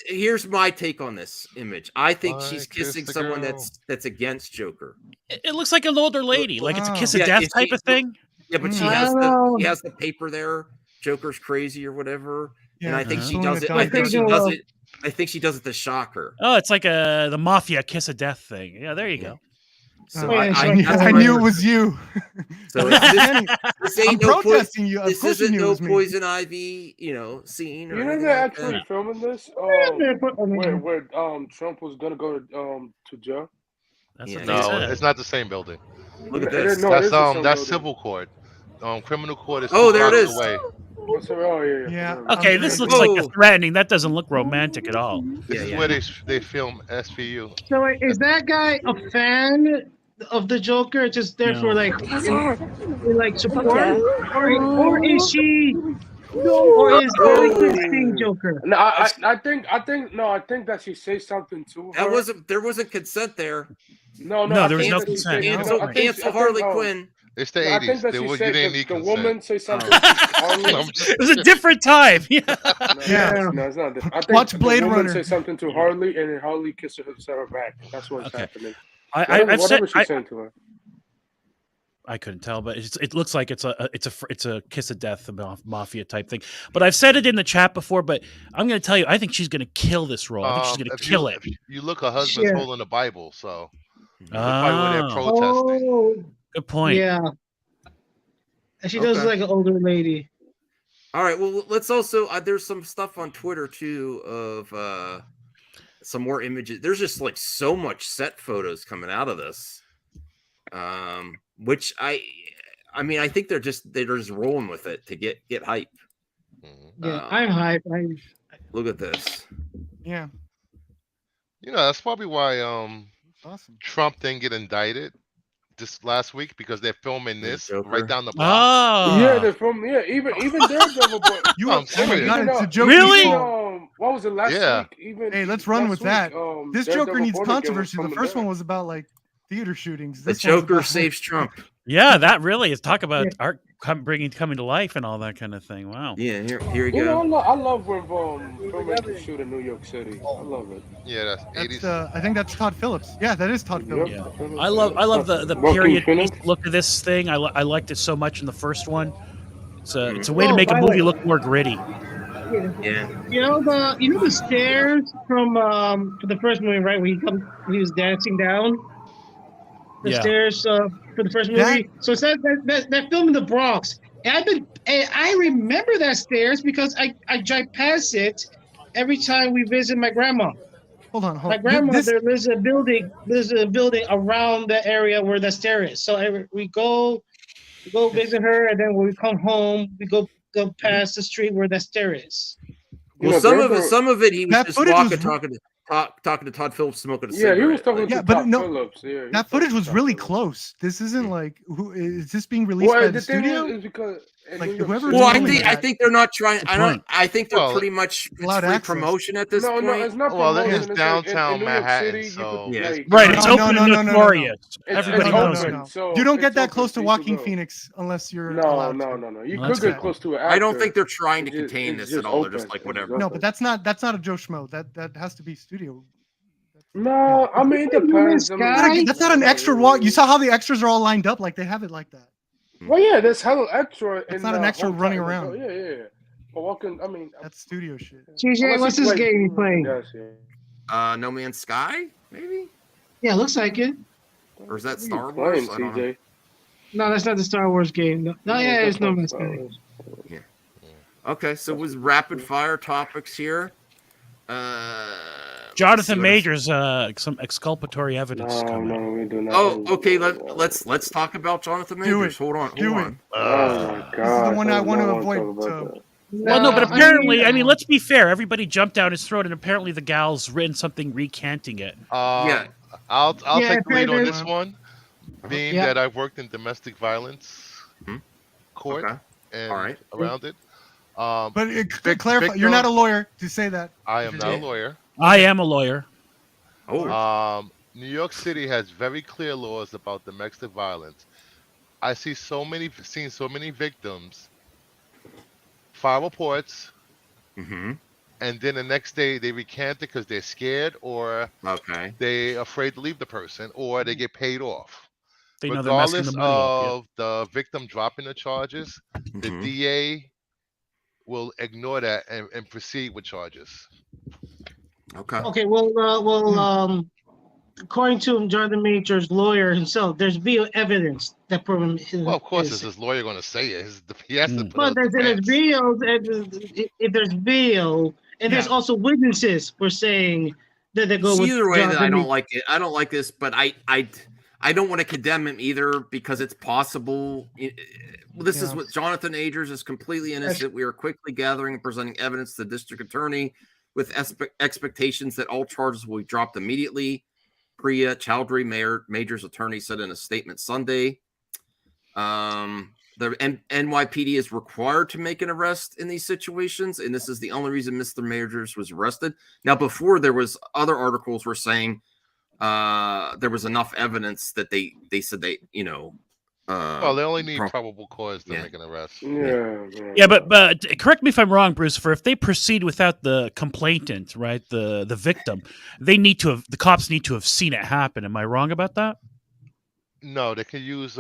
Here's my take on this image. I think she's kissing someone that's against Joker. It looks like an older lady, like it's a kiss of death type of thing. Yeah, but she has the paper there. Joker's crazy or whatever, and I think she does it. I think she does it to shock her. Oh, it's like the mafia kiss of death thing. Yeah, there you go. So I knew it was you. So this ain't protesting you. This isn't no Poison Ivy, scene. You know they're actually filming this. Where Trump was gonna go to jail. It's not the same building. Look at this. That's civil court. Criminal court is. Oh, there it is. Away. Yeah. Okay, this looks like a threatening. That doesn't look romantic at all. This is where they film SVU. So is that guy a fan of the Joker? Just there for like support, or is she? Or is Harley Quinn Joker? No, I think that she says something to her. There wasn't consent there. No, there was no consent. Cancel Harley Quinn. It's the 80s. You didn't need the consent. woman say something. It was a different time. No, it's not different. I think Watch Blade the woman Runner. say something to Harley, and then Harley kisses her back. That's what's happening. Whatever she's saying to her. I couldn't tell, but it looks like it's a kiss of death mafia type thing. But I've said it in the chat before. But I'm going to tell you, I think she's going to kill this role. I think she's going to kill it. You look, her husband's holding the Bible, so probably where they're protesting. Oh, good point. Yeah, and she does like an older lady. All right. Well, let's also. There's some stuff on Twitter too of some more images. There's just like so much set photos coming out of this. Which I mean, I think they're just rolling with it to get hype. Yeah, I'm hype. Look at this. Yeah. That's probably why Awesome. Trump didn't get indicted this last week because they're filming this right down the block. Yeah, Oh, they're from even Daredevil, but You, I'm oh my serious. God, it's a joke. Really? What was it last Yeah. week? Even Hey, let's run last with week, that. This Daredevil Joker needs Born Again was controversy. The filming first there. one was about like theater shootings. The This one's Joker about, saves Trump. yeah, that really is talk about art coming to life and all that kind of thing. Wow. Yeah, here you You know, go. I love when filmmakers shoot in New York City. I love it. Yeah, that's 80s. I think that's Todd Phillips. Yeah, that is Todd Phillips. Yeah. I love the Joaquin period piece Phoenix. look of this thing. I liked it so much in the first one. It's a way to Oh, make a by the movie way, look more gritty. Yeah. you know the stairs from for the first movie, right? Where he was dancing down the Yeah. stairs for the first movie. So it's that film in the Bronx. And I remember that stairs because I drive past it every time we visit my grandma. Hold on. My grandmother lives in a building. There's a building around the area where the stair is. So we go visit her, and then when we come home, we go past the street where the stair is. Well, know, some Daredevil- of it he was That just footage walking, was talking to Todd Phillips, smoking a Yeah, cigarette. he was talking Like, Yeah, to but Todd no, Phillips. Yeah, he was that footage talking was to Todd really Phillips. close. This isn't like who is this being released by Well, the the thing studio? is because in Like, New York whoever's City, well, doing I that- think they're not trying. Good I don't. point. I think they're Well, pretty much allowed free access. promotion at this no, point. it's not Well, promotion. it's It's like downtown in New York Manhattan, City, so- you could, Yeah. like, Right, you it's know, open no, and no, no, no, no. notorious. It's Everybody open, knows it. so You don't get it's that open close for to you Joaquin go. Phoenix unless you're No. allowed to. You Well, could that's get bad. close to an actor. I don't think they're trying to It's just- contain it's this just at all. They're just open. like It's whatever. No, open. but that's not a Joe Schmo. That has to be studio. No, I mean it depends. I mean, That's not an extra walk. You saw how the extras are all lined up, like they have it like that. Well, yeah, there's hella extra. It's in not an the extra hotel- running in the- around. Yeah. But walking, I mean, That's studio shit. TJ, unless what's you this play- game you playing? Yes, yeah. No Man's Sky, maybe, Yeah, looks like it. or is that What are you Star playing, Wars? I don't know. TJ? No, that's not the Star Wars game. No, yeah, it's No Man's Sky. Okay, so it was rapid fire topics here. Jonathan let's see what Majors, some exculpatory evidence coming. No, we do not. Oh, okay. Let's talk about Jonathan Do Majors. it. Hold on. Do it. on. Oh my God! This is the one I want to don't avoid. talk about So that. Well, no, but I mean, apparently, I mean, let's be fair. Everybody jumped down his throat, and apparently the gal's written something recanting it. Yeah. I'll Yeah, take the lead on Pedro. this one, being Yeah. that I've worked in domestic violence court Okay. and All right. around it. but clarify, you're not a lawyer to say that. I am not a lawyer. I am a lawyer. Oh. New York City has very clear laws about domestic violence. I seen so many victims file reports, Mm-hmm. and then the next day they recant it because they're scared or Okay. they're afraid to leave the person or they get paid off. They know they're messing Regardless the money up. Yeah. of the victim dropping the charges, the Mhm. DA will ignore that and proceed with charges. Okay. Okay, according to Jonathan Major's lawyer himself, there's video evidence that proven. Well, of course, is his lawyer going to say it? He has to put But up there's defense. video. If there's video, and there's also witnesses for saying that they go So with either way, that I Jonathan don't Major. like it. I don't like this, but I don't want to condemn him either because it's possible. This is what Jonathan Majors is completely innocent. We are quickly gathering and presenting evidence to the district attorney with expectations that all charges will be dropped immediately. Priya Chowdhury, Major's attorney, said in a statement Sunday. The NYPD is required to make an arrest in these situations, and this is the only reason Mr. Majors was arrested. Now, before there was other articles were saying there was enough evidence that they said they, Well, they only need probable cause to make an arrest. Yeah, but correct me if I'm wrong, Bruce. For if they proceed without the complainant, right, the victim, the cops need to have seen it happen. Am I wrong about that? No, they can use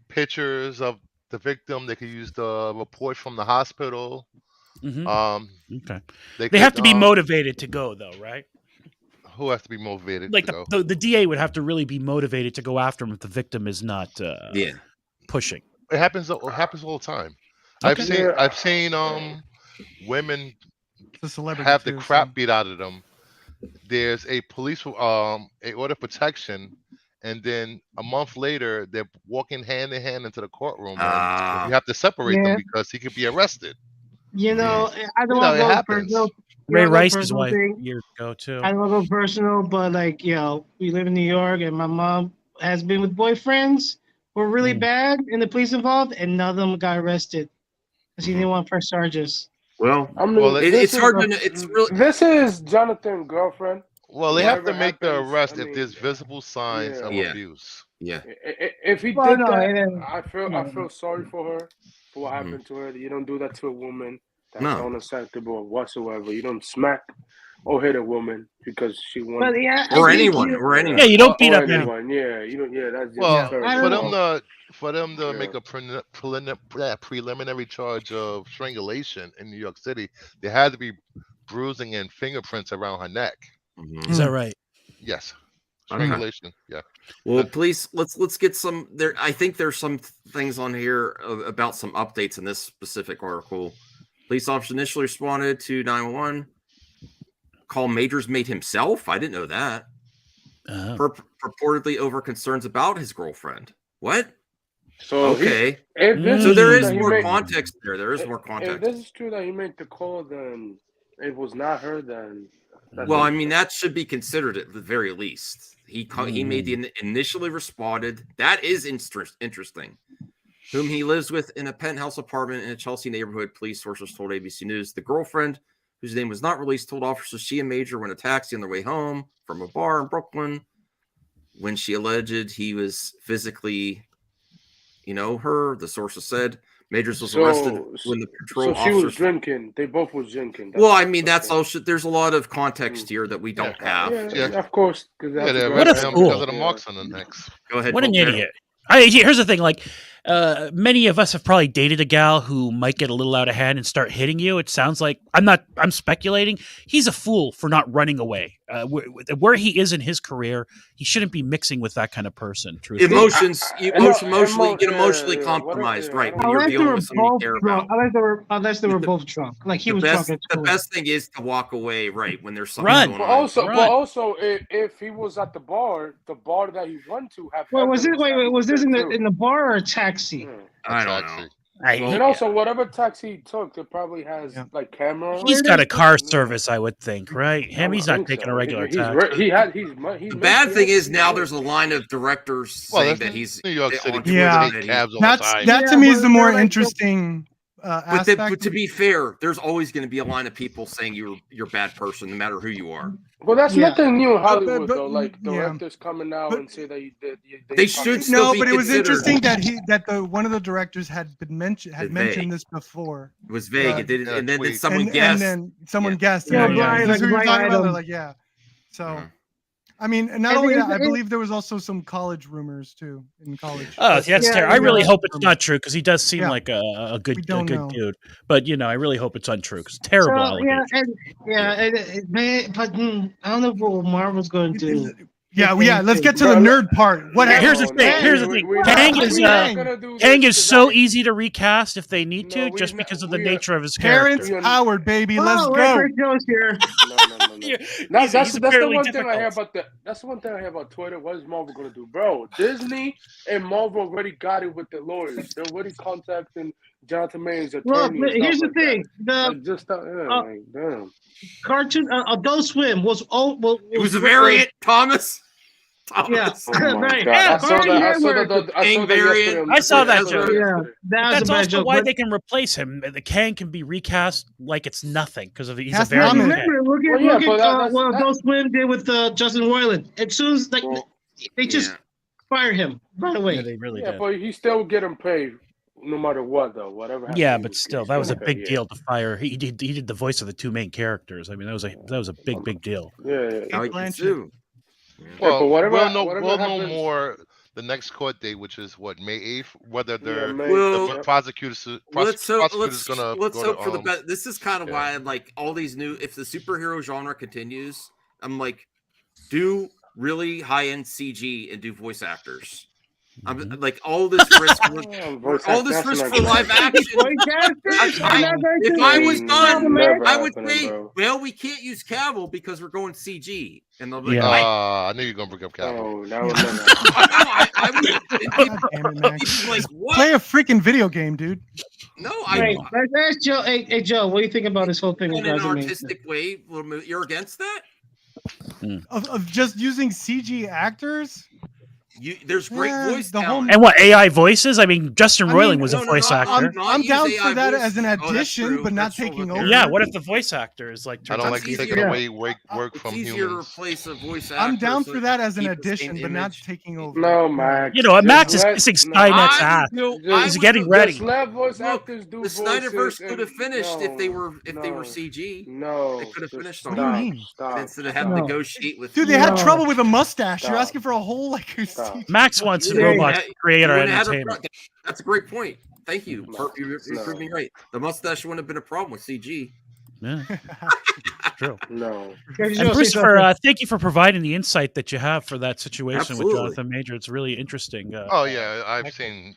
pictures of the victim. They can use the report from the hospital. Mm-hmm. Okay. They have to be motivated to go, though, right? Who has to be motivated Like to go? the DA would have to really be motivated to go after him if the victim is not pushing. It happens all the time. Okay. I've seen women celebrity have the too, crap beat out of them. There's a police a order of protection, and then a month later they're walking hand in hand into the courtroom, and you have to separate them because he could be arrested. I don't You know, want it to go happens. Ray know, Rice's personal wife thing. years ago too. I don't go personal, but like, we live in New York, and my mom has been with boyfriends who were really bad, and the police involved, and none of them got arrested because he didn't want to press charges. Well, I mean, it's hard to know. It's really. This is Jonathan's girlfriend. Well, they have to Whatever make the happens, arrest I if there's mean, visible signs of Yeah. abuse. Yeah. If he Well, did no, that, it didn't. I feel No. sorry for her for what happened to her. You don't do that to a woman. That's No. unacceptable whatsoever. You don't smack or hit a woman because she But wanted yeah, Or I think anyone, you- or anyone. Yeah, you don't beat or up anyone. anyone. Yeah, you don't. Yeah, that's just Well, terrible. for them to make a preliminary charge of strangulation in New York City, there had to be bruising and fingerprints around her neck. Is that right? Yes, Okay. strangulation. Yeah. Well, please let's get some there. I think there's some things on here about some updates in this specific article. Police officer initially responded to 911. Call Majors made himself. I didn't know that. Purportedly over concerns about his girlfriend. What? So okay. So there is more context there. There is more If context. this is true that he made the call, then it was not her. Then Well, I mean, that should be considered at the very least. He made the initially responded. That is interesting. Whom he lives with in a penthouse apartment in a Chelsea neighborhood. Police sources told ABC News the girlfriend, whose name was not released, told officers she and Major were in a taxi on their way home from a bar in Brooklyn when she alleged he was physically, her. The sources said Majors was arrested when the patrol officers. So she was drinking. They both was drinking. Well, I mean, that's also. There's a lot of context here that we don't have. Yeah, of course. What a fool! Because of the marks on the necks. Go ahead. What an Voltaire. idiot! Here's the thing: many of us have probably dated a gal who might get a little out of hand and start hitting you. It sounds like I'm speculating. He's a fool for not running away. Where he is in his career, he shouldn't be mixing with that kind of person. Truthfully. Emotionally compromised, right? When you're dealing with someone you care about. Unless they were both drunk. Like he was drunk. The best thing is to walk away, right, when there's something going on. But also, if he was at the bar that he went to, was this in the bar or a taxi? I don't know. And also, whatever taxi he took, it probably has like camera. He's got a car service, I would think, right? He's not taking a regular taxi. The bad thing is now there's a line of directors saying that he's New York City. That to me is the more interesting. But to be fair, there's always going to be a line of people saying you're a bad person, no matter who you are. Well, that's nothing new in Hollywood, though. Like directors coming out and say that they should still be but it was considered. interesting that one of the directors had mentioned this before. It was vague. It didn't, and then someone And guessed. then someone guessed. Yeah, Brian, like who you're Brian talking about? They're Adams. like, yeah. So. I mean, and not only that, I believe there was also some college rumors too in college. Oh, that's terrible. I really hope it's not true because he does seem like a good know. dude. But I really hope it's untrue because terrible. But I don't know what Marvel's going to do. Let's get to the nerd part. Here's the thing. Kang is so easy to recast if they need to, just because of the nature of his character. Terrence Howard, baby, let's go. That's the one thing I hear about that's the one thing I hear about Twitter. What is Marvel gonna do, bro? Disney and Marvel already got it with the lawyers. They're already contacting Jonathan Majors' attorney. Well, here's the thing: damn. Cartoon Adult Swim was It was a variant, Thomas. Yeah, right. I saw that joke. Yeah, that's also joke, why they can replace him. The Kang can be recast like it's nothing because of he's a variant. variant. Look at what Adult Swim did with Justin Roiland. As soon as they just fire him right away. Yeah, they really did. But he still get him paid no matter what, though. Whatever. Yeah, but still, that was a big deal to fire. He did the voice of the two main characters. I mean, that was a big deal. Yeah. Well, we'll know more the next court date, which is May 8th. Whether the prosecutors let's gonna hope for the best. This is kind of why I like all these new. If the superhero genre continues, I'm like, do really high end CG and do voice actors. I'm like all this risk for live action. If I was done, I would say, well, we can't use Cavill because we're going CG, and they'll be like, I knew you were gonna bring up Cavill. I would. Like, what? Play a freaking video game, dude. No, Let's ask Joe. Hey, Joe, what do you think about this whole thing? In an artistic way, you're against that? Of just using CG actors? There's great voice talent. And what, AI voices? I mean, Justin Roiland was a voice actor. I'm down for that as an addition, but not taking over. Yeah, what if the voice actor is like... I don't like taking away work from humans. humans. To replace a voice actor. I'm down for that as an addition, but not taking over. No, Max. You know, Max is kissing Skynet's ass. He's getting ready. Let voice actors do the Snyderverse could have finished if they were CG. No. They could have finished What do you mean? Instead of having to negotiate with... Dude, they had trouble with a mustache. You're asking for a whole, like... Max wants robots to create our entertainment. That's a great point. Thank you. You're proving right. The mustache wouldn't have been a problem with CG. Yeah. True. No. And Christopher, thank you for providing the insight that you have for that situation Absolutely. with Jonathan Major. It's really interesting. I've seen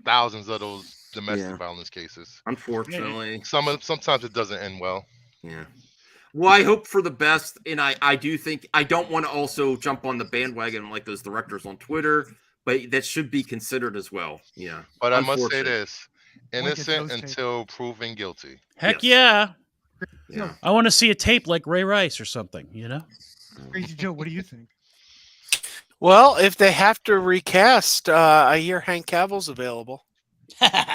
thousands of those domestic violence cases. Unfortunately. Sometimes it doesn't end well. Yeah. Well, I hope for the best, and I do think I don't want to also jump on the bandwagon like those directors on Twitter, but that should be considered as well. Yeah. But I must say this: innocent until proven guilty. Heck yeah. I want to see a tape like Ray Rice or something, you know? Crazy Joe, what do you think? Well, if they have to recast, I hear Hank Cavill's available.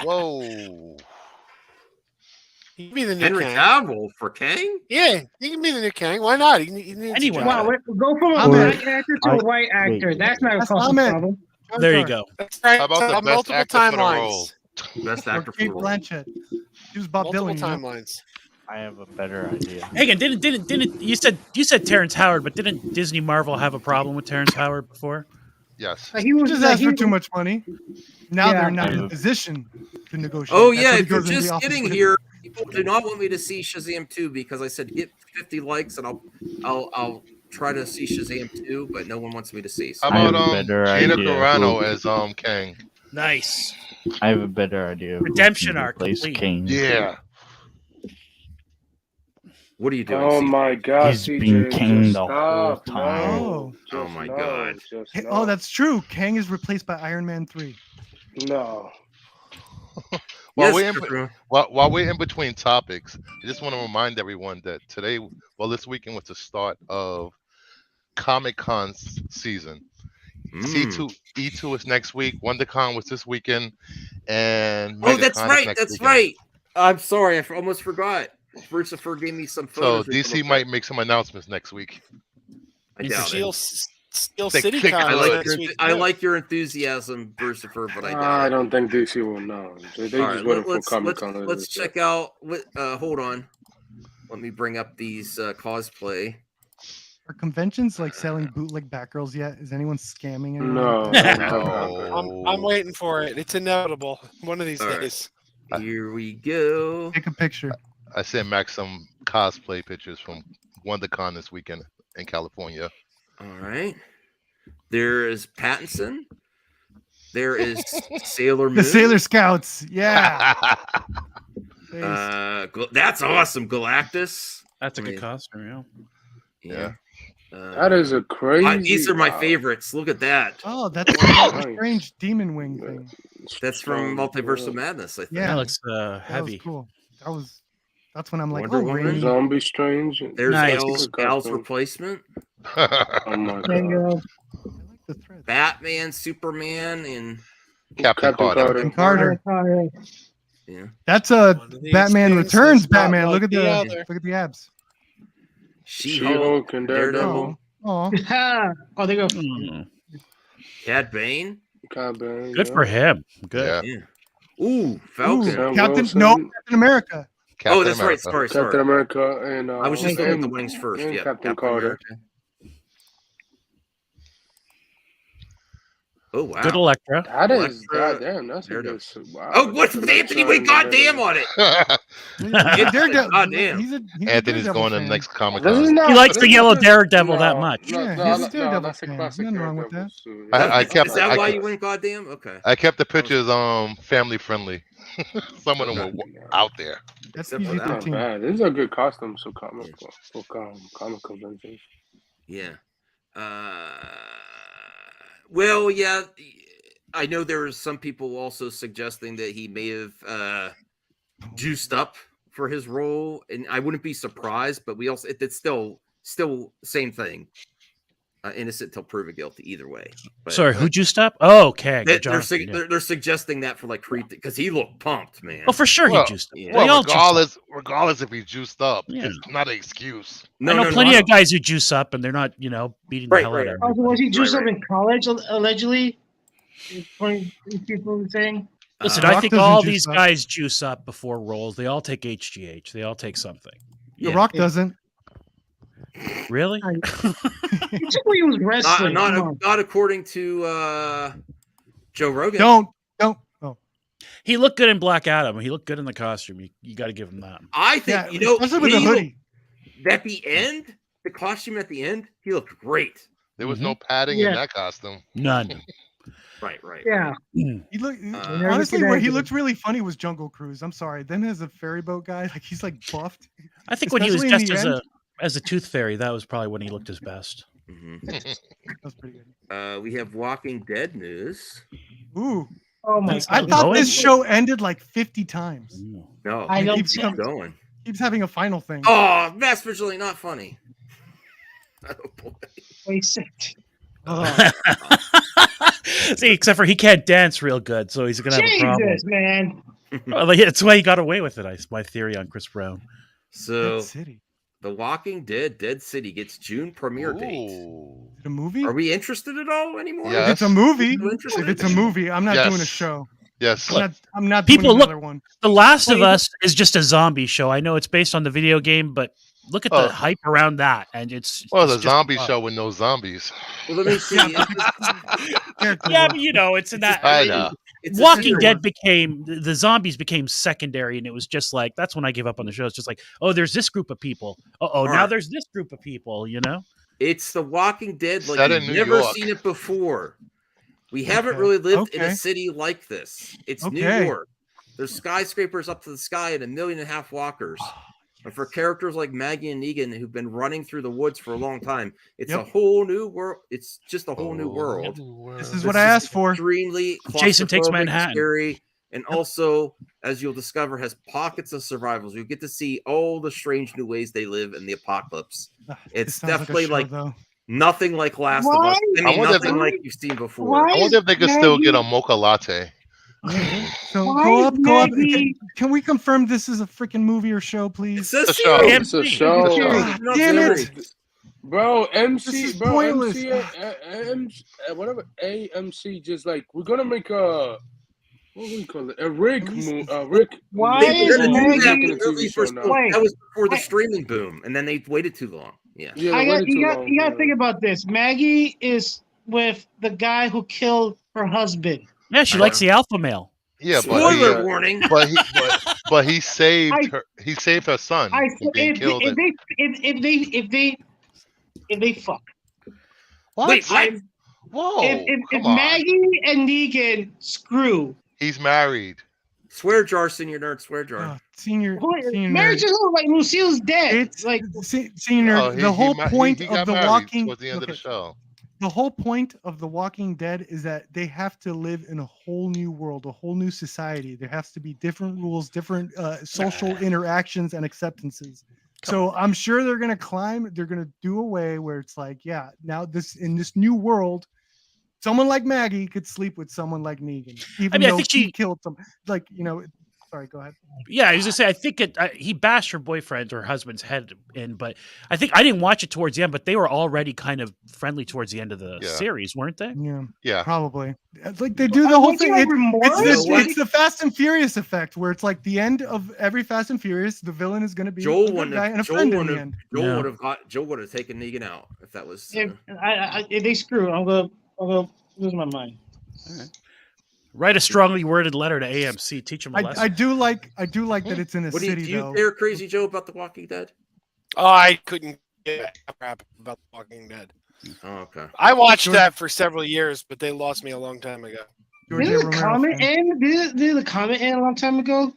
Whoa. He can be the new Henry Kang. Cavill for Kang? Yeah, he can be the new Kang. Why not? Anyone. Wow, go from a black actor to a white actor. That's not a problem. There you go. That's right. How about the best actor for the role? Best actor for Kate the role. Blanchett. She was Bob Multiple Dylan. timelines. I have a better idea. Hey, again, didn't you said Terrence Howard, but didn't Disney Marvel have a problem with Terrence Howard before? Yes. He was just asked for too much money. Now they're not in a position to negotiate. Oh That's yeah, what he if you're goes into the just office getting with. here, people do not want me to see Shazam 2 because I said get 50 likes and I'll try to see Shazam 2, but no one wants me to see. So. How about Gina Carano as Kang? Nice. I have a better idea. Redemption arc. King. Yeah. What are you doing? Oh my God! He's been King the whole stop. time. Oh my God! Oh, that's true. Kang is replaced by Iron Man 3. No. While we're in between topics, I just want to remind everyone that this weekend was the start of Comic-Con season. E2 is next week. WonderCon was this weekend, and that's right. That's right. I'm sorry, I almost forgot. Christopher gave me some photos. So DC might make some announcements next week. I doubt Steel City Con. I like your enthusiasm, Christopher, but I doubt I don't think DC will know. They just waiting for Comic-Con. Let's check out. Hold on. Let me bring up these cosplay. Are conventions like selling bootleg Batgirls yet? Is anyone scamming anyone? No. I'm waiting for it. It's inevitable. One of these days. Here we go. Take a picture. I sent Max some cosplay pictures from WonderCon this weekend in California. All right. There is Pattinson. There is Sailor Moon. The Sailor Scouts. Yeah. That's awesome. Galactus. That's a good costume, yeah. That is a crazy. These are my favorites. Look at that. Oh, that's a strange demon wing thing. That's from Multiverse of Madness, I think. Yeah, that looks that heavy. Was cool. That's when I'm like, Wonder Woman. really? Zombie Strange. There's Al's replacement. Oh my God. Batman, Superman, and Captain Carter. Yeah. That's a Batman Returns Batman. Look at the abs. She-Hulk and Daredevil. Oh, they go. Cad Bane. Good for him. Good. Yeah. Ooh, Falcon. Captain America. That's right. Sorry. Captain America and I was just looking at the wings first. Yeah, Captain Carter. Oh wow. Good Electra. That is Electra, goddamn. That's a good. Daredevil. Wow. Oh, what's Anthony went goddamn on it? Daredevil. Goddamn. He's a Anthony's Daredevil going to fan. next Comic This is Con. not. He likes this the is yellow just- Daredevil that no, much. No, Yeah, no, he's a no, Daredevil that's a fan. classic Nothing wrong with Daredevil. that. So, I kept- Is that I why kept- you went goddamn? Okay. I kept the pictures family friendly. Some of them were out there. That's Except for that not PG-13. bad. This is a good costume. So comic convention. Yeah. Well, yeah. I know there are some people also suggesting that he may have juiced up for his role, and I wouldn't be surprised. But we also it's still same thing. Innocent till proven guilty. Either way. But, Sorry, who juiced up? Oh, okay. They're suggesting that for like Creed because he looked pumped, man. Oh, for sure Well, he juiced up. yeah. They Well, all juice up. regardless if he juiced up, Yeah. it's not an excuse. I know plenty of guys who juice up and they're not, beating the hell out of Oh, everybody. was he juiced up in college allegedly? People were saying. Listen, I think all these guys juice up before roles. They all take HGH. They all take something. The Rock doesn't. Really? He was wrestling. Not according to Joe Rogan. Don't. Oh, He looked good in Black Adam. He looked good in the costume. You got to give him that. I think especially with the hoodie. At the end, the costume at the end, he looked great. There was no padding in that costume. None. Right. Yeah. He looked honestly where he looked really funny was Jungle Cruise. I'm sorry. Them as a ferry boat guy, like he's like buffed. I think when he was Especially in just the as a tooth fairy, that was probably when he looked his best. That was pretty good. We have Walking Dead news. Ooh. Oh my I God. thought this show ended like 50 times. No, I know. Keeps going. Keeps having a final thing. Oh, that's visually not funny. Oh boy. Wait, sick. See, except for he can't dance real good, so he's gonna have a problem. Jesus, man. Well, that's why he got away with it. My theory on Chris Brown. So, Dead City. The Walking Dead Dead City gets June premiere date. Is it a movie? Are we interested at all anymore? If it's a movie, Still interested? if it's a movie, I'm not Yes. doing a show. Yes. I'm not People doing look. another one. The Last of Us is just a zombie show. I know it's based on the video game, but look at the hype around that, and it's Well, it's the just zombie fun. show with no zombies. Well, let me see. Yeah, but it's in that. I know. It's a Walking serial- Dead became the zombies became secondary, and it was just like that's when I gave up on the show. It's just like, oh, there's this group of people. Now right. there's this group of people. It's The Walking Dead like Set in you've New never York. seen it before. We haven't really lived in a Okay. city like this. It's New Okay. York. There's skyscrapers up to the sky and 1.5 million walkers. And for characters like Maggie and Negan who've been running through the woods for a long time, it's a whole new world. It's just a whole new world. This is what I asked for. Extremely Jason Takes claustrophobic, Manhattan. scary, and also, as you'll discover, has pockets of survivals. You get to see all the strange new ways they live in the apocalypse. It's sounds like a definitely show, like though. nothing like Last of Us. Why? I I mean, wonder if nothing they- like you've seen before. Why? I wonder if they could still get a mocha latte. So Why go is up, go up. Maggie- Can we confirm this is a freaking movie or show, please? It's a a show. series. It's a show. God damn it! Bro, This is pointless. Whatever AMC, just like we're gonna make a what do we call it? A Rick Rick. Why They is were gonna do that Maggie- when the movie first- Wait. that was before the streaming boom, and then they waited too long. Yeah. Yeah, I they got waited you too got long, you got to bro. think about this. Maggie is with the guy who killed her husband. Yeah, she likes the alpha male. Yeah, Spoiler warning. but he saved I- her. He saved her son I from being killed. if they fuck. What? Wait, what? Whoa! if come on. Maggie and Negan screw, He's married. Swear jar, senior nerd. Swear jar. Senior marriage nerd. is over, like Lucille's dead. It's like senior. Oh, the whole point he of got the married Walking. towards the end of the okay, show. the whole point of the Walking Dead is that they have to live in a whole new world, a whole new society. There has to be different rules, different social interactions and acceptances. So I'm sure they're gonna climb. They're gonna do a way where it's like, yeah, now in this new world, someone like Maggie could sleep with someone like Negan, even I though think she she killed some. Like sorry, go ahead. Yeah, I was gonna say I think he bashed her boyfriend or husband's head in, but I think I didn't watch it towards the end, but they were already kind of friendly towards the end of the series, weren't they? Yeah, probably. Like they do the whole thing. It's the Fast and Furious effect, where it's like the end of every Fast and Furious, the villain is going to be Joel a good would guy and a have. friend in the end. Joel would have taken Negan out if that was. if they screw, I'm gonna lose my mind. Write a strongly worded letter to AMC. Teach them a lesson. I do like that it's in a city. Do you though. care, Crazy Joe, about The Walking Dead? Oh, I couldn't give a crap about The Walking Dead. Oh, okay. I watched that for several years, but they lost me a long time ago. Did the comment end? Did the comment end a long time ago?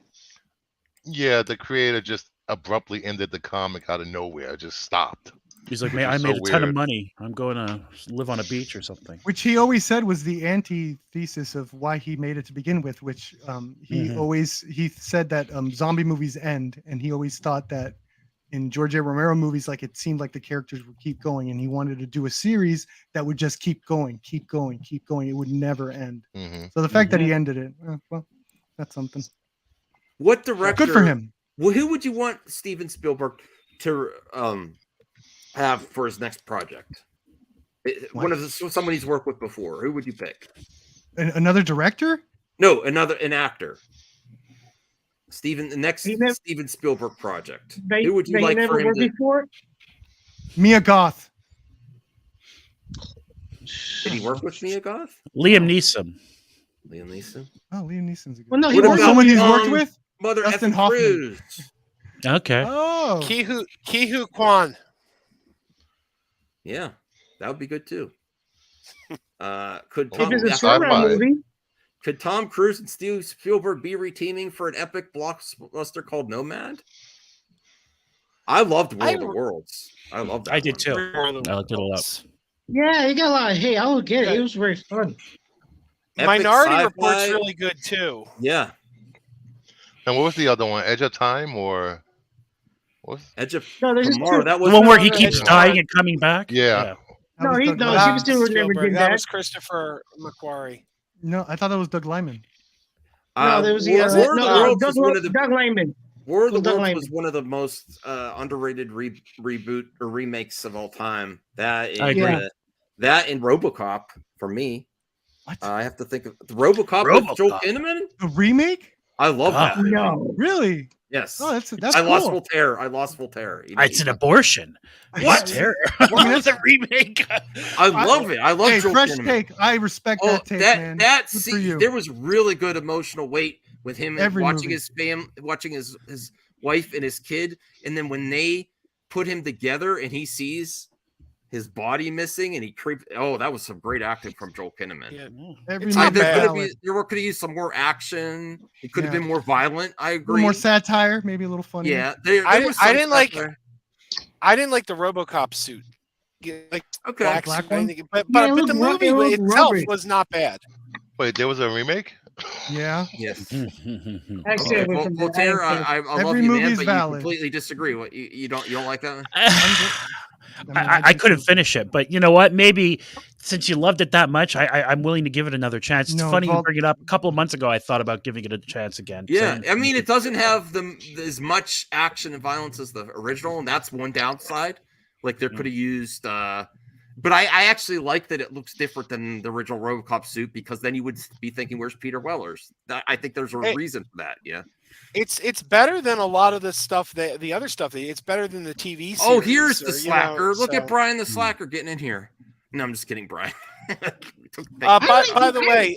Yeah, the creator just abruptly ended the comic out of nowhere. Just stopped. He's like, man, I made a ton of money. I'm going to live on a beach or something. Which he always said was the antithesis of why he made it to begin with. Which he said that zombie movies end, and he always thought that in George A. Romero movies, like it seemed like the characters would keep going, and he wanted to do a series that would just keep going, keep going, keep going. It would never end. So the fact that he ended it, well, that's something. What director? Good for him. Well, who would you want Steven Spielberg to have for his next project? Someone he's worked with before. Who would you pick? Another director? No, an actor. The next Steven Spielberg project. Who would you like for him to? Mia Goth. Did he work with Mia Goth? Liam Neeson. Liam Neeson. Oh, Liam Neeson's a good. Well, no, he worked someone he's worked with. Mother Dustin effing Hoffman. Cruz. Okay. Oh, Ki-Hu Kwan. Yeah, that would be good too. Could Tom Cruise and Steven Spielberg be reteaming for an epic blockbuster called Nomad? I loved World of Worlds. I loved that. I did too. I liked it a lot. Yeah, you got a lot of hate. I would get it. It was very fun. Minority Report's really good too. Yeah. And what was the other one? Edge of Time or what? Edge of Tomorrow. That was the one where he keeps dying and coming back. Yeah. No, Steven Spielberg never did that that. was Christopher McQuarrie. No, I thought that was Doug Liman. No, there was Doug Liman. World of Worlds was one of the most underrated reboot or remakes of all time. That and RoboCop for me. I have to think of the RoboCop with Joel Kinnaman. A remake? I love that. No, really? Yes. Oh, that's I cool. lost Voltaire. It's an abortion. What? What was the remake? I love it. I love Joel fresh Kinnaman. take. I respect that take, man. That Good for scene, you. there was really good emotional weight with him watching his wife and his kid, and then when they put him together and he sees his body missing and he creeps. Oh, that was some great acting from Joel Kinnaman. Yeah. There could have used some more action. It could have been more violent. I agree. A little more satire, maybe a little funny. Yeah, I didn't like the RoboCop suit. Like black one. But the movie itself was not bad. Wait, there was a remake? Yeah. Yes. Okay. Voltaire, I love you, man, but you completely disagree. What you don't like that one? I couldn't finish it, but you know what? Maybe since you loved it that much, I'm willing to give it another chance. It's funny you bring it up. A couple of months ago, I thought about giving it a chance again. Yeah, I mean, it doesn't have as much action and violence as the original, and that's one downside. Like they could have used, but I actually like that it looks different than the original RoboCop suit because then you would be thinking, "Where's Peter Wellers?" I think there's a reason for that. Yeah. It's better than a lot of the stuff the other stuff. It's better than the TV series. Oh, here's the slacker. Look at Brian the slacker getting in here. No, I'm just kidding, Brian. By the way,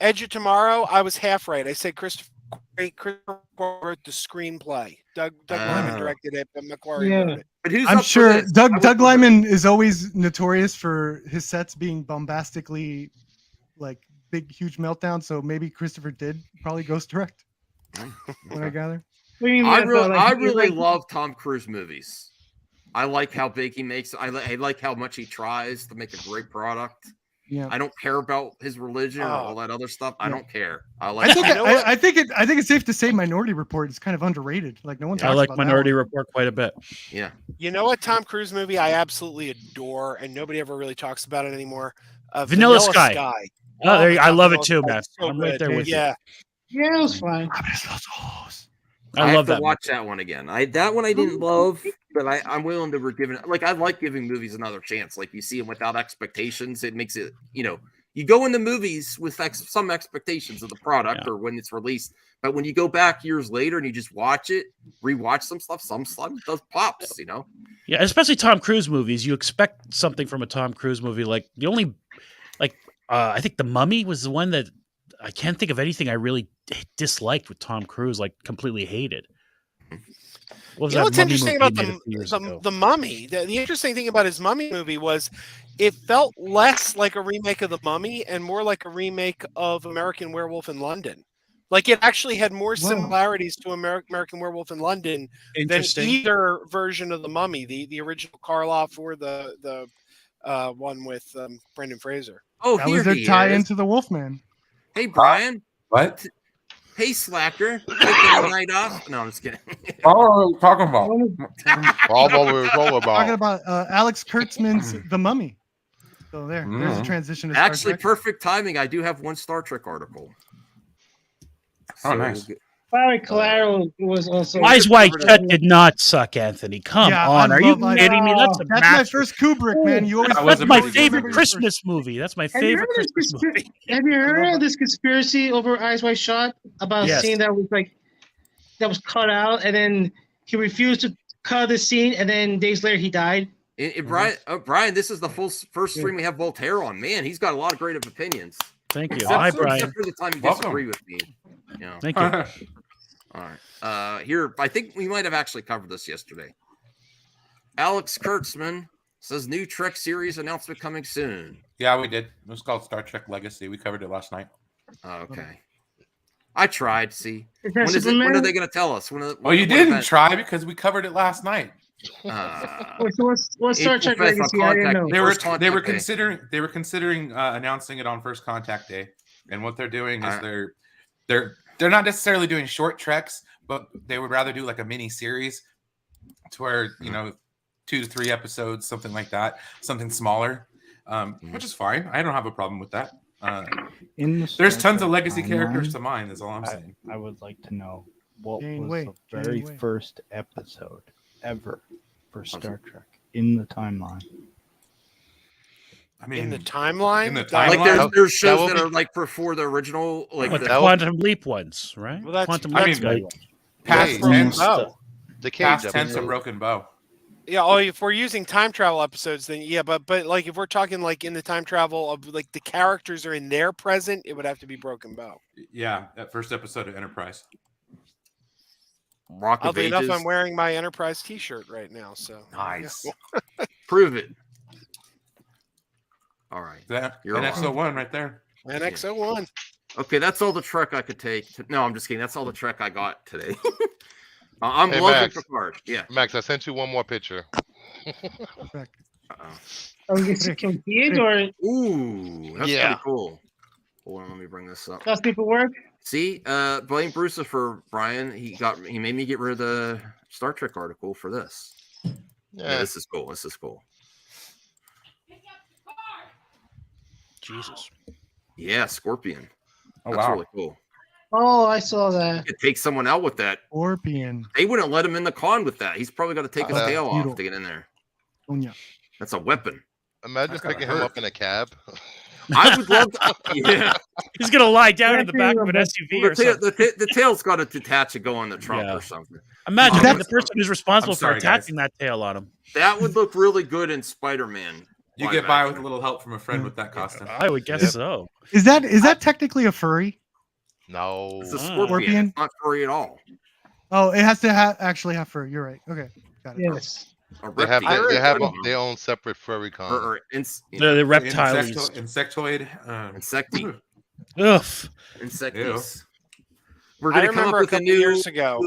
Edge of Tomorrow, I was half right. I said Christopher wrote the screenplay. Doug Liman directed it, but McQuarrie wrote it. But who's I'm sure Doug Liman is always notorious for his sets being bombastically like big, huge meltdown. So maybe Christopher did probably ghost direct. What I gather. I really love Tom Cruise movies. I like how big he makes. I like how much he tries to make a great product. Yeah. I don't care about his religion or all that other stuff. I don't care. I think it's safe to say Minority Report is kind of underrated. Like no one talks I like about Minority Report quite a bit. Yeah. You know what Tom Cruise movie I absolutely adore, and nobody ever really talks about it anymore. Vanilla Sky. Oh, there you, I love it too, man. So I'm right there with you. Yeah, it was fine. I love have that. to watch that one again. That one I didn't love, but I'm willing to give it. Like I like giving movies another chance. Like you see them without expectations, it makes it. You go into movies with some expectations of the product or when it's released, but when you go back years later and you just watch it, rewatch some stuff does pops. Yeah, especially Tom Cruise movies. You expect something from a Tom Cruise movie. Like the only, I think The Mummy was the one that I can't think of anything I really disliked with Tom Cruise, like completely hated. What was You know that what's Mummy interesting movie about he made a few years ago? the Mummy? The interesting thing about his Mummy movie was it felt less like a remake of The Mummy and more like a remake of American Werewolf in London. Like it actually had more similarities to American Werewolf in London than either version of The Mummy, the original Karloff or the one with Brendan Fraser. Oh, that was their tie into the Wolfman. Hey, Brian. What? Hey, slacker. Taking a night off? No, I'm just kidding. What are we talking about? Talking about Alex Kurtzman's The Mummy. So there's a transition to Star Actually, Trek. perfect timing. I do have one Star Trek article. Oh, nice. Barry Collateral was also. Eyes Wide Shut did not suck, Anthony. Come on. Are you kidding me? That's my first Kubrick, man. You always That's my favorite Christmas movie. That's my favorite Christmas movie. Have you heard of this conspiracy over Eyes Wide Shut about a scene that was cut out, and then he refused to cut the scene, and then days later he died? Brian, this is the first stream we have Voltaire on. Man, he's got a lot of great opinions. Thank you. Except Brian. for the time you disagree with me. Thank you. All right. Here, I think we might have actually covered this yesterday. Alex Kurtzman says new Trek series announcement coming soon. Yeah, we did. It was called Star Trek Legacy. We covered it last night. Okay. I tried. See, when are they going to tell us? Well, you didn't try because we covered it last night. What's Star Trek Legacy? I didn't know. They were considering announcing it on First Contact Day, and what they're doing is they're not necessarily doing short treks, but they would rather do like a mini series to where 2 to 3 episodes, something like that, something smaller, which is fine. I don't have a problem with that. There's tons of legacy characters to mine. That's all I'm saying. I would like to know what was the very first episode ever for Star Trek in the timeline. I mean, in the timeline, like there's shows that are like before the original, like the Quantum Leap ones, right? Well, that's Quantum Leap. Leap. Past tense, the past tense of Broken Bow. Yeah, if we're using time travel episodes, then yeah, but like if we're talking like in the time travel of like the characters are in their present, it would have to be Broken Bow. Yeah, that first episode of Enterprise. Rock of Oddly enough, Ages. I'm wearing my Enterprise T-shirt right now. So nice. Prove it. All right. You're NX-01 right there. NX-01. Okay, that's all the Trek I could take. No, I'm just kidding. That's all the Trek I got today. I'm Hey, loving Max. Picard. Yeah. Max, I sent you one more picture. Are we can see it or? Ooh, that's Yeah. pretty cool. Hold on, let me bring this up. Does people work? See, blame Bruce for Brian. He made me get rid of the Star Trek article for this. Yeah, this is cool. This is cool. Jesus. Yeah, Scorpion. Oh, That's wow. really cool. Oh, I saw that. You could take someone out with that. Scorpion. They wouldn't let him in the con with that. He's probably got to take his tail off beautiful. to get in there. Oh, yeah. That's a weapon. Imagine That's gotta picking him hurt. up in a cab. I would love to. Yeah. He's gonna lie down in the back of an SUV or something. The tail's got to detach and go on the trunk or something. Imagine being the person who's responsible for attaching that tail on him. That would look really good in Spider-Man. You get by with a little help from a friend with that costume. I would guess so. Is that technically a furry? No. It's a scorpion. It's not furry at all. Oh, it has to actually have fur. You're right. Okay, got it. Yes. They have their own separate furry con. The reptiles. Insectoid. Insecti. Ugh. Insectis. We're I gonna come remember up a with a couple years ago.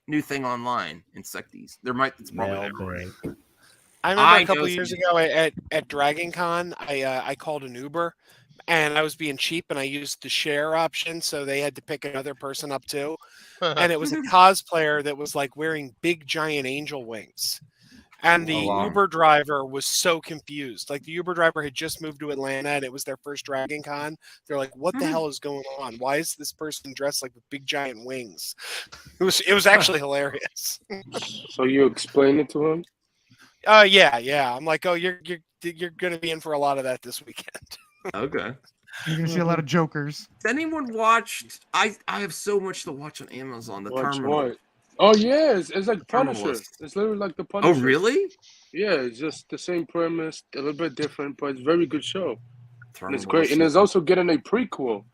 new thing online. Insectis. It's probably there already. I remember a couple years ago at Dragon Con, I called an Uber, and I was being cheap, and I used the share option, so they had to pick another person up too. And it was a cosplayer that was like wearing big giant angel wings. And the Uber driver was so confused. Like the Uber driver had just moved to Atlanta and it was their first Dragon Con. They're like, what the hell is going on? Why is this person dressed like with big giant wings? It was actually hilarious. So you explained it to him? Yeah. I'm like, oh, you're gonna be in for a lot of that this weekend. Okay. You're gonna see a lot of jokers. Has anyone watched? I have so much to watch on Amazon. The Watch Terminal. what? Oh yeah, it's like Punisher. Terminalist. It's literally like the Punisher. Oh really? Yeah, it's just the same premise, a little bit different, but it's a very good show. And it's great, and it's also getting a prequel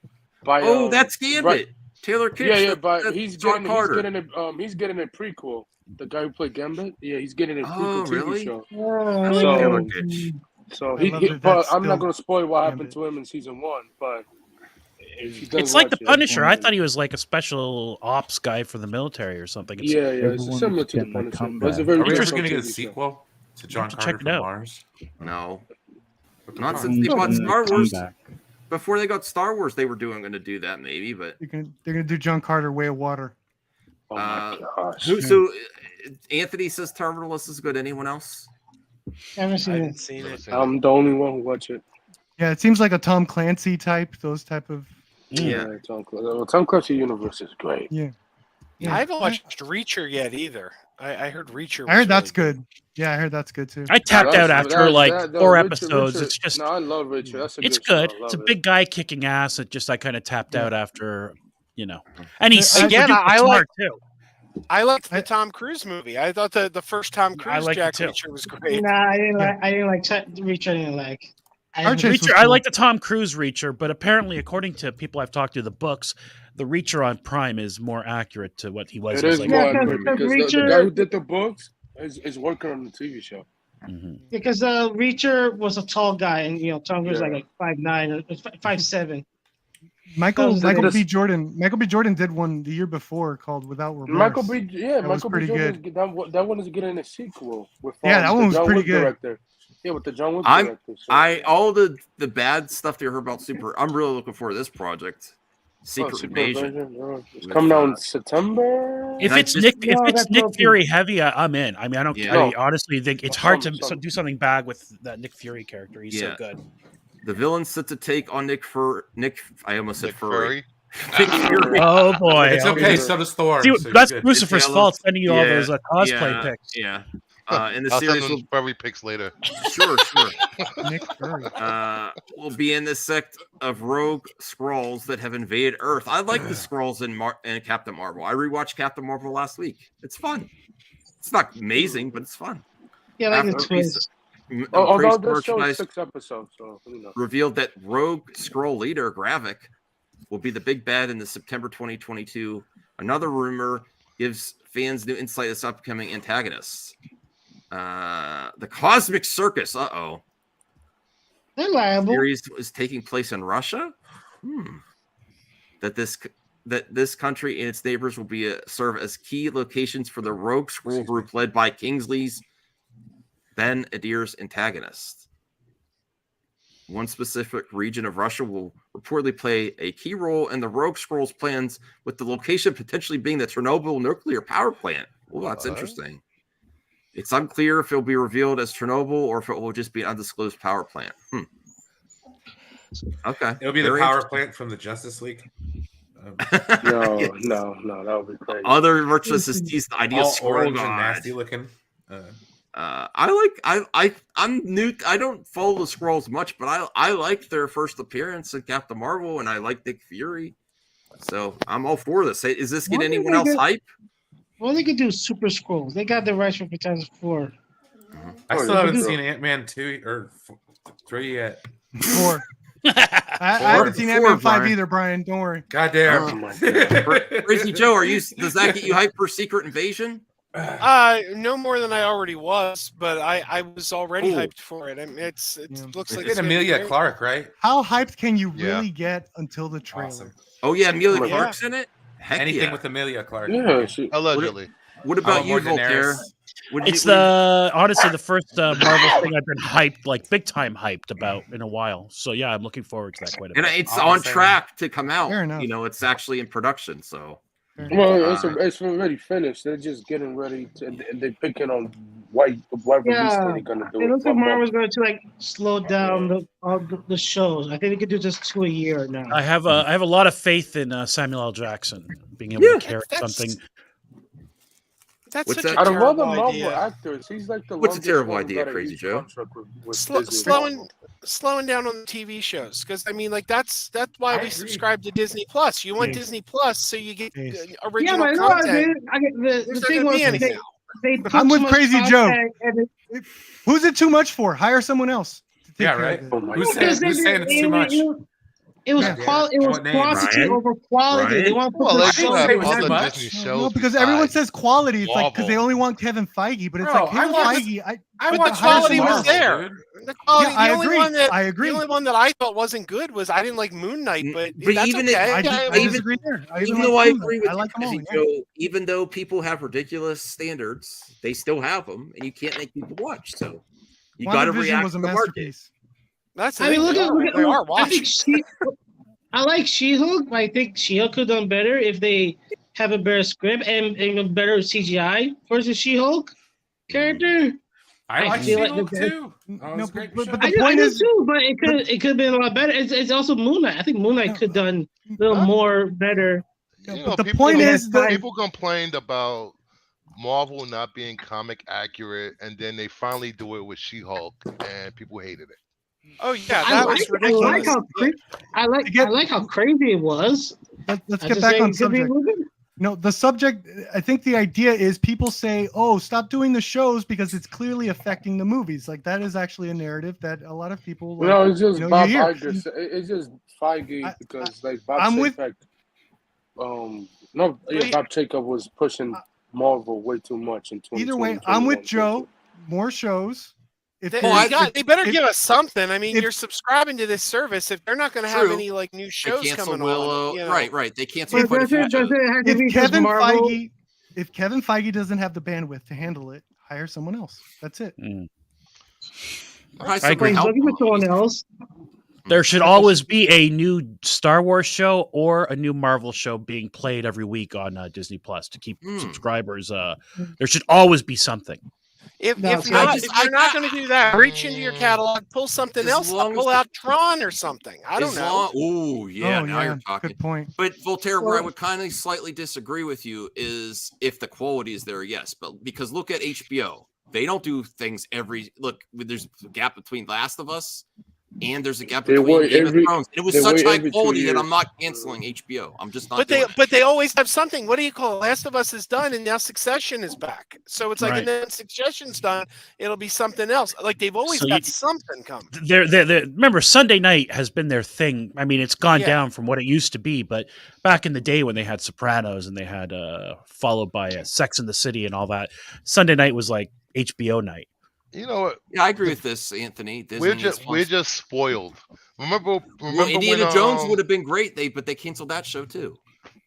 by. That's Gambit. Taylor Kitsch. Yeah, but he's getting a prequel. The guy who played Gambit, he's getting a prequel TV show. I like Taylor Kitsch. So but I'm not going to spoil what happened to him in season 1, but it's like the Punisher. I thought he was like a special ops guy for the military or something. It's similar to the Punisher. But it's a very Are we ever going to get a sequel to John Carter from Mars? No, not since they bought Star Wars. Before they got Star Wars, they were going to do that maybe, but they're going to do John Carter Way of Water. Oh my gosh! So Anthony says Terminalist is good. Anyone else? Haven't seen it. I'm the only one who watched it. Yeah, it seems like a Tom Clancy type. Those type of. Yeah, Tom Clancy universe is great. Yeah. I haven't watched Reacher yet either. I heard Reacher. I heard that's good. Yeah, I heard that's good too. I tapped out after four episodes. It's just. No, I love Reacher. That's it's good. It's a big guy kicking ass. It just I kind of tapped out after, and he's again. I like too. I liked the Tom Cruise movie. I thought the first Tom Cruise Jack Reacher was great. Nah, I didn't like Reacher. I didn't like. I like the Tom Cruise Reacher, but apparently, according to people I've talked to, the books, the Reacher on Prime is more accurate to what he was. It is more accurate because the guy who did the books is working on the TV show. Mm-hmm. Because Reacher was a tall guy, and Tom Cruise like 5'9" or 5'7". Michael B. Jordan did one the year before called Without Remorse. Michael B. Jordan. Good. That one is getting a sequel with that one was pretty good. Director. Yeah, with the John Wick director. All the bad stuff they heard about I'm really looking forward to this project. Secret Invasion. It's coming out in September. If it's Nick Fury heavy, I'm in. I mean, I honestly think it's hard to do something bad with that Nick Fury character. He's so good. The villain's set to take on Nick. I almost said Furry. Nick Fury. Oh boy, it's okay. So does Thor. See, that's Lucifer's fault sending you all those cosplay pics. Yeah. In the I'll series, send those Furry pics later. Sure. Nick Fury. Will be in this sect of rogue Skrulls that have invaded Earth. I like the Skrulls in Captain Marvel. I rewatched Captain Marvel last week. It's fun. It's not amazing, but it's fun. Yeah, like the twist. Although this show is 6 episodes, so revealed that rogue Skrull leader Gravik will be the big bad in the September 2022. Another rumor gives fans new insight as upcoming antagonists. The Cosmic Circus. Reliable. Series is taking place in Russia. That this country and its neighbors will be serve as key locations for the rogue Skrull group led by Kingsley's Ben Adir's antagonist. One specific region of Russia will reportedly play a key role in the rogue Skrulls' plans, with the location potentially being the Chernobyl nuclear power plant. Well, that's interesting. It's unclear if it will be revealed as Chernobyl or if it will just be an undisclosed power plant. Okay. It'll be the power plant from the Justice League. No, that would be crazy. Other virtuous is the idea of Skrull and nasty looking. I'm new. I don't follow the Skrulls much, but I like their first appearance in Captain Marvel, and I like Nick Fury. So I'm all for this. Is this get anyone else hype? Well, they could do Super Skrulls. They got the rights for Fantastic Four. I still haven't seen Ant-Man 2 or 3 yet. 4. I haven't seen Ant-Man 5 either, Brian. Don't worry. Goddamn. Crazy Joe, does that get you hyped for Secret Invasion? No more than I already was, but I was already hyped for it. I mean, it looks like it's Emilia Clarke, right? How hyped can you really get until the trailer? Awesome. Oh yeah, Emilia Clarke's in it. Heck anything with Amelia Clarke. Yeah, allegedly. What about you, Voltaire? It's honestly the first Marvel thing I've been hyped, like big time hyped about in a while. So yeah, I'm looking forward to that quite a bit. And it's on track to come out. It's actually in production. So well, it's already finished. They're just getting ready to. They're picking on what release they're gonna do. It looks like Marvel's going to slow down the shows. I think they could do just 2 a year now. I have a lot of faith in Samuel L. Jackson being able to carry something. That's such out of all the Marvel idea. Actors, he's like the What's a terrible idea, Crazy Joe? Slowing down on the TV shows, because I mean, like that's why we subscribe to Disney Plus. You want Disney Plus so you get original content. The thing was I'm with Crazy Joe. Who's it too much for? Hire someone else take Yeah, care right. of it. Who's saying it's too much? It was it was quantity over quality. They want to put the show have over other much. Disney shows. No, because everyone says quality. It's like because they Marvel. only want Kevin Feige, but it's Bro, like Kevin Feige. I But want the quality Marvel, was there. dude. The quality. Yeah, I the only agree. one that I agree. The only one that I thought wasn't good was I didn't like Moon Knight, but that's even okay. I disagree there. Even though I agree with you, Dizzy Joe, even though people have ridiculous standards, they still have them, and you can't make people watch. So you got to WandaVision react was to a the market. masterpiece. That's the I mean, thing. look at They are I think watching. I like She-Hulk. I think She-Hulk could have done better if they have a better script and a better CGI versus She-Hulk character. I like feel She-Hulk the- too. Oh, No, it's a great but show. the point is, too, but it could have been a lot better. It's also Moon Knight. I think Moon Knight could have done a little more better. but the point is that people complained about Marvel not being comic accurate, and then they finally do it with She-Hulk, and people hated it. Oh yeah, I that like, was ridiculous. I like how crazy it was. Let's I get just back say on it could be subject. a little bit- No, the subject, I think the idea is people say, oh, stop doing the shows because it's clearly affecting the movies. Like that is actually a narrative that a lot of people like, No, it's just you Bob hear. Iger. It's just Feige because like Bob I'm with- Chapek, Bob Chapek was pushing Marvel way too much in 2020. Either way, I'm with Joe. More shows. If They, there's- they better if- give us something. I mean, if- you're subscribing to this service. If they're not going to have True. any like new They shows cancel coming Willow. on, you know. Right. They cancel But quite a few shows. if Kevin Feige doesn't have the bandwidth to handle it, hire someone else. That's it. I agree. Looking for someone else. There should always be a new Star Wars show or a new Marvel show being played every week on Disney Plus to keep subscribers. There should always be something. If No, you're see, not, I if you're not going to do that, reach into your catalog, pull something else, pull out Tron or something. I don't know. Oh, yeah. Oh, Now yeah, you're talking. good point. But Voltaire, where I Well- would kind of slightly disagree with you is if the quality is there, yes. But because look at HBO, they don't do things there's a gap between Last of Us and there's a gap They between wait Game every- of Thrones. And it was they such wait high every 2 quality that I'm years. not canceling HBO. I'm just not But doing they always have something. What do you call it? Last of Us is done, and now Succession is back. So it's like, Right. and then Succession's done, it'll be something else. Like they've always So got you- something coming. Remember, Sunday night has been their thing. I mean, it's gone Yeah. down from what it used to be, but back in the day when they had Sopranos and they had followed by Sex in the City and all that, Sunday night was like HBO night. You know what? Yeah, I agree with this, Anthony. Disney We're just spoiled. Remember well, Indiana when, Jones would have been great, but they canceled that show too.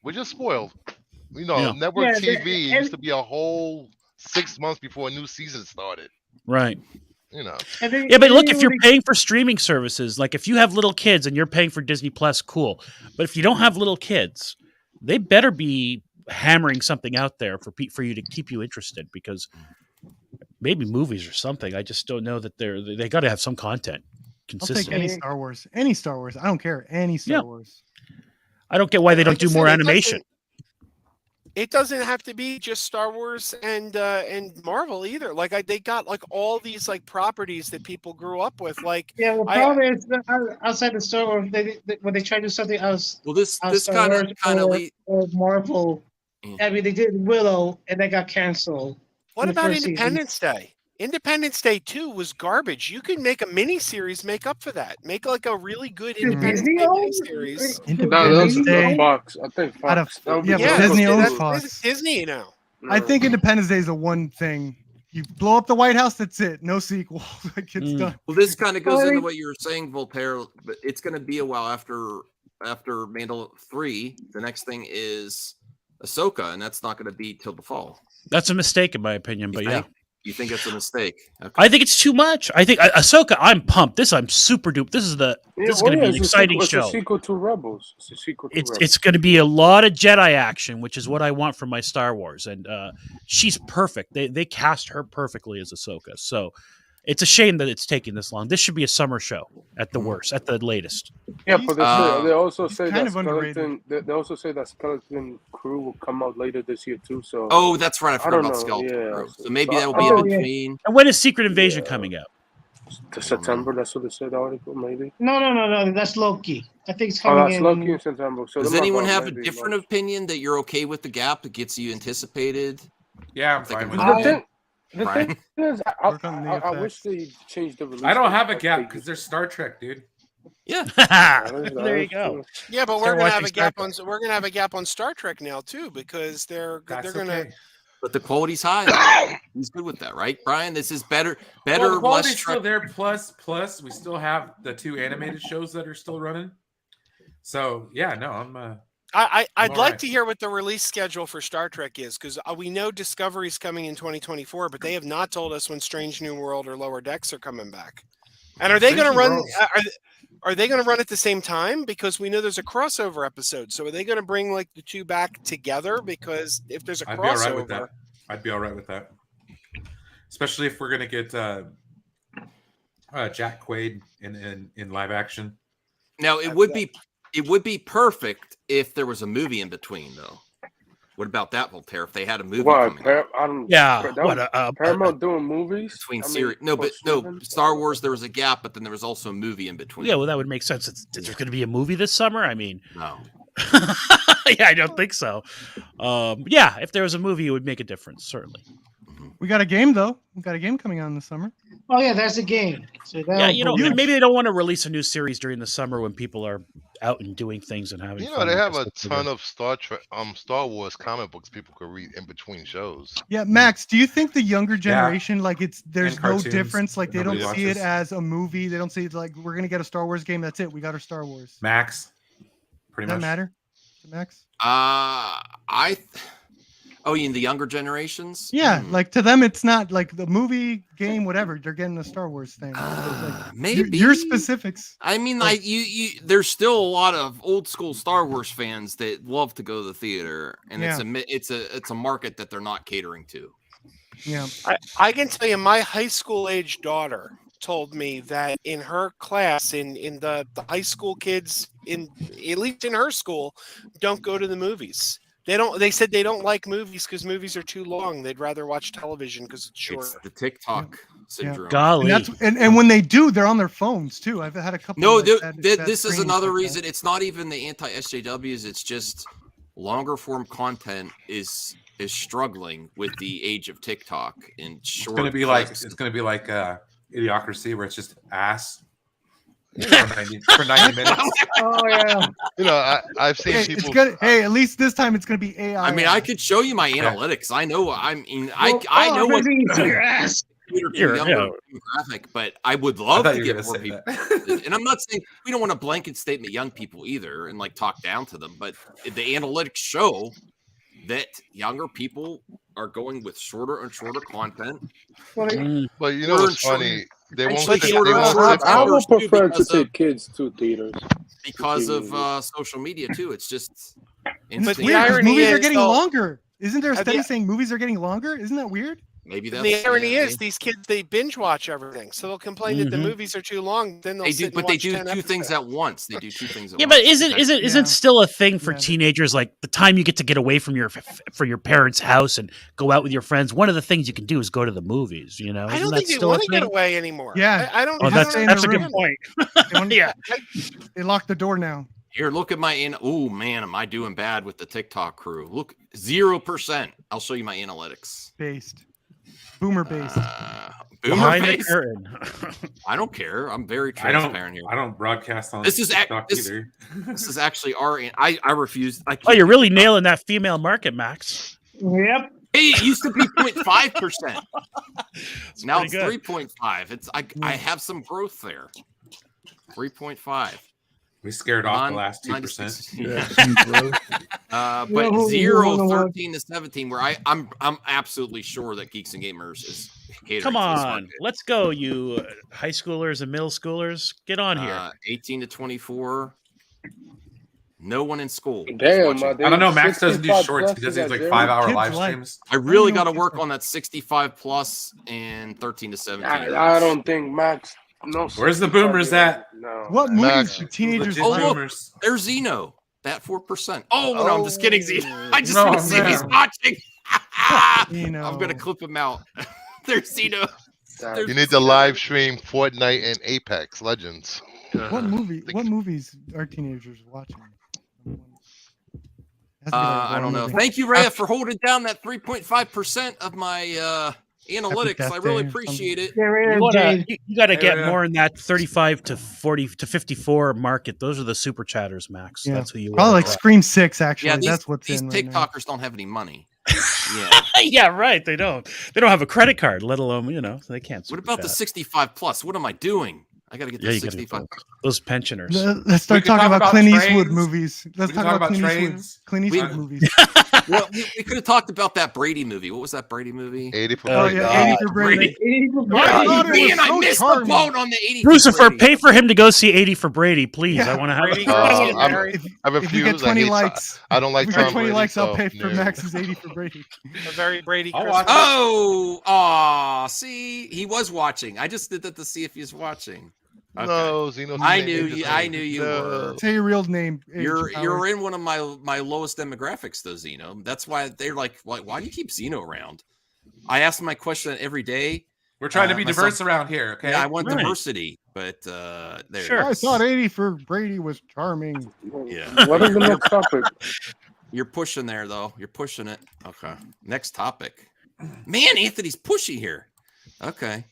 We're just spoiled. You know, Yeah. network Yeah, TV used to be a whole 6 months before a new season started. Right. You know. Yeah, but look, if you're paying for streaming services, like if you have little kids and you're paying for Disney Plus, cool. But if you don't have little kids, they better be hammering something out there for you to keep you interested, because maybe movies or something. I just don't know that they got to have some content I'll consistent. take any Star Wars. Any Star Wars. I don't care. Any Star Yeah. Wars. I don't get why they don't Like I do said, more it animation. It doesn't have to be just Star Wars and Marvel either. Like they got like all these like properties that people grew up with. Like Yeah, well, I- probably it's outside the Star Wars. When they try to do something else. Well, this Star Wars kind of or Marvel. I mean, they did Willow and that got canceled. what in the about first season. Independence Day? Independence Day 2 was garbage. You can make a mini series make up for that. Make like a really good Independence Disney Day owns- mini series. That's Day. Fox. I think Out of- Fox. That would be yeah, good. but Disney owns that's Fox. Disney now. I think Independence Day is the one thing. You blow up the White House, that's it. No sequel. Like it's done. Well, this kind of goes Well, into what you were saying, Voltaire. But it's going to be a while after Mandal 3. The next thing is Ahsoka, and that's not going to be till the fall. That's a mistake in my opinion, but yeah. You think it's a mistake? Okay. I think it's too much. I think Ahsoka, I'm pumped. I'm super duper. This is going to be an exciting It's show. a sequel to Rebels. It's a sequel to Rebels. It's going to be a lot of Jedi action, which is what I want from my Star Wars. And she's perfect. They cast her perfectly as Ahsoka. So it's a shame that it's taking this long. This should be a summer show at the worst, at the latest. Yeah, but they also say kind that of underrated. Skeleton. They also say that Skeleton Crew will come out later this year too. So Oh, that's right. I forgot don't about know, Skeleton yeah. Crew. So maybe that will Oh, be yeah. in between. And when is Secret Invasion coming out? to September. That's what they said. The article maybe. No. That's Loki. I think it's Oh, coming that's in. Loki in September. So Does they might anyone go have a maybe different opinion that you're okay with the gap that gets you anticipated? Yeah, I'm fine with The it. thing, The Brian? thing is, I wish they changed the release. I don't have a date. gap because there's Star Trek, dude. Yeah. There you go. Yeah, but Start we're gonna have watching a gap Star on we're gonna have a gap on Star Trek now too because they're gonna. Okay. But the quality's high. He's good with that, right, Brian? This is better, Well, the less quality's Trek. still there. Plus, we still have the 2 animated shows that are still running. So yeah, no, I'm. I'd like to hear what the release schedule for Star Trek is because we know Discovery's coming in 2024, but they have not told us when Strange New World or Lower Decks are coming back. And are they going to run? Are they going to run at the same time? Because we know there's a crossover episode. So are they going to bring like the two back together? Because if there's a crossover, I'd be all right with that. I'd be all right with that. Especially if we're going to get Jack Quaid in live action. Now it would be perfect if there was a movie in between, though. What about that, Voltaire? If they had a movie coming out? Paramount doing movies between series. No, Star Wars. There was a gap, but then there was also a movie in between. Yeah, well, that would make sense. Is there going to be a movie this summer? I mean, no. Yeah, I don't think so. Yeah, if there was a movie, it would make a difference. Certainly. We got a game though. We got a game coming out in the summer. Oh yeah, that's a game. So Yeah, maybe they don't want to release a new series during the summer when people are out and doing things and having. They have a ton of Star Wars comic books people could read in between shows. Yeah, Max, do you think the younger generation, like there's And no cartoons difference? Like they don't nobody see it watches. as a movie. They don't see it like we're gonna get a Star Wars game. That's it. We got our Star Wars. Max, pretty Does that much. matter, Max? Oh, you mean the younger generations? Yeah, like to them, it's not like the movie, game, whatever. They're getting the Star Wars thing. Like, Maybe your specifics. I mean, like you, there's still a lot of old school Star Wars fans that love to go to the theater, and it's a market that they're not catering to. Yeah, I can tell you, my high school age daughter told me that in her class, in the high school kids, at least in her school, don't go to the movies. They said they don't like movies because movies are too long. They'd rather watch television because it's short. It's the TikTok syndrome. Golly. And when they do, they're on their phones too. I've had a couple. No, bad this is screens another like reason. It's not even the anti-SJWs. It's just longer form content is struggling with the age of TikTok and short. It's gonna be like Idiocracy, where it's just ass. For 90 minutes. Oh yeah. I've seen people. It's good. Hey, at least this time it's gonna be AI. I mean, I could show you my analytics. I know. I know what your ass. Demographic, but I would love to get more people. And I'm not saying we don't want to blanket statement young people either and like talk down to them, but the analytics show that younger people are going with shorter and shorter content. But you know what's funny? They won't. I would prefer to take kids to theaters because of social media too. It's just. But weird, movies are getting longer. Isn't there a study saying movies are getting longer? Isn't that weird? Maybe that's the irony is these kids they binge watch everything, so they'll complain that the movies are too long. Then they'll they do two things at once. They do two things at once. But isn't still a thing for teenagers? Like the time you get to get away from your parents' house and go out with your friends. One of the things you can do is go to the movies. You know, I don't think they want to get away anymore. Yeah, I don't. Oh, that's a good point. Yeah, they locked the door now. Here, look at my oh man, am I doing bad with the TikTok crew? Look, 0%. I'll show you my analytics. Based. Boomer based. Boomer based. I don't care. I'm very transparent here. I don't broadcast on this. TikTok either. This is actually our. I refuse. You're really nailing that female market, Max. Yep. Hey, it used to be 0.5%. Now it's 3.5. It's I have some growth there. 3.5. We scared off the last 2%. But 0, 13 to 17, where I'm absolutely sure that Geeks and Gamers is catering. Come on, let's go, you high schoolers and middle schoolers. Get on here. 18 to 24. No one in school. Damn, I don't know. Max doesn't do shorts. He does these like 5-hour live streams. I really got to work on that 65 plus and 13 to 17. I don't think Max. No. Where's the boomers at? No. What movies do teenagers like? Look, there's Zeno. That 4%. Oh, no, I'm just kidding, Zeno. I just want to see if he's watching. I'm gonna clip him out. There's Zeno. You need to live stream Fortnite and Apex Legends. What movies are teenagers watching? I don't know. Thank you, Rhea, for holding down that 3.5% of my Analytics, I really appreciate it. You got to get more in that 35 to 40 to 54 market. Those are the super chatters, Max. Yeah. That's who you probably want. like Scream 6. Actually, Yeah, that's what's these in right now. TikTokers don't have any money. Yeah, yeah, right. They don't have a credit card, let alone so they can't. What about the 65 plus? What am I doing? I got to get the 65. Those pensioners. Let's start talking about Clint Eastwood movies. Let's talk about Clint Eastwood movies. Well, we could have talked about that Brady movie. What was that Brady movie? 80 for Brady. 80 for Brady. 80 for Brady. I missed the boat on the 80 Lucifer, for Brady. pay for him to go see 80 for Brady, please. Yeah. I want to have I refuse. If you get 20 likes, I don't like if you get Tom 20 Brady, likes, I'll so pay for no. Max's 80 for Brady. A very Brady I'll Christmas. watch See, he was watching. I just did that to see if he's watching. Okay. No, Zeno. I knew you were. Say your real name. You're in one of my lowest demographics though, Zeno. That's why they're like, why do you keep Zeno around? I ask my question every day. We're trying to be diverse around here, okay? Yeah, I want diversity, but there. Sure. I thought 80 for Brady was charming. Yeah. What is the next topic? You're pushing there though. You're pushing it. Okay. Next topic. Man, Anthony's pushy here. Okay.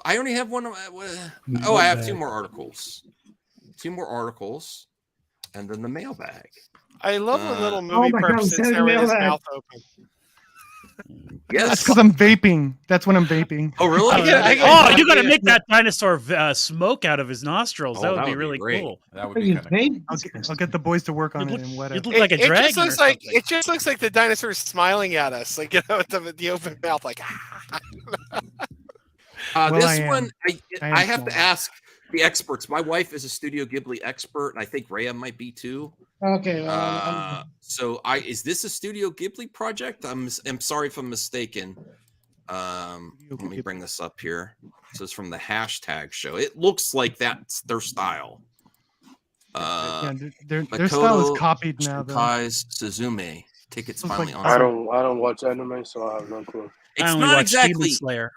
I only have one. I have two more articles. And then the mailbag. I love when little movie perp sits there with his mouth open. Yes, that's because I'm vaping. That's when I'm vaping. Oh, really? You got to make that dinosaur smoke out of his nostrils. That would be really cool. That would be kind of cool. I'll get the boys to work on it and wet You'd look like a dragon. It just looks like the dinosaur is smiling at us, like with the open mouth, like. This one, I have to ask the experts. My wife is a Studio Ghibli expert, and I think Rhea might be too. Okay. So is this a Studio Ghibli project? I'm sorry if I'm mistaken. Let me bring this up here. This is from the hashtag show. It looks like that's their style. Their style is copied now. Suzume. Tickets finally on. I don't watch anime, so I have no clue. It's not exactly Demon Slayer.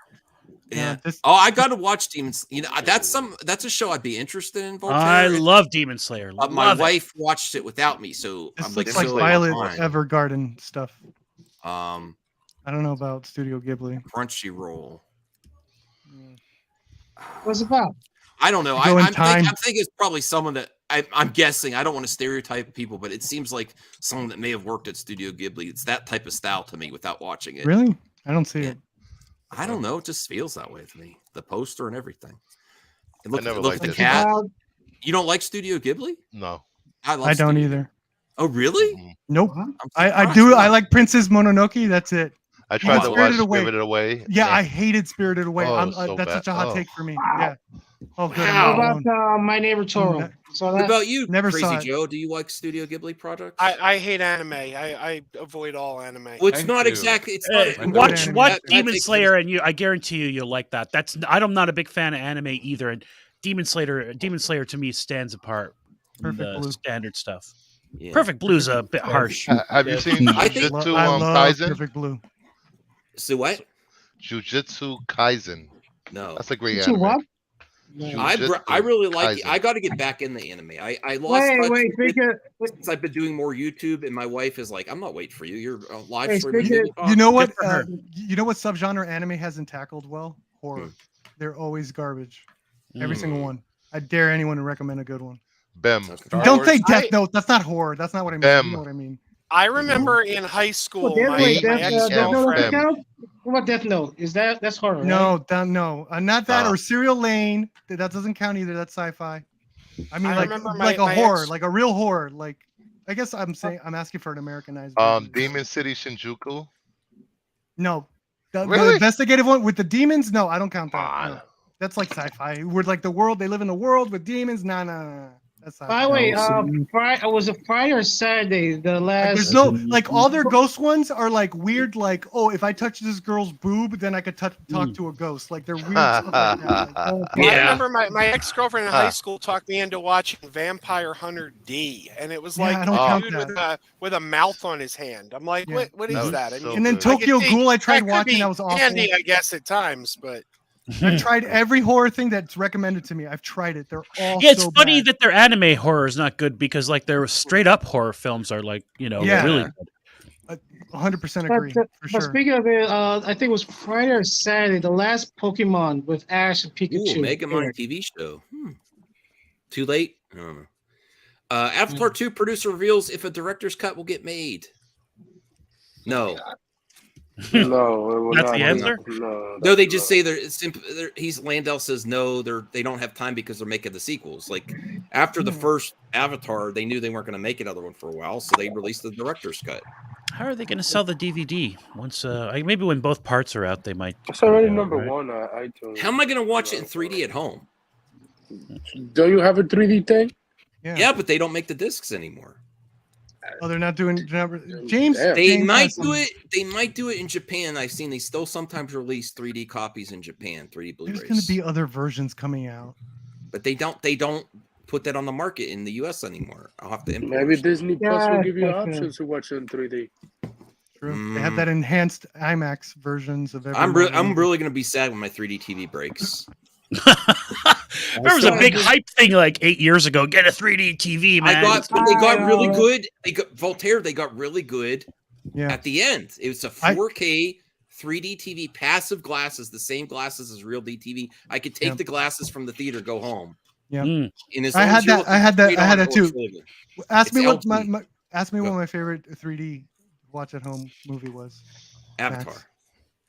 Yeah. I got to watch Demons. That's a show I'd be interested in. Voltaire. I love Demon Slayer. My wife watched it without me, so This I'm looks like Violet Evergarden stuff. I don't know about Studio Ghibli. Crunchyroll. What's it about? I don't know. I'm thinking it's probably someone that I'm guessing. I don't want to stereotype people, but it seems like someone that may have worked at Studio Ghibli. It's that type of style to me without watching it. Really? I don't see it. I don't know. It just feels that way to me. The poster and everything. It I never looks liked the cat. You don't like Studio Ghibli? No. I don't either. Oh, really? Nope. I do. I like Princess Mononoke. That's it. I tried to watch Spirited Away. Yeah, I hated Spirited Away. That's such a hot take for me. Yeah. Oh, good. How about My Neighbor Totoro? What about you, Never Crazy saw it. Joe? Do you like Studio Ghibli projects? I hate anime. I avoid all anime. Well, it's not exactly. It's not watch Demon Slayer, and I guarantee you'll like that. I'm not a big fan of anime either, and Demon Slayer to me stands apart from the standard stuff. Yeah. Perfect Blue's a bit harsh. Have you seen Jujutsu Kaisen? Perfect Blue. So what? Jujutsu Kaisen. No, that's a great anime. What? I really like it. I got to get back in the anime. I lost touch since I've been doing more YouTube, and my wife is like, "I'm not waiting for you. You're live streaming." You know what? You know what subgenre anime hasn't tackled well? Horror. They're always garbage. Every single one. I dare anyone to recommend a good one. Bem. Don't say Death Note. That's not horror. That's not what I mean. You know what I mean. I remember in high school, my ex-girlfriend. What about Death Note? That's horror? No, no, not that or Serial Lane. That doesn't count either. That's sci-fi. I mean, like a horror, like a real horror. Like I guess I'm asking for an Americanized. Demon City Shinjuku. No, the investigative one with the demons. No, I don't count that. No. That's like sci-fi. We're like the world. They live in the world with demons. Nah. That's not. By the way, was it Friday or Saturday? The last. There's no all their ghost ones are like weird. Like, oh, if I touch this girl's boob, then I could talk to a ghost. Like they're weird. Stuff like that. I remember my ex-girlfriend in high school talked me into watching Vampire Hunter D, and it was like a dude with a mouth on his hand. I'm like, what is that? I mean, and then Tokyo Ghoul, I tried watching. That was awful. Handy, I guess, at times, but. I've tried every horror thing that's recommended to me. I've tried it. They're all it's funny that their anime horror is not good because like their straight up horror films are like really good. 100% agree. But For sure. speaking of it, I think it was Friday or Saturday, the last Pokemon with Ash and Pikachu. Ooh, Megamind TV show. Too late? I don't know. Avatar 2 producer reveals if a director's cut will get made. No. No, that's the answer. No, they just say Landau says no. They don't have time because they're making the sequels. Like after the first Avatar, they knew they weren't going to make another one for a while, so they released the director's cut. How are they going to sell the DVD once? Maybe when both parts are out, they might. It's already number one on iTunes. How am I going to watch it in 3D at home? Do you have a 3D thing? Yeah, but they don't make the discs anymore. Oh, they're not doing James. They might do it. They might do it in Japan. I've seen they still sometimes release 3D copies in Japan, 3D Blu-rays. There's going to be other versions coming out, but they don't put that on the market in the US anymore. I'll have to import. Maybe Disney Plus will give you options to watch it in 3D. True. They have that enhanced IMAX versions of every. I'm really going to be sad when my 3D TV breaks. There was a big hype thing like 8 years ago. Get a 3D TV, man. They got really good. They got really good. Yeah. At the end, it was a 4K 3D TV, passive glasses, the same glasses as real DTV. I could take the glasses from the theater, go home. Yeah. I had that too. Ask me what Go. my favorite 3D watch at home movie was. Avatar. Max.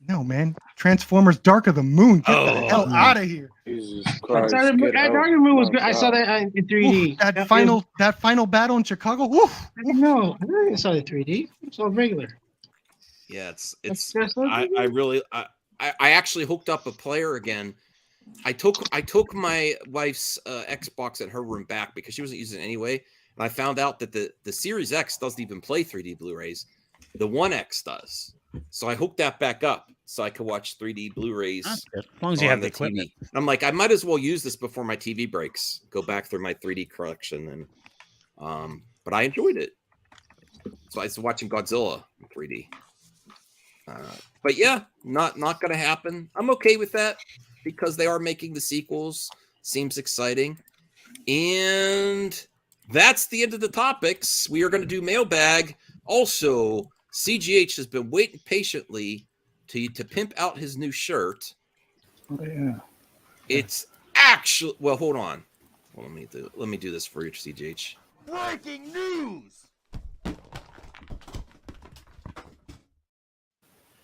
No, man. Transformers Dark of the Moon. Get the hell out of here. Jesus Christ. Dark of the Moon was good. I saw that in 3D. Oof, that final battle in Chicago. Oof. No, I didn't saw the 3D. It's all regular. Yeah, I actually hooked up a player again. I took my wife's Xbox in her room back because she wasn't using it anyway. And I found out that the Series X doesn't even play 3D Blu-rays. The One X does. So I hooked that back up so I could watch 3D Blu-rays. As long as you have the equipment. TV. And I'm like, I might as well use this before my TV breaks. Go back through my 3D collection, and but I enjoyed it. So I was watching Godzilla in 3D. But yeah, not gonna happen. I'm okay with that because they are making the sequels. Seems exciting, and that's the end of the topics. We are going to do mailbag. Also, CGH has been waiting patiently to pimp out his new shirt. Oh, yeah. It's actually hold on. Well, let me do this for you, CGH. Breaking news.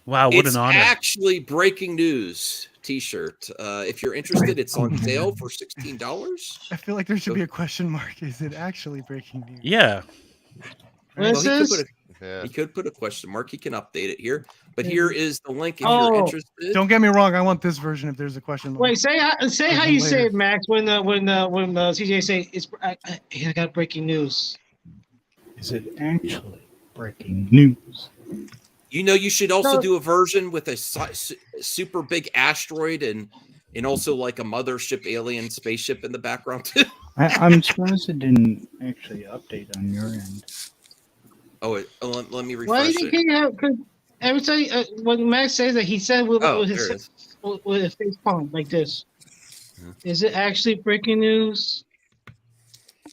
Wow, what an honor. It's actually breaking news t-shirt. If you're interested, it's on sale for $16. I feel like there should be a question mark. Is it actually breaking news? Yeah. He could put a question mark. He can update it here. But here is the link if you're interested. Don't get me wrong. I want this version if there's a question mark. Wait, say how you say it, Max, when CJ say I got breaking news. Is it actually breaking news? You know, you should also do a version with a super big asteroid and also like a mothership alien spaceship in the background too. I'm surprised it didn't actually update on your end. Let me refresh Why do you think every time when Max says that he said with his face palm like this? Is it actually breaking news?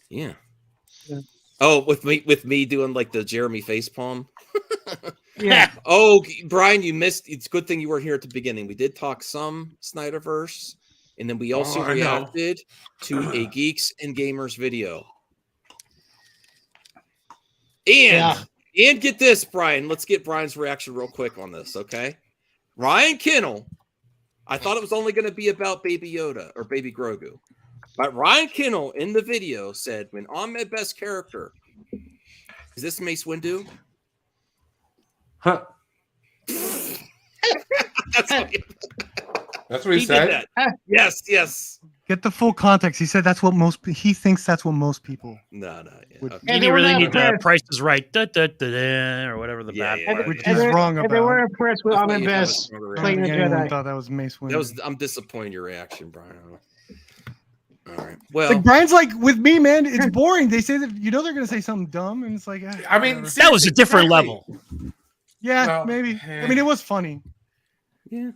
Yeah. Oh, with me doing like the Jeremy facepalm. Yeah. Oh, Brian, you missed. It's a good thing you weren't here at the beginning. We did talk some Snyderverse, and then we also reacted to a Geeks and Gamers video. And get this, Brian. Let's get Brian's reaction real quick on this, okay? Ryan Kinnell. I thought it was only going to be about Baby Yoda or Baby Grogu, but Ryan Kinnell in the video said, "When Ahmed best character, is this Mace Windu?" Huh. That's what he said. Yes. Get the full context. He said he thinks that's what most people. No. And you really need the Price is Right, or whatever the bad part. Which he's wrong about. They were impressed with Ahmed Best playing the Jedi. Thought that was Mace Windu. I'm disappointed in your reaction, Brian. All right. Well, like Brian's like with me, man. It's boring. They say that they're going to say something dumb, and it's like I mean, that was a different level. Yeah, maybe. I mean, it was funny. Yeah.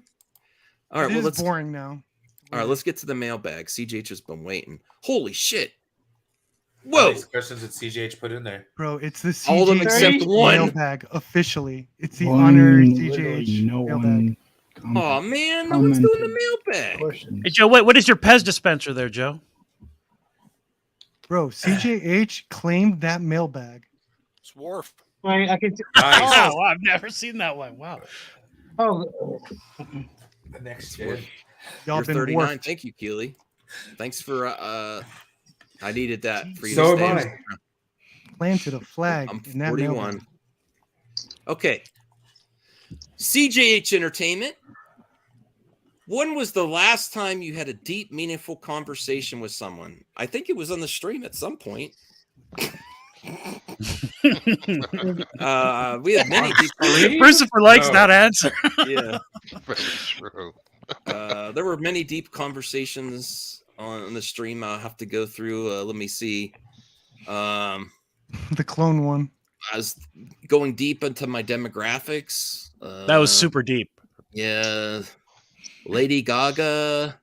All right. It's boring now. All right. Let's get to the mailbag. CJH has been waiting. Holy shit! Whoa! These questions that CJH put in there, bro. It's the All of them except CJH one. mailbag officially. It's the honorary Literally CJH no mailbag. Oh man, no one's doing the mailbag. Questions. Hey Joe, what is your Pez dispenser there, Joe? Bro, CJH claimed that mailbag. It's Worf. I can. Oh, wow, I've never seen that one. Wow. Oh, the next gen. Y'all You're been 39. warped. Thank you, Keely. Thanks for I needed that for you So to am stay. I. Planted a flag I'm in that 41. mailbag. Okay. CJH Entertainment. When was the last time you had a deep, meaningful conversation with someone? I think it was on the stream at some point. We had many deep conversations. Christopher likes that answer. Yeah. Very true. There were many deep conversations on the stream. I'll have to go through. Let me see. The clone one. I was going deep into my demographics. That was super deep. Yeah. Lady Gaga.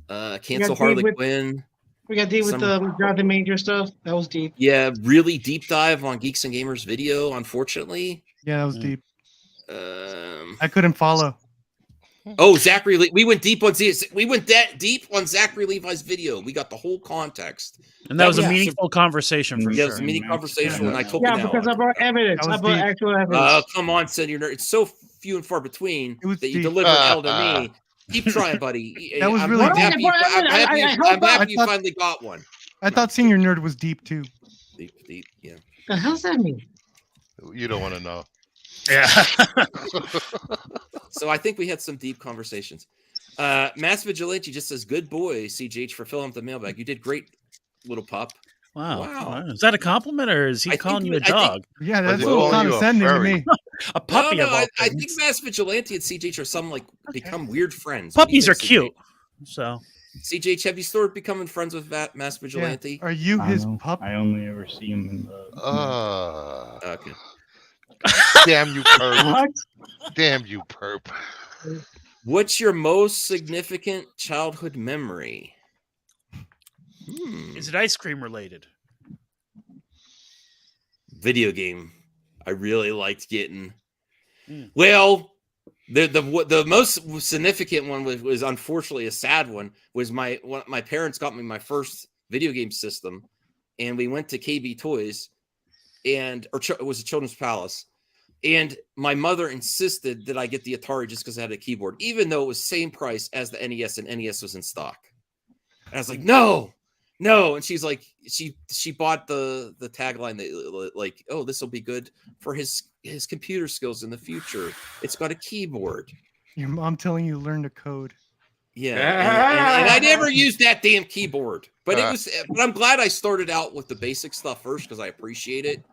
Cancel deep Harley with- Quinn. we got deep with the Jonathan Major stuff. That was deep. Yeah, really deep dive on Geeks and Gamers video, unfortunately. Yeah, that was deep. Um, I couldn't follow. oh, Zachary, we went deep on we went that deep on Zachary Levi's video. We got the whole context. And that was a yeah, meaningful conversation for Yeah, sure. it was a meaningful conversation when I took Yeah, it out. because I brought evidence. That I was brought deep. actual evidence. Come on, Senior Nerd. It's so few and far between was that you deep. delivered hell to me. Keep trying, buddy. That was I'm really happy, deep. I'm happy, I'm happy you thought- finally got one. I thought Senior Nerd was deep too. Deep, yeah. The hell's that mean? You don't want to know. Yeah. So I think we had some deep conversations. Mass Vigilante just says, "Good boy, CGH, for filling up the mailbag. You did great, little pup." Wow. Wow. Is that a compliment or is he I calling think- you a I think- dog? Yeah, that's Was a it little calling you a condescending to furry? me. A puppy No, of all I think things. Mass Vigilante and CGH are some become weird friends. What do you Puppies are think, cute. So CGH, have you started becoming friends with Mass Yeah. Vigilante? Are you I his don't know. pup? I only ever see him in the. Okay. Damn you, perp. What? Damn you, perp. What's your most significant childhood memory? is it ice cream related? Video game. I really liked getting. Mm. Well, the most significant one was unfortunately a sad one. Was my parents got me my first video game system, and we went to KB Toys, it was a Children's Palace, and my mother insisted that I get the Atari just because I had a keyboard, even though it was same price as the NES, and NES was in stock. And I was like, no. And she's like, she bought the tagline that like, oh, this will be good for his computer skills in the future. It's got a keyboard. Your mom telling you to learn to code. Yeah, and I never used that damn keyboard, but But I'm glad I started out with the basic stuff first because I appreciate it,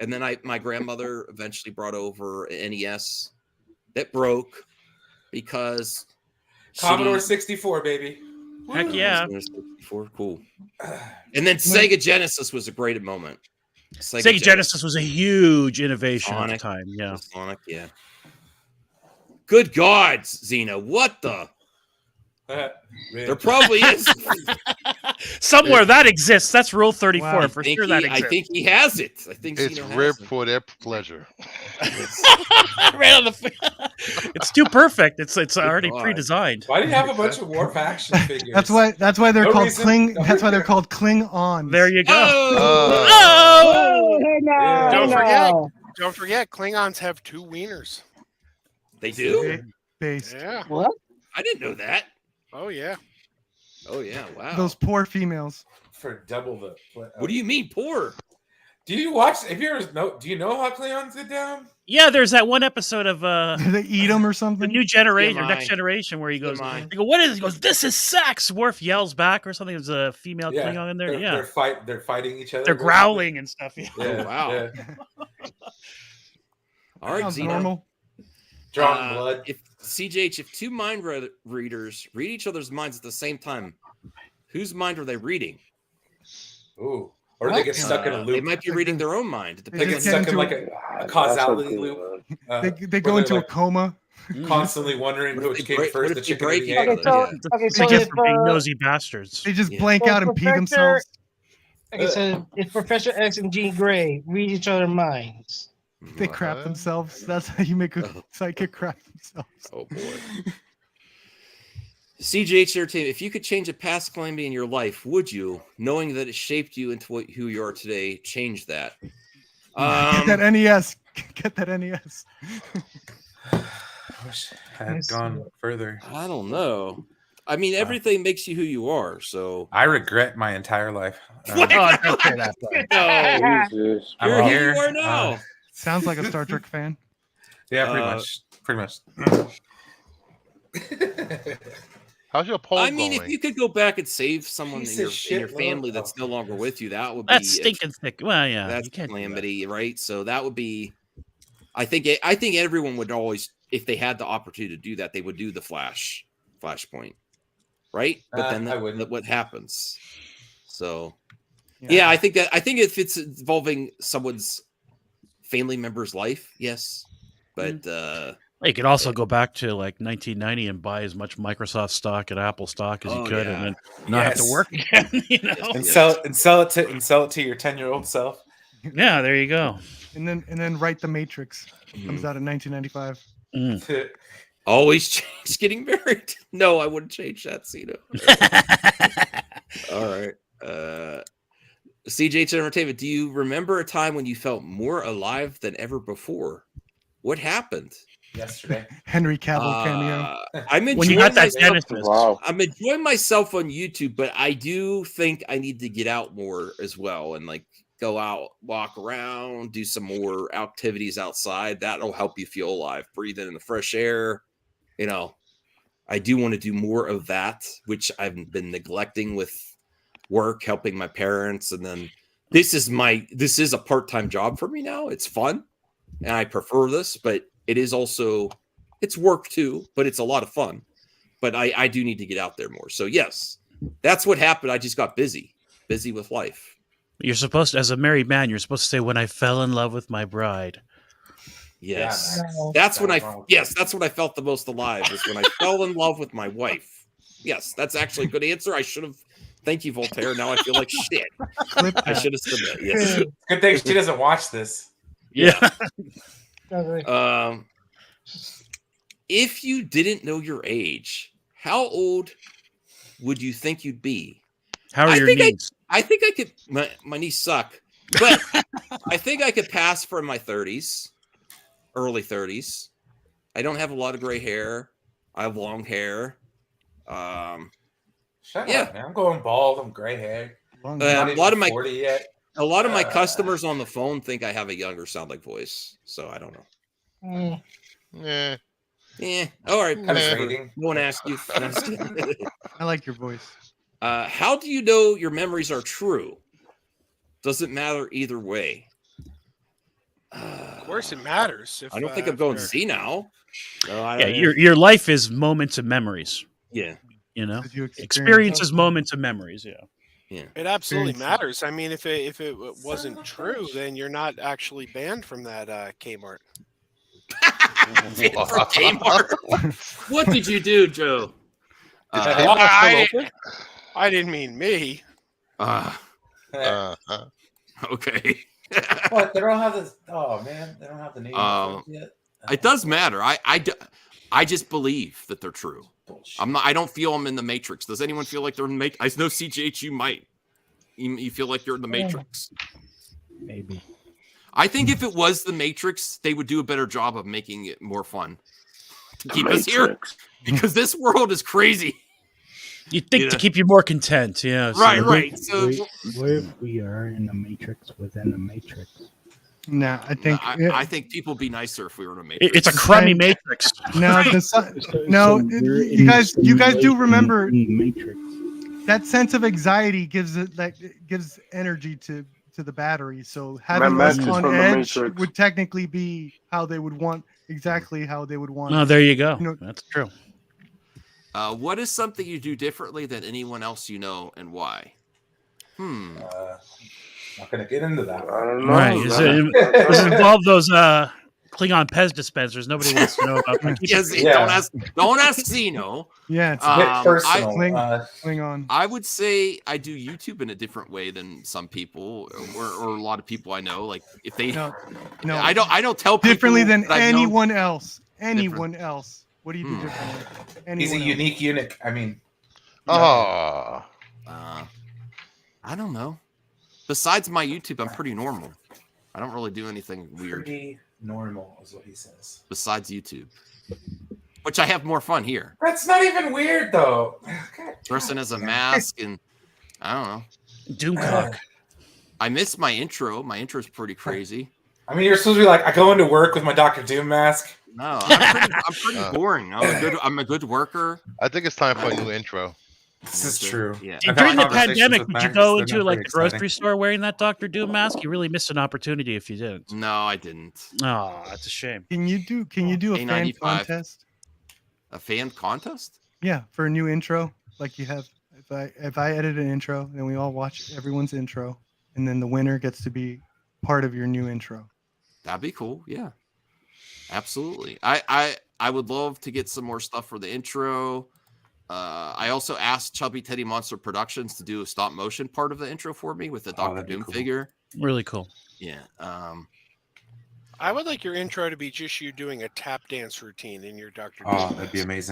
and then my grandmother eventually brought over an NES that broke because Commodore 64, baby. Heck yeah. 64, cool. And then Sega Genesis was a great moment. Sega Genesis was a huge innovation at Sonic. the time. Yeah. Sonic, yeah. Good gods, Xena, what the? There probably is. Somewhere that exists. That's Rule 34 Wow. for sure. That exists. I think he has it. I think It's Xena has ribbed it. for their pleasure. Right on the. It's too perfect. It's already God. pre-designed. Why do you have a bunch of Warp action figures? That's why they're No called reason- cling. no That's why they're reason. called Kling-ons. There you go. Oh! Don't forget, Klingons have 2 wieners. They do? Based. Yeah. What? I didn't know that. Oh yeah. Oh yeah, wow. Those poor females. For double the. What do you mean poor? Do you watch? If you ever know, do you know how Klingons get down? Yeah, there's that one episode of Do they eat them or the something? new generation or TMI. next generation where he goes, TMI. they go, what is? He goes, this is sex. Worf yells back or something. There's a female Klingon in there. They're, Yeah, they're fighting each other. they're growling and stuff. Yeah. Yeah, Oh, wow. yeah. All right, Sounds Xena. normal. Drawing blood. If CJH, if two mind readers read each other's minds at the same time, whose mind are they reading? Ooh. Or they get stuck in a loop. They might be reading their own mind. It They depends. get stuck in like a causality loop. They go into a coma. Constantly wondering What if which they came break- first, what the if they chicken or break the it? egg. Okay, so They if just for being nosy bastards. They just Yeah. blank So out and pee Professor- themselves. Like I said, it's Professor X and Jean Grey read each other's minds. They crap themselves. That's how you make a psychic crap themselves. Oh boy. CGH Entertainment, if you could change a past calamity in your life, would you, knowing that it shaped you into who you are today, change that? Get that NES. Get that NES. I wish I had gone further. I don't know. I mean, everything makes you who you are. So I regret my entire life. Oh, don't say that. No. Jesus. You're I'm who here. you are now. Sounds like a Star Trek fan. Yeah, pretty much. Pretty much. How's your poll I mean, going? if you could go back and save someone in Piece your, of shit, family Lord. that's no longer with you, that would That's be stinking thick. Well, yeah, that's you can't do that. calamity, right? So that would be. I think everyone would always, if they had the opportunity to do that, they would do the flashpoint, right? But then what happens? So, yeah, I think if it's involving someone's family member's life, yes, but You could also go back to like 1990 and buy as much Microsoft stock and Apple stock as you could, and then not have to work again. You know, and sell it to your 10-year-old self. Yeah, there you go. And then write The Matrix. Comes out in 1995. Always change getting married. No, I wouldn't change that, Cena. All right. CJH Entertainment, do you remember a time when you felt more alive than ever before? What happened? Yesterday. Henry Cavill cameo. I'm When you got that enjoying Genesis. Wow. I'm enjoying myself on YouTube, but I do think I need to get out more as well and like go out, walk around, do some more activities outside. That'll help you feel alive. Breathe in the fresh air. You know, I do want to do more of that, which I've been neglecting with work, helping my parents. And then this is a part-time job for me now. It's fun and I prefer this, but it is also, it's work too, but it's a lot of fun. But I do need to get out there more. So yes, that's what happened. I just got busy with life. You're supposed to, as a married man, you're supposed to say, "When I fell in love with my bride." Yes, Yeah, that's when I felt the most alive. Is when I fell in love with my wife. Yes, that's actually a good answer. I should have. Thank you, Voltaire. Now I feel like shit. I should have said that. Yes. Good thing she doesn't watch this. Yeah. If you didn't know your age, how old would you think you'd be? How are your knees? I think I could. My knees suck, but I think I could pass for my 30s, early 30s. I don't have a lot of gray hair. I have long hair. Shut up, man. I'm going bald. I'm gray hair. A lot of my customers on the phone think I have a younger sounding voice, so I don't know. Yeah. All right. No one asked you. I like your voice. How do you know your memories are true? Doesn't matter either way. Of course, it matters. I don't think I'm going Z now. Yeah, your life is moments and memories. Yeah. You know, experiences, moments, and memories. Yeah. Yeah. It absolutely matters. I mean, if it wasn't true, then you're not actually banned from that Kmart. For Kmart. What did you do, Joe? I didn't mean me. Okay. What? They don't have this. Oh man, they don't have the name yet. It does matter. I just believe that they're true. I don't feel I'm in the Matrix. Does anyone feel like they're in the Matrix? I know CGH, you might. You feel like you're in the Matrix. Maybe. I think if it was the Matrix, they would do a better job of making it more fun to keep us here, because this world is crazy. You'd think to keep you more content, yeah. Right. So, what if we are in the Matrix within the Matrix? No, I think I think people would be nicer if we were in a Matrix. It's a crummy Matrix. No, you guys do remember Matrix. That sense of anxiety gives energy to the battery. So having us on edge would technically be how they would want. Oh, there you go. That's true. What is something you do differently than anyone else you know, and why? Not gonna get into that. I don't know. Right. Does it involve those Klingon Pez dispensers. Nobody wants to know about that. Don't ask Zeno. Yeah, it's a bit personal. Klingon. I would say I do YouTube in a different way than some people, or a lot of people I know. Like if they, no, I don't tell people differently than that I've known- anyone else. Anyone else. What do you do differently? He's a unique eunuch. I mean, oh, I don't know. Besides my YouTube, I'm pretty normal. I don't really do anything weird. Pretty normal is what he says. Besides YouTube, which I have more fun here. That's not even weird though. Dressing as a mask and I don't know. Doomcock. I missed my intro. My intro is pretty crazy. I mean, you're supposed to be like, I go into work with my Dr. Doom mask. No, I'm pretty boring. I'm a good worker. I think it's time for a new intro. This is true. Yeah. During the pandemic, did you go into like the grocery store wearing that Dr. Doom mask? You really missed an opportunity if you didn't. No, I didn't. Oh, that's a shame. Can you do a fan A95. contest? A fan contest? Yeah, for a new intro, like you have. If I edit an intro, then we all watch everyone's intro, and then the winner gets to be part of your new intro. That'd be cool. Yeah, absolutely. I would love to get some more stuff for the intro. I also asked Chubby Teddy Monster Productions to do a stop motion part of the intro for me with the Dr. Doom figure. Really cool. Yeah. I would like your intro to be just you doing a tap dance routine in your Dr. Oh, Doom that'd be mask.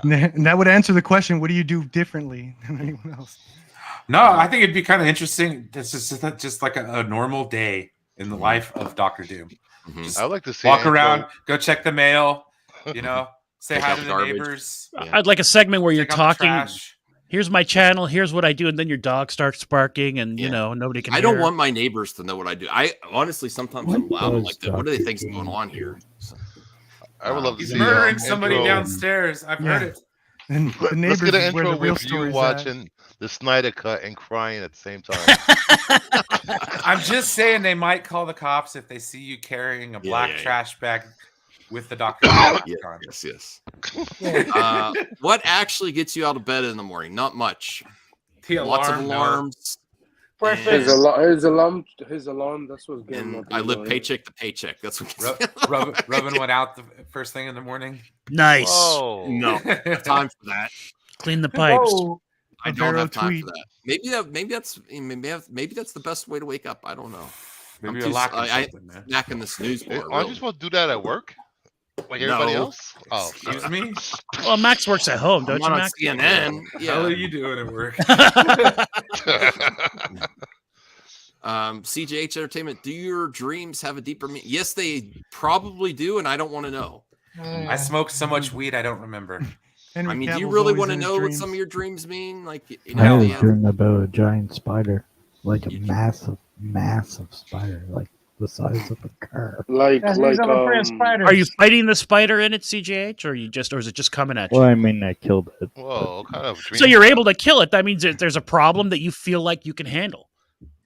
amazing. And that would answer the question: what do you do differently than anyone else? No, I think it'd be kind of interesting. This is just like a normal day in the life of Dr. Doom. Just I would like to see walk an around, intro. go check the mail, say Pick hi up to the garbage. neighbors. I'd like a segment where you're Take out the talking. trash. Here's my channel. Here's what I do, and then your dog starts barking, and you know nobody can. I don't hear. want my neighbors to know what I do. I honestly sometimes I'm loud. I'm like, what do they think's going on here? So, I would love to He's see murdering an somebody intro. downstairs. I've heard it. And the Let's neighbors get an is where the intro real with you story's at. watching the Snyder Cut and crying at the same time. I'm just saying they might call the cops if they see you carrying a black yeah. trash bag with the Dr. Yes. What actually gets you out of bed in the morning? Not much. The Lots of alarm, no. alarms. His alarm. That's what's getting. And up I in the live morning. paycheck to paycheck. That's what gets me Rubbing one out the first thing in the morning. Nice. Oh, No, time for that. Clean the pipes. Whoa, I a don't Vero have time tweet. for that. Maybe that's the best way to wake up. I don't know. Maybe I'm you're lacking I something, man. snacking the snooze bar. aren't you supposed to do that at work? Like everybody No. else? Oh, Excuse me? Well, Max works at home, don't I'm you, on Max? CNN. What the hell are Yeah. you doing at work? CJH Entertainment. Do your dreams have a deeper meaning? Yes, they probably do, and I don't want to know. I smoked so much weed I don't remember. Henry I mean, do you Cavill's really always want to in his know what dreams. some of your dreams mean? Like, I was the dreaming about a giant spider, like a massive spider, like the size of a car. Are you fighting the spider in it, CJH, or is it just coming at you? Well, I mean, I killed it. Whoa, what kind of So you're able to kill it. That means that there's a problem that you feel like you can handle.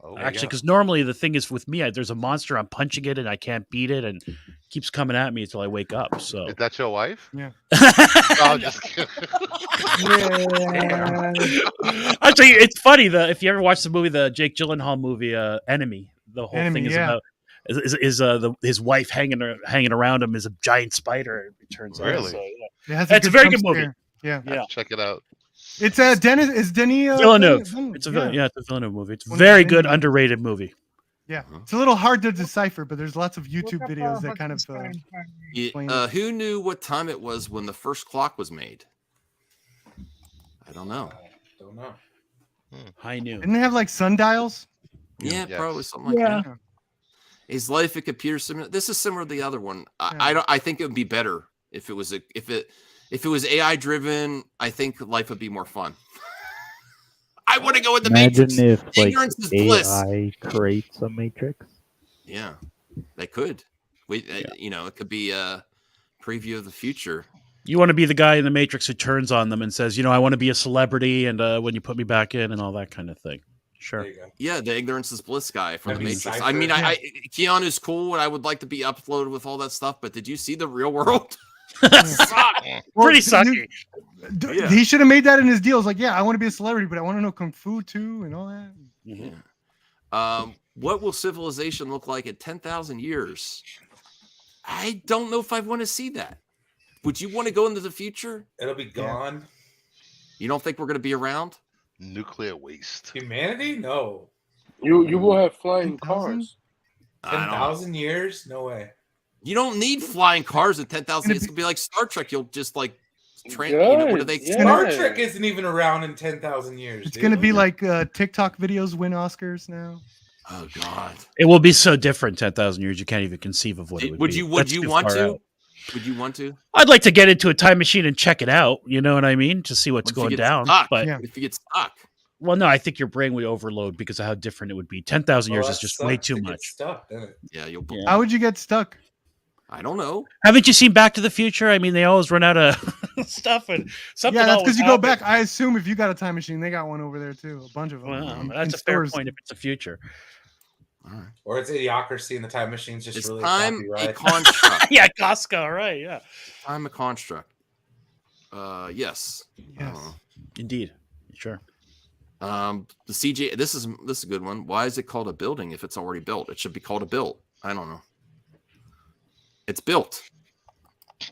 Oh, Actually, because normally the thing is with me, there's a monster, I'm punching it and I can't beat it, and it keeps coming at me until I wake up. So is that your wife? Yeah. Oh, just kidding. Actually, it's funny. If you ever watch the movie, the Jake Gyllenhaal movie, Enemy, the whole Enemy, thing is yeah. about his wife hanging around him is a giant spider. It turns out. Really? So, It has it's a very good jump movie. scare. Yeah. Yeah. Check it out. It's Dennis. Is Denny Villeneuve. Villeneuve? It's a Yeah. it's a Villeneuve movie. It's a One of very the good, many- underrated movie. Yeah, it's a little hard to decipher, but there's lots of YouTube videos that kind of. who knew what time it was when the first clock was made? I don't know. Don't know. I knew. Didn't they have like sundials? Yeah, Yes. probably something like Yeah. that. Is life a computer simulator? This is similar to the other one. I think it would be better if it was AI driven. I think life would be more fun. I want to go with the Imagine Matrix. if like Ignorance is bliss. AI creates a Matrix. Yeah, they could. It could be a preview of the future. You want to be the guy in the Matrix who turns on them and says, I want to be a celebrity, and when you put me back in, and all that kind of thing. Sure. Yeah, the ignorance is bliss guy from That'd the be Matrix. Cypher. I mean, Keanu's cool, and I would like to be uploaded with all that stuff. But did you see the real world? Pretty sucky. Yeah. He should have made that in his deal. It's like, I want to be a celebrity, but I want to know kung fu too and all that. Yeah. What will civilization look like in 10,000 years? I don't know if I want to see that. Would you want to go into the future? It'll be gone. You don't think we're going to be around? Nuclear waste. Humanity? No. You will have flying cars. 10,000 years? No way. You don't need flying cars in 10,000 years. It's going to be like Star Trek. You'll just like train. You know, what do they? Star Trek isn't even around in 10,000 years. It's going to be like TikTok videos win Oscars now. Oh God! It will be so different 10,000 years. You can't even conceive of what it would Would be. you? Would That's you too want far to? out. Would you want to? I'd like to get into a time machine and check it out. You know what I mean? To see what's going down. Stuck? But if you get stuck, well, no, I think your brain would overload because of how different it would be. 10,000 years is just way too much. Stuck, doesn't it? Yeah, you'll. Yeah. How would you get stuck? I don't know. Haven't you seen Back to the Future? I mean, they always run out of stuff and something. Yeah, that's because because you go back. I assume if you got a time machine, they got one over there too. A bunch of them. Well, in that's a fair stores. point if it's the future. Or it's Idiocracy and the time machine's just It's really time a copyright. construct. Yeah, Costco, right? Yeah, time a construct. Yes. Indeed. Sure. The CJ. This is a good one. Why is it called a building if it's already built? It should be called a built. I don't know. It's built.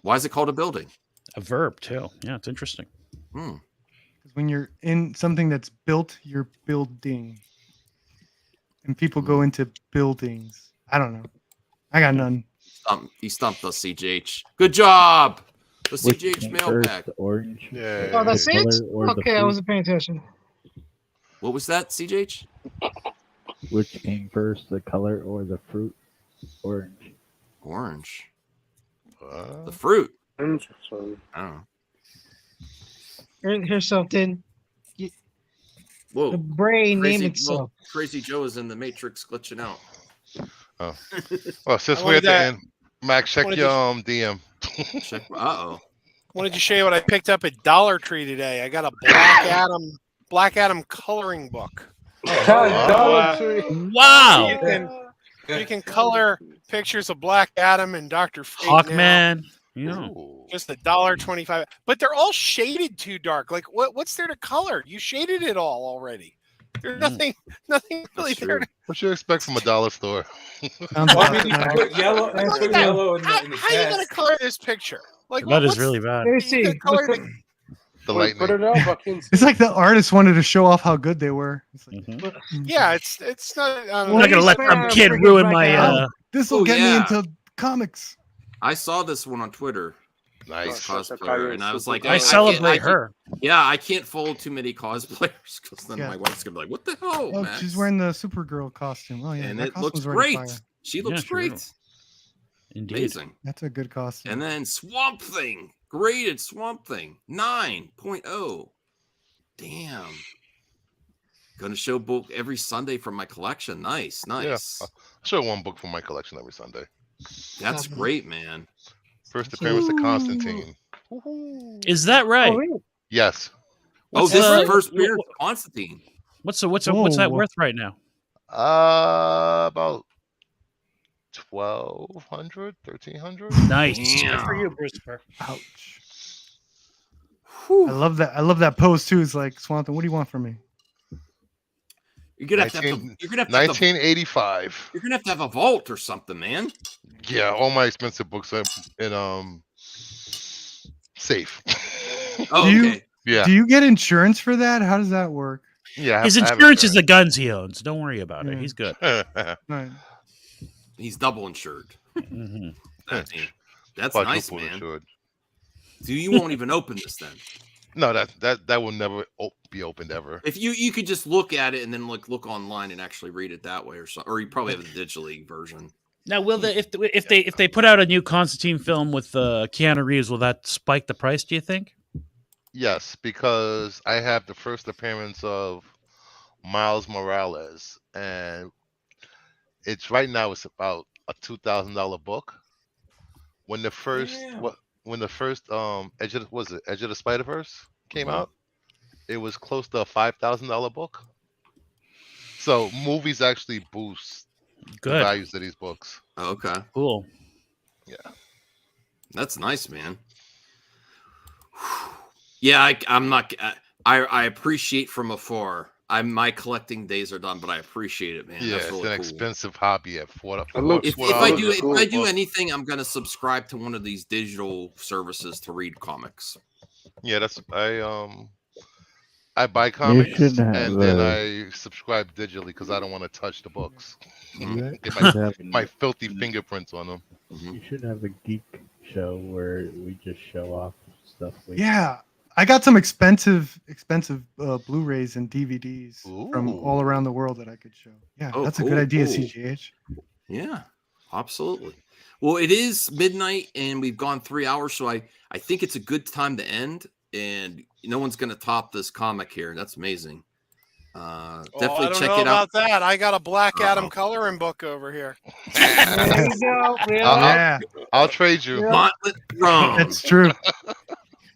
Why is it called a building? A verb too. Yeah, it's interesting. Because when you're in something that's built, you're building. And people go into buildings. I don't know. I got none. He stumped us, CJH. Good job. The Which CJH came mailbag. first, the orange? Yeah. Oh, that's the it? color or the Okay, I fruit? wasn't paying attention. What was that, CJH? Which came first, the color or the fruit? Orange. Orange. The fruit. Interesting. I don't know. Here's something. Whoa. The brain name itself. Crazy Joe is in the Matrix glitching out. Oh. Well, since I we're at the wanted end, Max, check wanted your to- DM. Uh-oh. Wanted to show you what I picked up at Dollar Tree today. I got a Black Adam coloring book. Dollar Tree. Wow. You can color pictures of Black Adam and Dr. Fate. Hawkman. now. Yeah. Just $1.25. But they're all shaded too dark. Like what's there to color? You shaded it all already. There's nothing really there. What you expect from a dollar store? Well, I mean, you can put yellow, you put yellow in the How are you gonna chest. color this picture? Like That is what's- really bad. Let me see. you can color the- The Put lightning. it up. I can see. It's like the artist wanted to show off how good they were. It's like, Yeah, it's not. I'm not gonna let some kid ruin my. This will Oh, get yeah. me into comics. I saw this one on Twitter. Nice. Cosplayer, and I was like, I celebrate her. Yeah, I can't follow too many cosplayers because then Yeah. my wife's gonna be like, "What the hell?" Oh, Max?" she's wearing the Supergirl costume. Oh yeah, and that it looks costume's already great. fire. She looks Yeah, great. sure. Indeed. Amazing. That's a good costume. And then Swamp Thing, graded Swamp Thing 9.0. Damn. Gonna show book every Sunday from my collection. Nice. Yeah, I show one book from my collection every Sunday. That's great, man. First appearance of Constantine. Is that right? Yes. Oh, this is the first appearance of Constantine. What's that Whoa. worth right now? About 1,200, 1,300. Nice. Damn. Good for you, Christopher. Ouch. I love that. I love that pose too. It's like Swamp Thing. What do you want from me? You're gonna have to. You're gonna have to. 1985. You're gonna have to have a vault or something, man. Yeah, all my expensive books are in safe. Oh, Do you- okay. Yeah. Do you get insurance for that? How does that work? Yeah. His insurance is the guns he owns. Don't worry about it. Yeah. He's good. Right. He's double insured. Mhm. That's nice, Quadruple man. insured. So you won't even open this then. No, that will never be opened ever. If you could just look at it and then look online and actually read it that way or something, or you probably have the digitally version. Now, will if they put out a new Constantine film with Keanu Reeves, will that spike the price? Do you think? Yes, because I have the first appearance of Miles Morales, and it's right now it's about a $2,000 book. When the first when the first Edge of the Spider-Verse came out, it was close to a $5,000 book. So movies actually boost the Good. values of these books. Oh, okay, Cool. Yeah, that's nice, man. Yeah, I'm not. I appreciate from afar my collecting days are done, but I appreciate it, man. Yeah, That's it's really an cool. expensive hobby at If I do anything, I'm gonna subscribe to one of these digital services to read comics. Yeah, I buy comics should and have, then I subscribe digitally because I don't want to touch the books. You Get should have- my filthy fingerprints on them. You should have a geek show where we just show off stuff. Yeah, I got some expensive Blu-rays and DVDs from all around the world that I could show. Yeah, Oh, that's a cool, good idea, cool. CGH. Yeah, absolutely. Well, it is midnight and we've gone 3 hours, so I think it's a good time to end. And no one's going to top this comic here. That's amazing. Definitely I don't check know it out. about that. I got a Black Adam coloring book over here. There you go. Yeah. I'll trade you. Gauntlet Throne. That's true.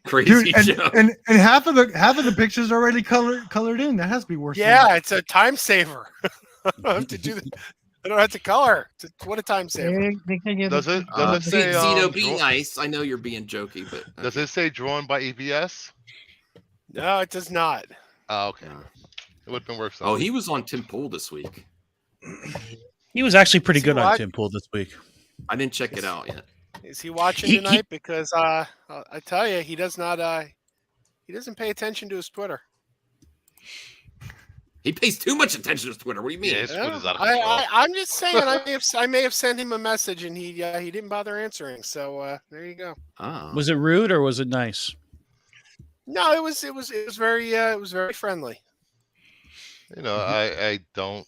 Crazy Dude, show. and half of the pictures already colored in. That has to be worth. Yeah, it's a time saver. I don't have to do that. I don't have to color. What a time saver. Does it say Zito, be nice. I know you're being jokey, but does it say drawn by EBS? No, it does not. Oh, okay. It would have been worth Oh, something. he was on Tim Pool this week. He was actually pretty Is he good on what? Tim Pool this week. I didn't check it out yet. Is he watching tonight? Because I tell you, he does not. He doesn't pay attention to his Twitter. He pays too much attention to his Twitter. What do you mean? Yeah, his Twitter's out of control. I'm just saying. I may have sent him a message and he didn't bother answering. So there you go. Oh. Was it rude or was it nice? No, it was very friendly. You know, I don't.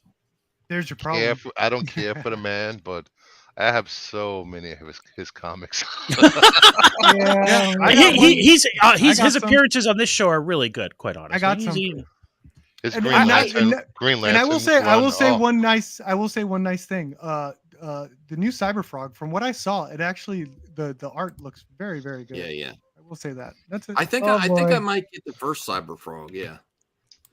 There's your problem. I don't care for the man, but I have so many of his comics. His appearances on this show are really good. Quite honestly, I got He's some. even- His And Green I- Lantern, and- Green And I will say, Lantern run, I will say one nice thing. The new Cyberfrog, from what I saw, it actually the art looks very, very good. Yeah. I will say that. That's it. I think I think I might get the first Cyber Frog. Yeah.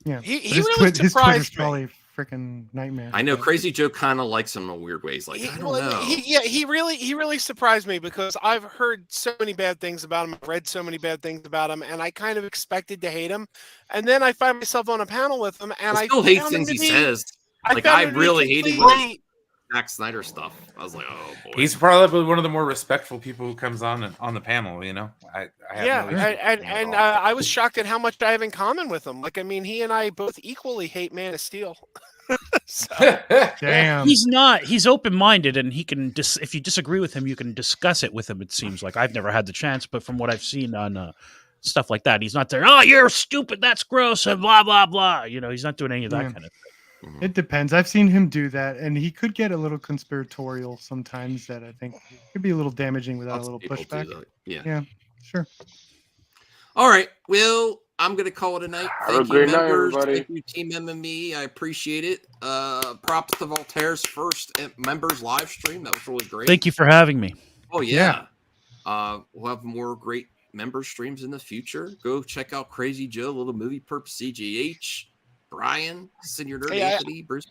Yeah. He His really Twitter's surprised me. probably a freaking nightmare. I know Crazy Joe kind of likes him in weird ways. Like, I don't know. He really surprised me because I've heard so many bad things about him, read so many bad things about him, and I kind of expected to hate him. And then I find myself on a panel with him, and I still hate things he says. Like, I really hated his Zack Snyder stuff. I was like, oh boy. He's probably one of the more respectful people who comes on the panel. You know, I have no issue. and I was shocked at how much I have in common with him. Like, I mean, he and I both equally hate Man of Steel. Damn. He's not. He's open-minded, and he can. If you disagree with him, you can discuss it with him. It seems like I've never had the chance, but from what I've seen on stuff like that, he's not there. Oh, you're stupid. That's gross. And blah blah blah. You know, he's not doing any of that kind of thing. It depends. I've seen him do that, and he could get a little conspiratorial sometimes. That I think could be a little damaging without Lots a of little people do pushback. that. Yeah. Yeah, sure. All right. Well, I'm gonna call it a night. Have a Thank you, great night, members. everybody. Thank you, Team MME. I appreciate it. Props to Voltaire's first members live stream. That was really great. Thank you for having me. Oh yeah. We'll have more great member streams in the future. Go check out Crazy Joe, Little Movie Perp, CGH, Brian, Senior Nerd, Hey, Anthony, Bruce.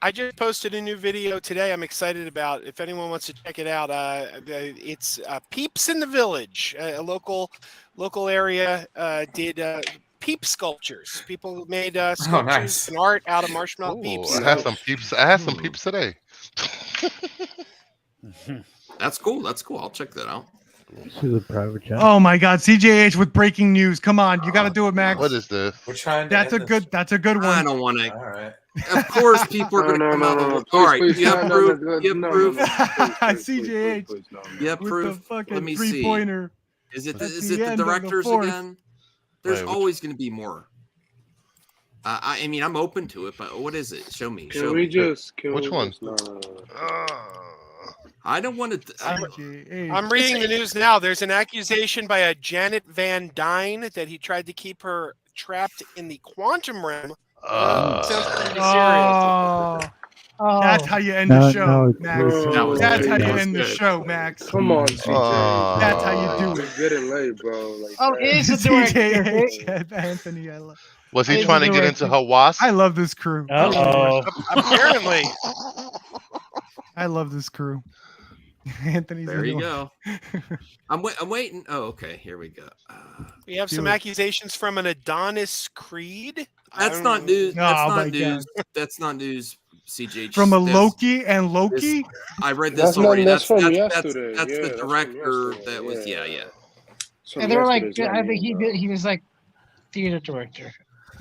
I just posted a new video today. I'm excited about. If anyone wants to check it out, it's Peeps in the Village, a local area did peep sculptures. People made sculptures nice. and art out of marshmallow peeps. I had some peeps. I had some peeps today. That's cool. That's cool. I'll check that out. To the private chat. Oh my God, CJH with breaking news. Come on, you got to do it, Max. What is this? We're trying. That's a good one. I don't want to. All right. Of course, people are going to come out. All right, you have proof. You have proof. CJH. You have with proof. the fucking Let me see. three-pointer. Is it at is the it the end of the directors fourth. again? There's Wait, always going to be more. I mean, I'm open to it, but what is it? Show me. Can Show we me. just? Which one? I don't want to. I'm reading the news now. There's an accusation by a Janet Van Dyne that he tried to keep her trapped in the quantum realm. Sounds pretty serious. That's how you end the show, no, Max. no, That's how you that was end the good. show, Max. Come on, CJ. That's how you do it. It's getting late, bro. Like, Oh, that. it is a director. CJH, Anthony. Was he Hey, trying to get into her wasp? I love this crew. Apparently. I love this crew. Anthony's There the you one. go. I'm waiting. Oh, okay. Here we go. We have Do some it. accusations from an Adonis Creed. That's not news. That's Oh, not my news. That's not news. CJ From a There's- Loki and Loki. I read That's this already. that's from that's yesterday. that's Yeah, the that's from director yesterday. that was yeah. It's from And they were like, yesterday's I think not he new, did. He was like theater director.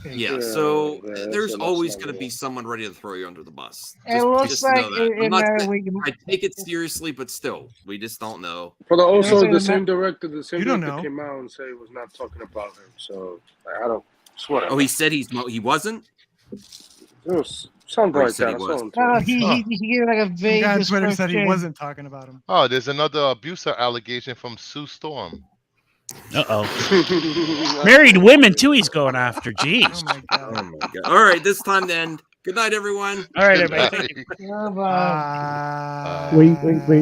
Yeah, so yeah, there's that's always not going to new. be someone ready to throw you under the bus. It looks just like know that. I'm in not a saying- week. I take it seriously, but still, we just don't know. But also, like the a same ma- director You don't know. came out and said he was not talking about him. So I don't swear. Oh, he said he wasn't. It was something Or he like said that. he I was. saw him No, too. he gave like a Some vague guy on Twitter said he description. wasn't talking about him. Oh, there's another abuse allegation from Sue Storm. Married women too. He's going after. Jeez. Oh my god. Oh my god! All right, this time to end. Good night, everyone. All right, Good everybody. night. Thank you. Bye. Wait.